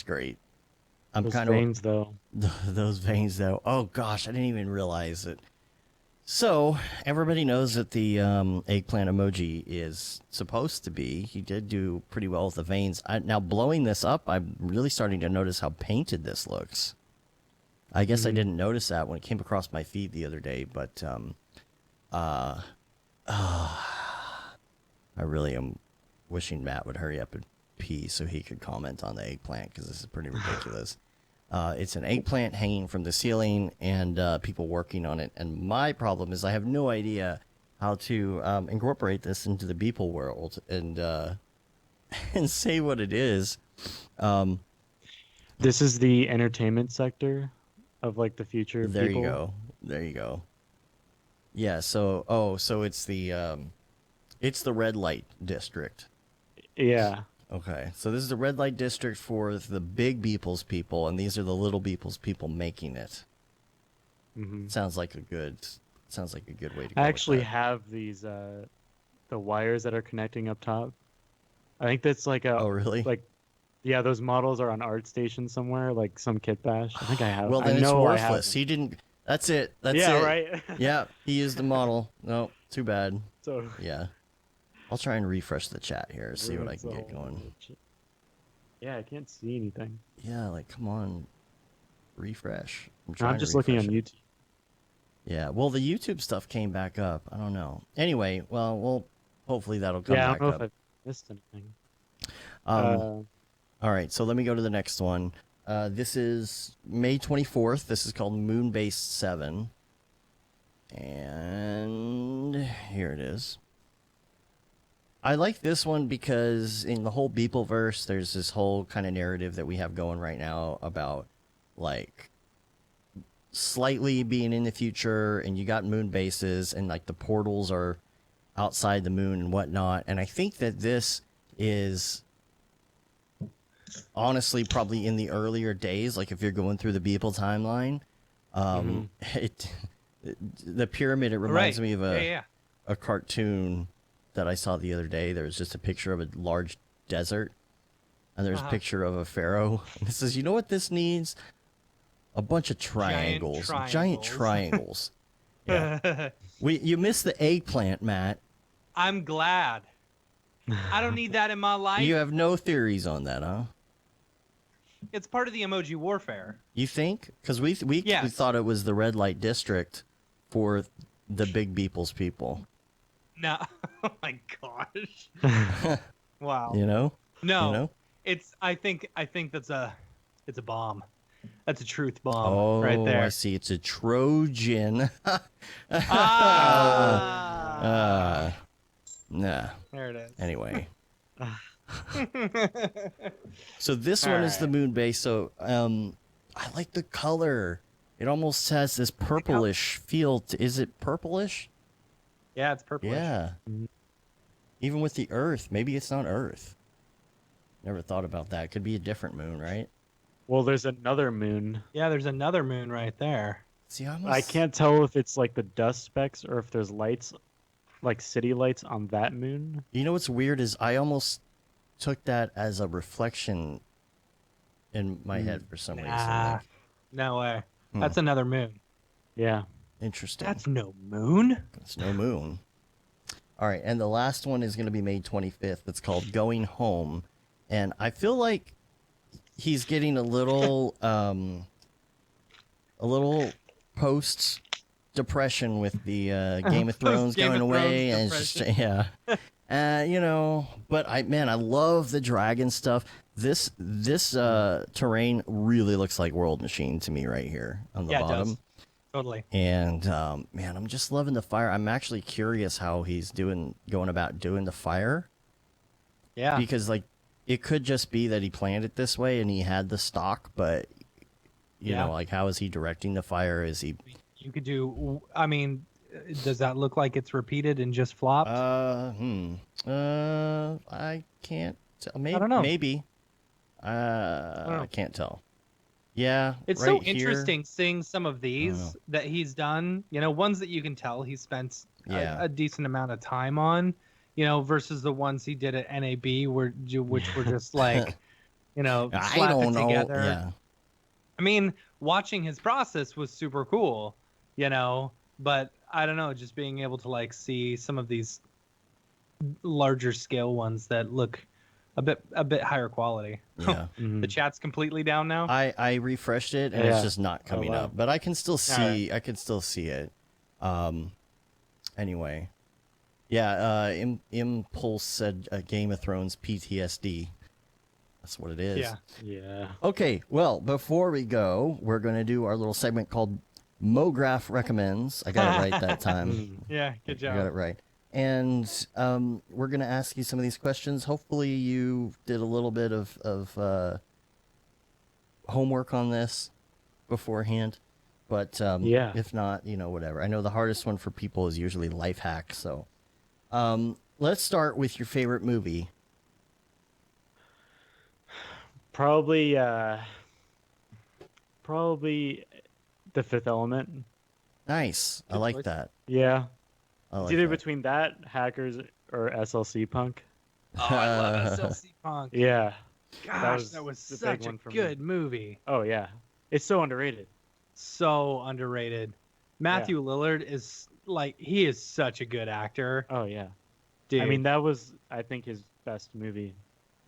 great. I'm kind of veins though. Those veins though. Oh gosh, I didn't even realize it. So everybody knows that the eggplant emoji is supposed to be. He did do pretty well with the veins. Now blowing this up, I'm really starting to notice how painted this looks. I guess I didn't notice that when it came across my feed the other day, but I really am wishing Matt would hurry up and pee so he could comment on the eggplant because this is pretty ridiculous. It's an eggplant hanging from the ceiling and people working on it. And my problem is I have no idea how to incorporate this into the Beeple world and and say what it is. This is the entertainment sector of like the future of There people. you go. Yeah, so it's the red light district. Yeah. Okay, so this is the red light district for the big Beeples people, and these are the little Beeples people making it. Mm-hmm. Sounds like a good way to go. I actually with that. have these the wires that are connecting up top. I think that's like a Oh really? like yeah, those models are on ArtStation somewhere, like some kit bash. I think I have. Well, then I it's know I have worthless. them. He didn't. That's it. That's yeah, it. right. Yeah, he used the model. No, too bad. So Yeah, I'll try and refresh the chat here, see what I ruins can the get whole going. image. Yeah, I can't see anything. Yeah, like come on, refresh. I'm just looking on refresh it. YouTube. Yeah, well, the YouTube stuff came back up. I don't know. Anyway, well, hopefully that'll come Yeah, I back don't know up. if I missed anything. All right, so let me go to the next one. This is May 24th. This is called Moonbase 7. And here it is. I like this one because in the whole Beepleverse, there's this whole kind of narrative that we have going right now about, like, slightly being in the future, and you got moon bases, and, like, the portals are outside the moon and whatnot. And I think that this is honestly probably in the earlier days, like if you're going through the Beeple timeline, the pyramid, it reminds me of a cartoon that I saw the other day. There was just a picture of a large desert, and there's a picture of a pharaoh, and it says, you know what this needs? A bunch of triangles. Giant triangles. Yeah. You missed the eggplant, Matt. I'm glad. I don't need that in my life. You have no theories on that, huh? It's part of the emoji warfare. You think? Because we thought it was the red light district for the big Beeples people. No. Oh my gosh. Wow. You know? No. You know? I think it's a bomb. That's a truth bomb right there. I see. It's a Trojan. Nah. There it is. Anyway. So this one is the moon base. So I like the color. It almost has this purplish feel. Is it purplish? Yeah, it's purplish. Yeah. Even with the Earth. Maybe it's not Earth. Never thought about that. Could be a different moon, right? Well, there's another moon. Yeah, there's another moon right there. See, I can't tell if it's like the dust specks or if there's lights, like city lights on that moon. You know what's weird is I almost took that as a reflection in my head for some reason. Like, no way. That's another moon. Yeah. Interesting. That's no moon. It's no moon. All right, and the last one is going to be May 25th. It's called Going Home. And I feel like he's getting a little post depression with the Game of Thrones going away, and it's just, you know. But I love the dragon stuff. This terrain really looks like World Machine to me right here on the bottom. Totally. And man, I'm just loving the fire. I'm actually curious how he's going about doing the fire. Yeah. Because like it could just be that he planned it this way and he had the stock, but you know, like how is he directing the fire? Is he? You could do. I mean, does that look like it's repeated and just flopped? I can't tell. Maybe. I don't know. Maybe. I can't tell. Yeah, it's right so interesting seeing some of these that he's done. You know, ones that you can tell he spent a decent amount of time on. You know, versus the ones he did at NAB, which were just like, you know, slap it together. Yeah. I mean, watching his process was super cool, you know, but I don't know, just being able to like see some of these larger scale ones that look a bit higher quality. Yeah. The chat's completely down now. I refreshed it and it's just not coming up, but I can still see it. Anyway. Yeah, Impulse said Game of Thrones PTSD. That's what it is. Yeah. Okay, well, before we go, we're going to do our little segment called Mograph Recommends. I got it right that time. Yeah, good job. I got it right. And we're going to ask you some of these questions. Hopefully you did a little bit of homework on this beforehand. But if not, you know, whatever. I know the hardest one for people is usually life hacks, so... let's start with your favorite movie. Probably The Fifth Element. Nice. I like that. Yeah. I like it's either that. between that, Hackers, or SLC Punk. Oh, I love SLC Punk. Yeah. Gosh, that was such a good movie. Oh, yeah. It's so underrated. So underrated. Matthew Lillard is like, he is such a good actor. Oh, yeah. Dude. I mean, that was, I think, his best movie.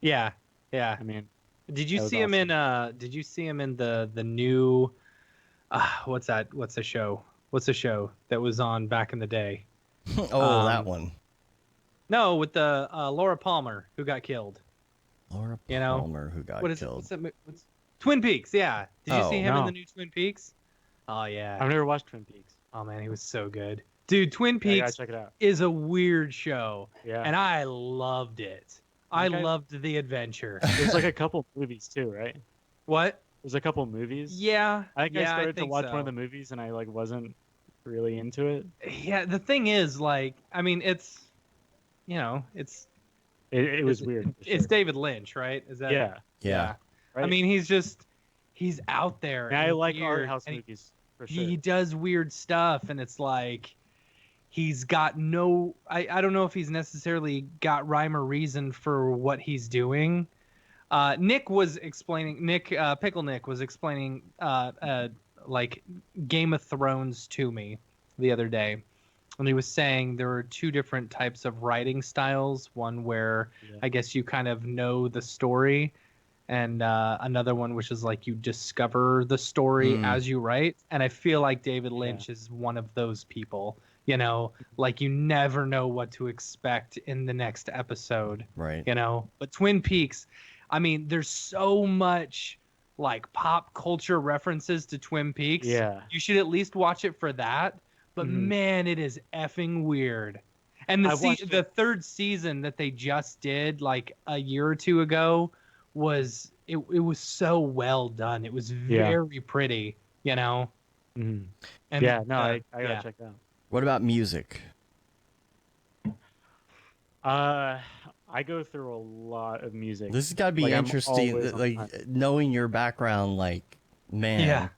Yeah. Yeah. I mean, did you see him in the new what's the show that was on back in the day? That one. No, with the Laura Palmer who got killed. Laura Palmer who got killed. What's Twin Peaks, yeah. Did you see him in the new Twin Peaks? Oh yeah. I've never watched Twin Peaks. Oh man, he was so good. Dude, Twin Peaks check it out. is a weird show. Yeah. And I loved it. I loved the adventure. There's like a couple movies too, right? What? There's a couple movies. Yeah. I think I started to watch so. one of the movies and I like wasn't really into it. Yeah, the thing is, like, I mean, it's, you know, it was weird. It's David Lynch, right? Is that? Yeah. Right? I mean, he's out there. And I like art house movies for sure. He does weird stuff, and it's like he's got no. I don't know if he's necessarily got rhyme or reason for what he's doing. Pickle Nick was explaining like Game of Thrones to me the other day, and he was saying there are two different types of writing styles. One where I guess you kind of know the story, and another one which is like you discover the story as you write. And I feel like David Lynch is one of those people. You know, like you never know what to expect in the next episode. Right. You know, but Twin Peaks, I mean, there's so much like pop culture references to Twin Peaks. Yeah. You should at least watch it for that. But man, it is effing weird. And the third season that they just did like a year or two ago was it was so well done. It was very pretty, you know. And I gotta check that out. What about music? I go through a lot of music. This has got to be interesting, like knowing your background, like, man. Yeah.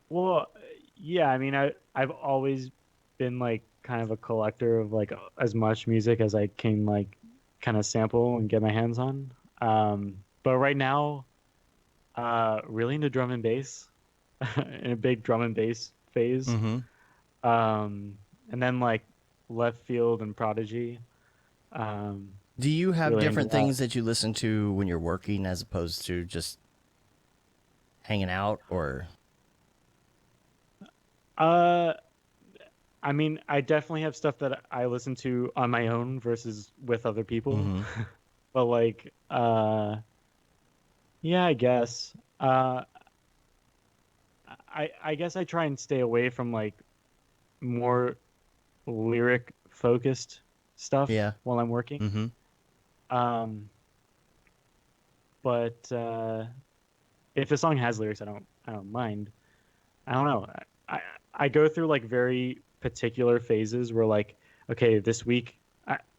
Well, yeah, I mean, I've always been like kind of a collector of like as much music as I can like kind of sample and get my hands on. But right now, really into drum and bass, in a big drum and bass phase. And then like Left Field and Prodigy. Do you have really different things that you listen to when you're working as opposed to just hanging out, or? I mean, I definitely have stuff that I listen to on my own versus with other people. But like, yeah, I guess. I I guess I try and stay away from like more lyric focused stuff while I'm working. Mm-hmm. But if the song has lyrics, I don't mind. I don't know. I go through like very particular phases where like, okay, this week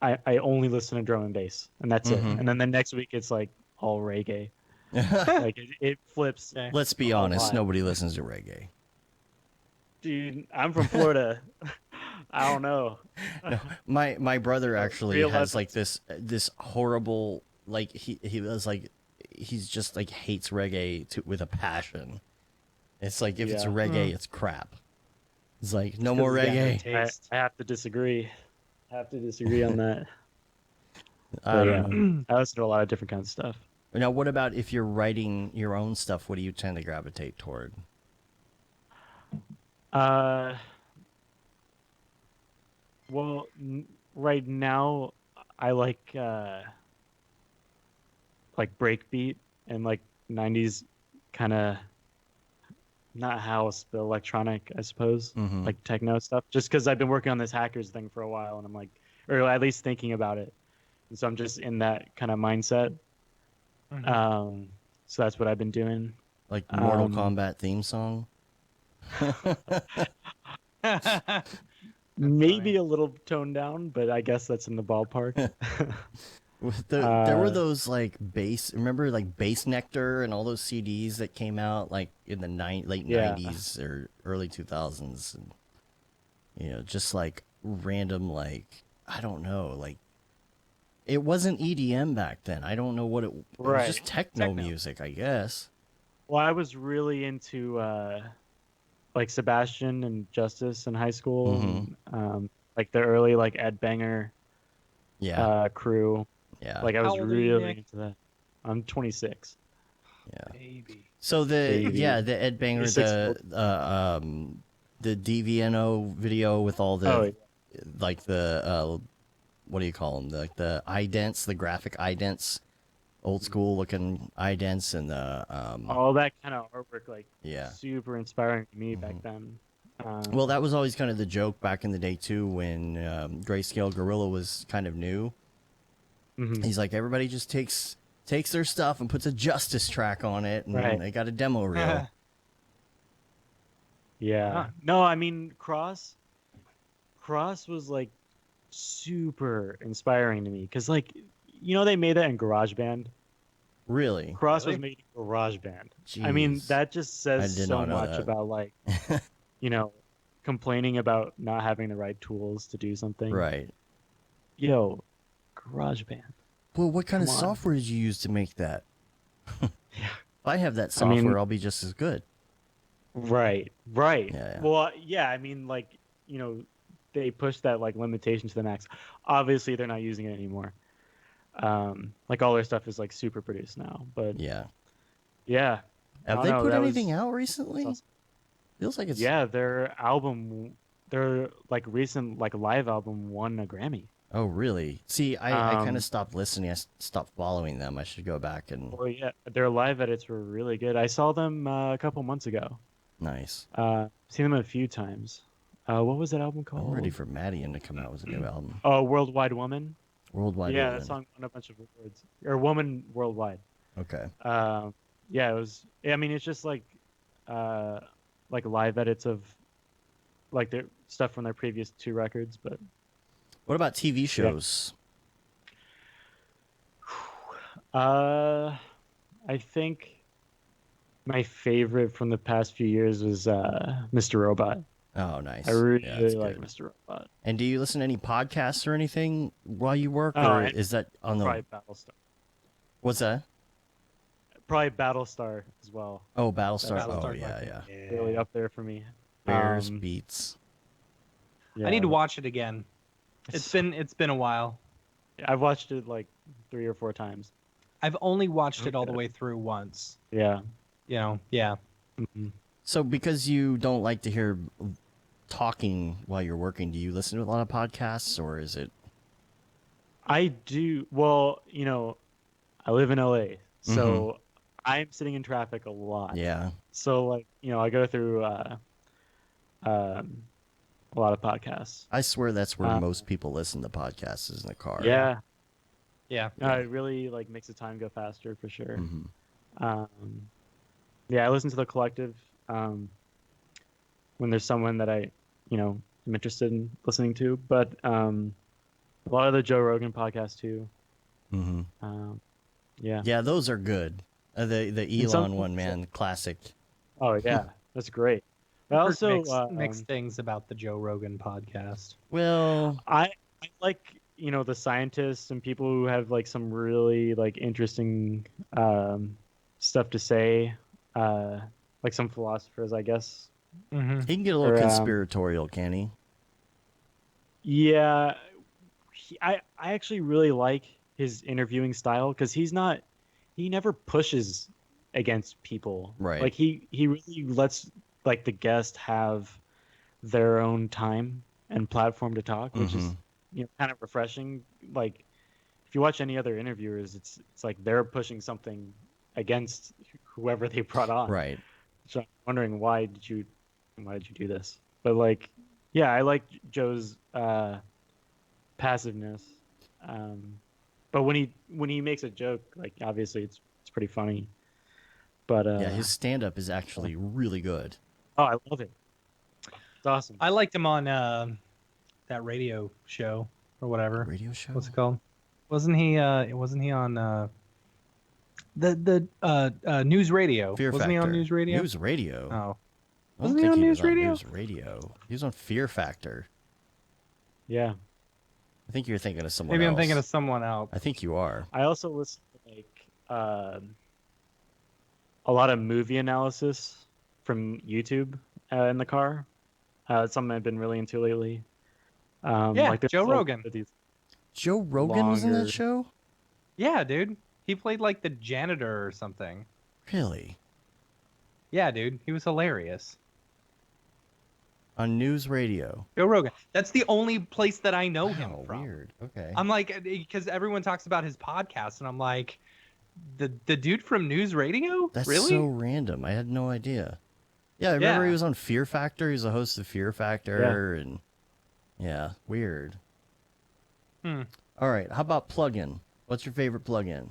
I only listen to drum and bass and that's it. And then the next week it's like all reggae. Like it flips. Let's be honest, nobody listens to reggae. Dude, I'm from Florida. I don't know. No, my brother actually has like this horrible, like he was like, he's just like hates reggae with a passion. It's like if it's reggae, it's crap. It's like no more reggae. I have to disagree. On that. I listen to a lot of different kinds of stuff. Now, what about if you're writing your own stuff? What do you tend to gravitate toward? Well, right now I like breakbeat and like 90s kind of, not house but electronic, I suppose, like techno stuff, just because I've been working on this hackers thing for a while and I'm like, or at least thinking about it, and so I'm just in that kind of mindset. So that's what I've been doing, like Mortal Kombat theme song. Maybe a little toned down, but I guess that's in the ballpark. There were those like bass, remember like Bass Nectar and all those CDs that came out like in the late 90s or early 2000s, and, you know, just like random, like, I don't know, like it wasn't EDM back then. I don't know what it was, just techno music, I guess. Well, I was really into like Sebastian and Justice in high school, and, like the early like Ed Banger crew. Yeah. Like I was really into that. I'm 26. Yeah. Baby. So the Ed Banger, the DVNO video with all the like the what do you call them? Like the idents, the graphic idents, old school looking idents, and the all that kind of artwork, like super inspiring to me back then. Well, that was always kind of the joke back in the day too, when Grayscale Gorilla was kind of new. He's like, everybody just takes their stuff and puts a Justice track on it, and they got a demo reel. No, I mean Cross was like super inspiring to me, because like, you know, they made that in GarageBand. Really? Cross was made in GarageBand. Jeez. I mean, that just says so much about like, you know, complaining about not having the right tools to do something. Right. Yo, GarageBand. Well, what kind of software did you use to make that? If I have that software, I'll be just as good. Right. Yeah. Well, yeah, I mean, like, you know, they pushed that like limitation to the max. Obviously, they're not using it anymore. Like all their stuff is like super produced now, but yeah. Have they put anything out recently? Awesome. Feels like it's their like recent like live album won a Grammy. Oh, really? See, I kind of stopped listening. I stopped following them. I should go back and. Well, yeah, their live edits were really good. I saw them a couple months ago. Nice. Seen them a few times. What was that album called? I'm ready for Madian to come out with a new album. Oh, Worldwide Woman. Worldwide. Yeah, Woman. that song won a bunch of awards. Or Woman Worldwide. Okay. Yeah, it was. I mean, it's just like live edits of like their stuff from their previous 2 records, but. What about TV shows? I think my favorite from the past few years was Mr. Robot. Oh, nice. I really like Mr. Robot. And do you listen to any podcasts or anything while you work, or is that on the? Probably Battlestar. What's that? Probably Battlestar as well. Oh, Battlestar. Oh, yeah. Really up there for me. Bears Beats. Yeah. I need to watch it again. It's been a while. I've watched it like 3 or 4 times. I've only watched it all the way through once. Yeah. You know, yeah. Mm-hmm. So because you don't like to hear talking while you're working, do you listen to a lot of podcasts, or is it? I do. Well, you know, I live in LA, so I'm sitting in traffic a lot. Yeah. So like, I go through a lot of podcasts. I swear that's where most people listen to podcasts is in the car. Yeah. Yeah. No, it really like makes the time go faster for sure. Mm-hmm. Yeah, I listen to The Collective when there's someone that I, am interested in listening to. But a lot of the Joe Rogan podcasts too. Mm-hmm. Yeah. Yeah, those are good. The Elon one, man, classic. Oh yeah, that's great. But also mixed things about the Joe Rogan podcast. Well, I like the scientists and people who have like some really like interesting stuff to say, like some philosophers, I guess. Mm-hmm. he can get a little conspiratorial, can he? Yeah, I actually really like his interviewing style because he never pushes against people. Right. Like he really lets like the guest have their own time and platform to talk, which is kind of refreshing. Like if you watch any other interviewers, it's like they're pushing something against whoever they brought on. Right. So I'm wondering why did you do this? But like, yeah, I like Joe's passiveness. But when he makes a joke, like obviously it's pretty funny. But yeah, his stand-up is actually really good. Oh, I love it. It's awesome. I liked him on that radio show or whatever. Radio show? What's it called? Wasn't he on the news radio? Fear wasn't Factor. he on news radio? News radio. Oh. I don't Wasn't he think on he News was on Radio? News Radio. He was on Fear Factor. Yeah. I think you're thinking of someone Maybe else. I'm thinking of someone else. I think you are. I also listen to like a lot of movie analysis from YouTube in the car. It's something I've been really into lately. Like Joe Rogan. Joe Rogan was in that show? Yeah, dude. He played like the janitor or something. Really? Yeah, dude. He was hilarious. On News Radio. Joe Rogan. That's the only place that I know him from. Weird. Okay. I'm like, because everyone talks about his podcast, and I'm like, the dude from News Radio? That's really? so random. I had no idea. Yeah, I remember he was on Fear Factor. He was a host of Fear Factor, and yeah, weird. All right, how about plugin? What's your favorite plugin?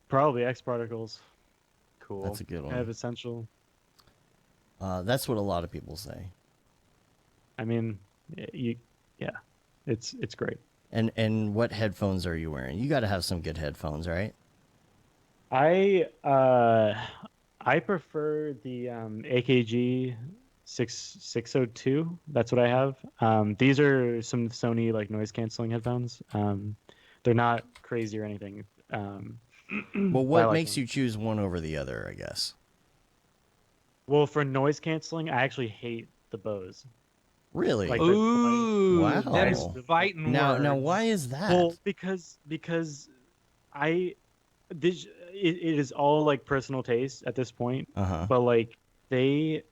Probably X Particles. Cool. That's a good one. Kind of essential. That's what a lot of people say. I mean, it's great. And what headphones are you wearing? You got to have some good headphones, right? I prefer the AKG 602. That's what I have. These are some Sony like noise canceling headphones. They're not crazy or anything. Well, what makes you choose one over the other, I guess? Well, for noise canceling, I actually hate the Bose. Really? Like Ooh, wow. that is fighting now, words. now, why is that? Well, because it is all like personal taste at this point. But like I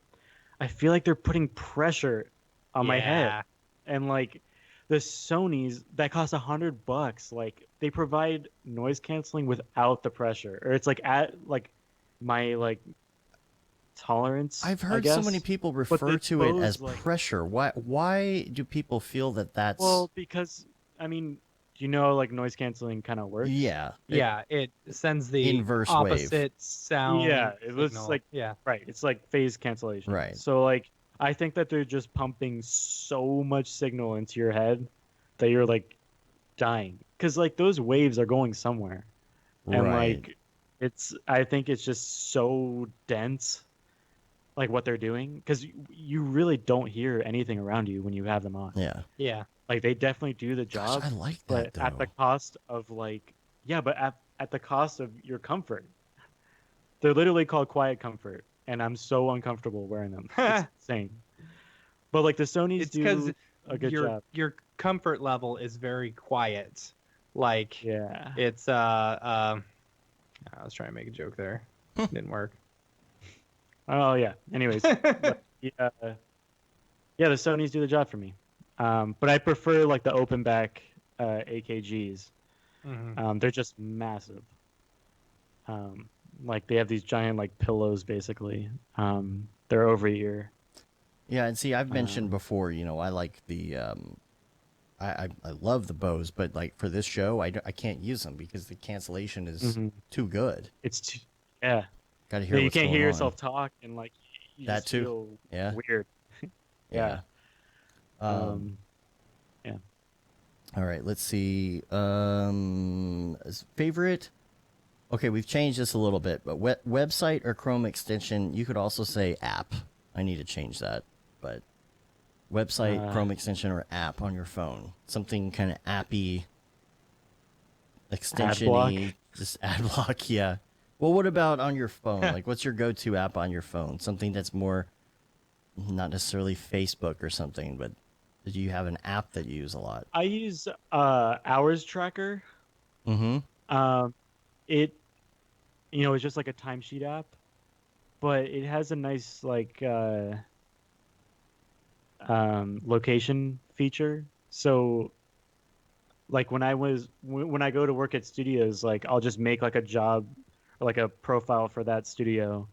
feel like they're putting pressure on my head, and like the Sonys that cost $100, like they provide noise canceling without the pressure, or it's like at like my like tolerance. I've heard so many people refer to it as pressure. Why do people feel that that's... Well, because I mean, do you know like noise canceling kind of works? Yeah. It sends the inverse opposite wave sound. Yeah, it was signal. like yeah, right. It's like phase cancellation. Right. So like I think that they're just pumping so much signal into your head that you're like dying, because like those waves are going somewhere, and like I think it's just so dense, like what they're doing, because you really don't hear anything around you when you have them on. yeah. Like they definitely do the job. Gosh, I like that, but at the cost of like at the cost of your comfort. They're literally called quiet comfort, and I'm so uncomfortable wearing them. It's insane. But like the Sonys do a good job. Your comfort level is very quiet. Like it's I was trying to make a joke there. Didn't work. Oh yeah. Anyways, the Sonys do the job for me. But I prefer like the open back AKGs. They're just massive. Like they have these giant like pillows basically. They're over ear. Yeah, and see, I've mentioned before, I like the I love the bows, but like for this show, I can't use them because the cancellation is too good. It's too, yeah. Got to hear You what's can't going hear on. yourself talk, and like you That just too. feel Yeah. weird. Yeah. Yeah. All right, let's see. Favorite. Okay, we've changed this a little bit, but website or Chrome extension. You could also say app. I need to change that, but website, Chrome extension, or app on your phone. Something kind of appy, extension-y, just ad block. Yeah. Well, what about on your phone? Like, what's your go-to app on your phone? Something that's more, not necessarily Facebook or something, but do you have an app that you use a lot? I use Hours Tracker. It, it's just like a timesheet app, but it has a nice like location feature. So like when I go to work at studios, like I'll just make like a job or like a profile for that studio,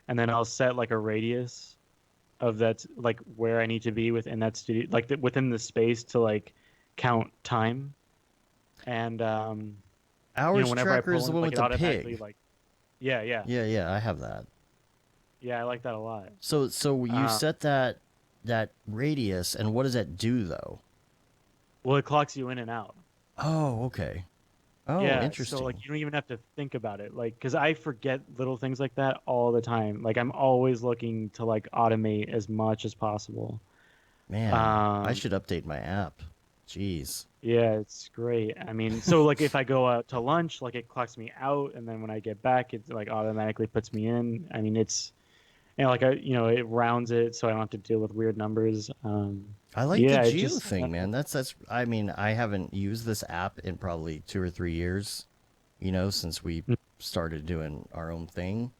and then I'll set like a radius of that, like where I need to be within that studio, like within the space to like count time. And Hours whenever Tracker I is the one with the pig. like, yeah, Yeah, I have that. yeah, I like that a lot. So you set that radius, and what does that do though? Well, it clocks you in and out. Oh, okay. Oh, Yeah, interesting. so like you don't even have to think about it, like because I forget little things like that all the time. Like I'm always looking to like automate as much as possible. Man, I should update my app. Jeez. Yeah, it's great. I mean, so like if I go out to lunch, like it clocks me out, and then when I get back, it like automatically puts me in. I mean, it's it rounds it so I don't have to deal with weird numbers. I like the geo thing, man. That's. I mean, I haven't used this app in probably 2 or 3 years, since we started doing our own thing.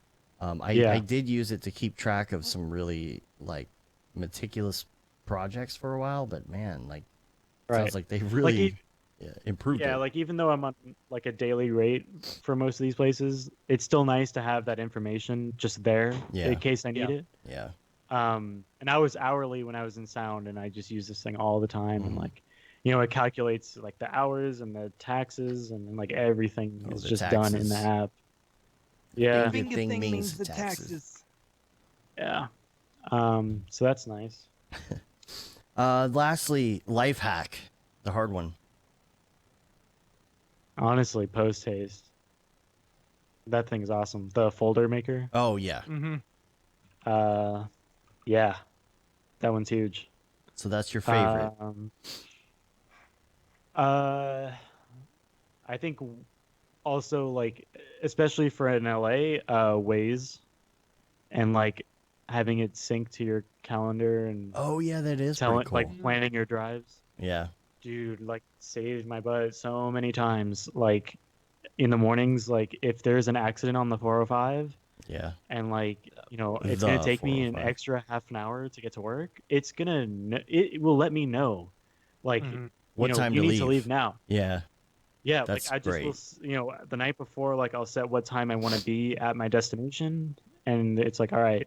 I did use it to keep track of some really like meticulous projects for a while, but man, like, sounds like they really improved it. Yeah, like even though I'm on like a daily rate for most of these places, it's still nice to have that information just there in case I need it. Yeah. And I was hourly when I was in sound, and I just use this thing all the time, and like, it calculates like the hours and the taxes, and like everything is just done in the app. Yeah. Thing means the taxes. Yeah. So that's nice. Lastly, life hack, the hard one. Honestly, post Haste. That thing's awesome. The folder maker. Oh yeah. Yeah, that one's huge. So that's your favorite. I think also like, especially for in LA, Waze, and like having it sync to your calendar and oh yeah, that is pretty cool. Like planning your drives. Yeah. Dude, like saved my butt so many times. Like in the mornings, like if there's an accident on the 405, and like it's gonna take me an extra half an hour to get to work, it will let me know, like what time you to need leave. to leave now. Yeah, that's like I just will, the night before, like I'll set what time I want to be at my destination, and it's like, all right,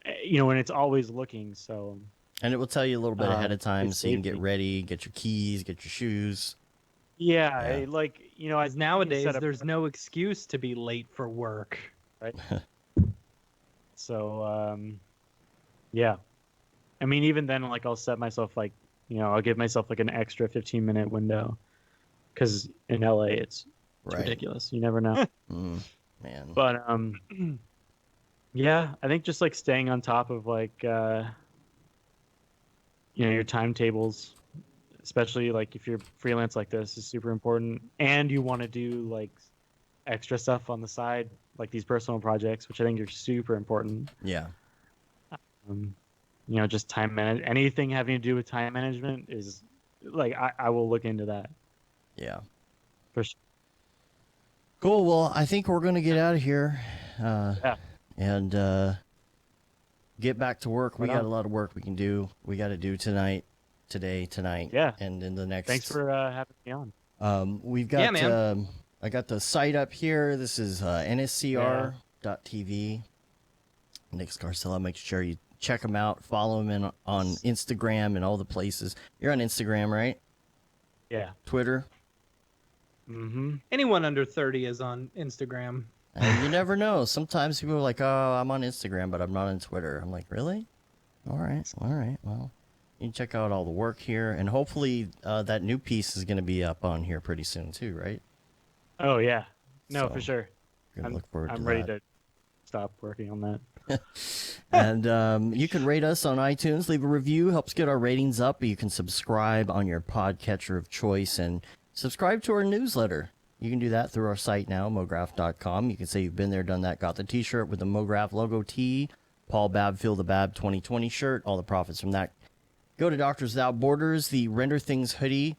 and it's always looking. So and it will tell you a little bit ahead of time, so you can get ready, get your keys, get your shoes. Yeah. Like nowadays there's no excuse to be late for work, right? So yeah, I mean, even then, like I'll set myself like I'll give myself like an extra 15-minute window, because in LA it's ridiculous. You never know. Man. But yeah, I think just like staying on top of like your timetables, especially like if you're freelance like this, is super important. And you want to do like extra stuff on the side, like these personal projects, which I think are super important. Yeah. Just time manage, anything having to do with time management is like, I will look into that. Yeah. For sure. Cool. Well, I think we're going to get out of here and get back to work. We got a lot of work we got to do tonight. Yeah. And in the next. Thanks for having me on. We've got I got the site up here. This is nscr.tv. Nick Scarcella. Make sure you check him out. Follow him on Instagram and all the places. You're on Instagram, right? Yeah. Twitter? Mm-hmm. Anyone under 30 is on Instagram. And you never know. Sometimes people are like, oh, I'm on Instagram, but I'm not on Twitter. I'm like, really? All right. Well, you can check out all the work here. And hopefully that new piece is going to be up on here pretty soon too, right? Oh, yeah. No, So, for sure. I'm ready to stop working on that. And you can rate us on iTunes, leave a review, helps get our ratings up. You can subscribe on your podcatcher of choice and subscribe to our newsletter. You can do that through our site now, mograph.com. You can say you've been there, done that, got the t-shirt with the Mograph logo tee, Paul Babb, Feel the Bab 2020 shirt, all the profits from that go to Doctors Without Borders, the Render Things hoodie,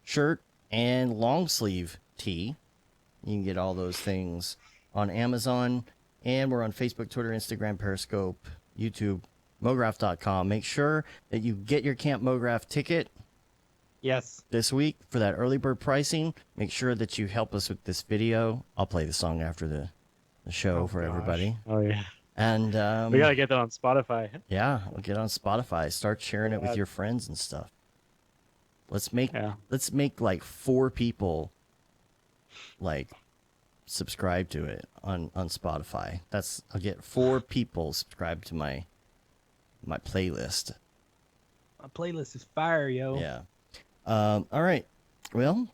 shirt, and long sleeve tee. You can get all those things on Amazon. And we're on Facebook, Twitter, Instagram, Periscope, YouTube, mograph.com. Make sure that you get your Camp Mograph ticket. Yes. This week for that early bird pricing. Make sure that you help us with this video. I'll play the song after the show for everybody. Oh, yeah. And we got to get that on Spotify. Yeah, we'll get on Spotify. Start sharing it with your friends and stuff. Let's make like 4 people like subscribe to it on Spotify. I'll get 4 people subscribed to my playlist. My playlist is fire, yo. Yeah. All right. Well,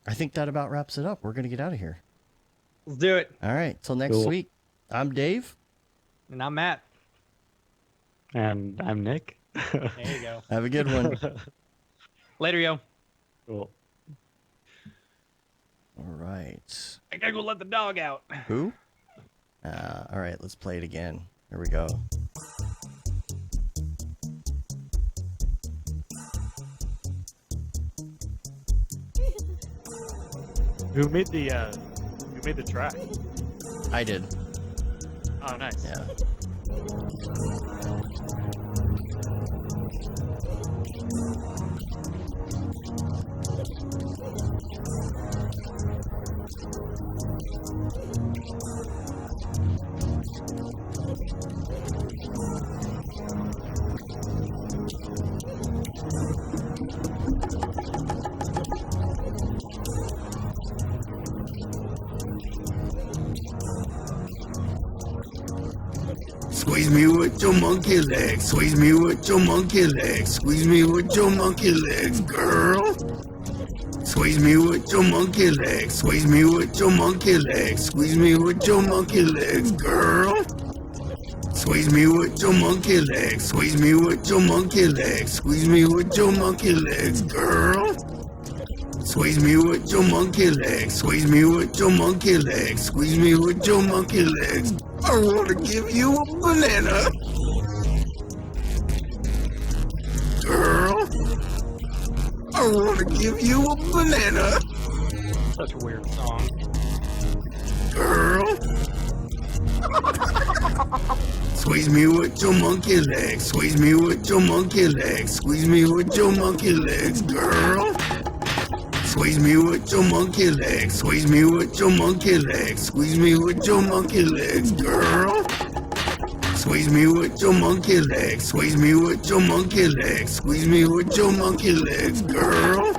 I think that about wraps it up. We're gonna get out of here. Let's do it. All right. Till next week. I'm Dave. And I'm Matt. And I'm Nick. There you go. Have a good one. Later, yo. Cool. All right. I gotta go let the dog out. Who? All right, let's play it again. Here we go. Who made the track? I did. Oh, nice. Yeah. Squeeze me with your monkey legs. Squeeze me with your monkey legs. Squeeze me with your monkey legs, girl. Squeeze me with your monkey legs. Squeeze me with your monkey legs. Squeeze me with your monkey legs, girl. Squeeze me with your monkey legs. Squeeze me with your monkey legs. Squeeze me with your monkey legs, girl. Squeeze me with your monkey legs. Squeeze me with your monkey legs. Squeeze me with your monkey legs. I wanna give you a banana. Girl, I wanna give you a banana. Such a weird song. Girl. Squeeze me with your monkey legs. Squeeze me with your monkey legs. Squeeze me with your monkey legs, girl. Squeeze me with your monkey legs. Squeeze me with your monkey legs. Squeeze me with your monkey legs, girl. Squeeze me with your monkey legs. Squeeze me with your monkey legs. Squeeze me with your monkey legs, girl.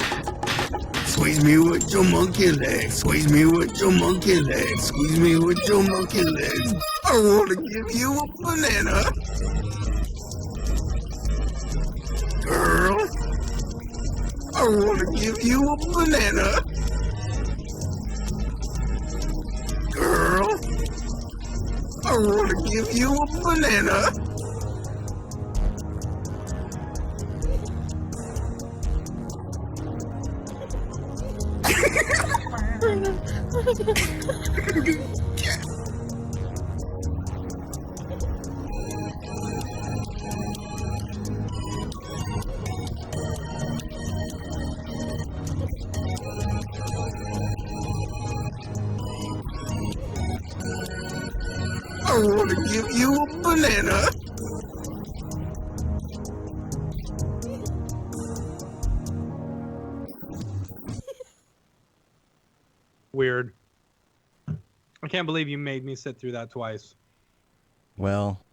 Squeeze me with your monkey legs. Squeeze me with your monkey legs. Squeeze me with your monkey legs. I wanna give you a banana. Girl, I wanna give you a banana. Girl, I wanna give you a banana. I wanna give you a banana. weird. I can't believe you made me sit through that twice. Well,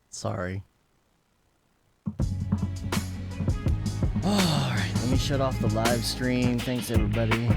sorry. All right, let me shut off the live stream. Thanks, everybody.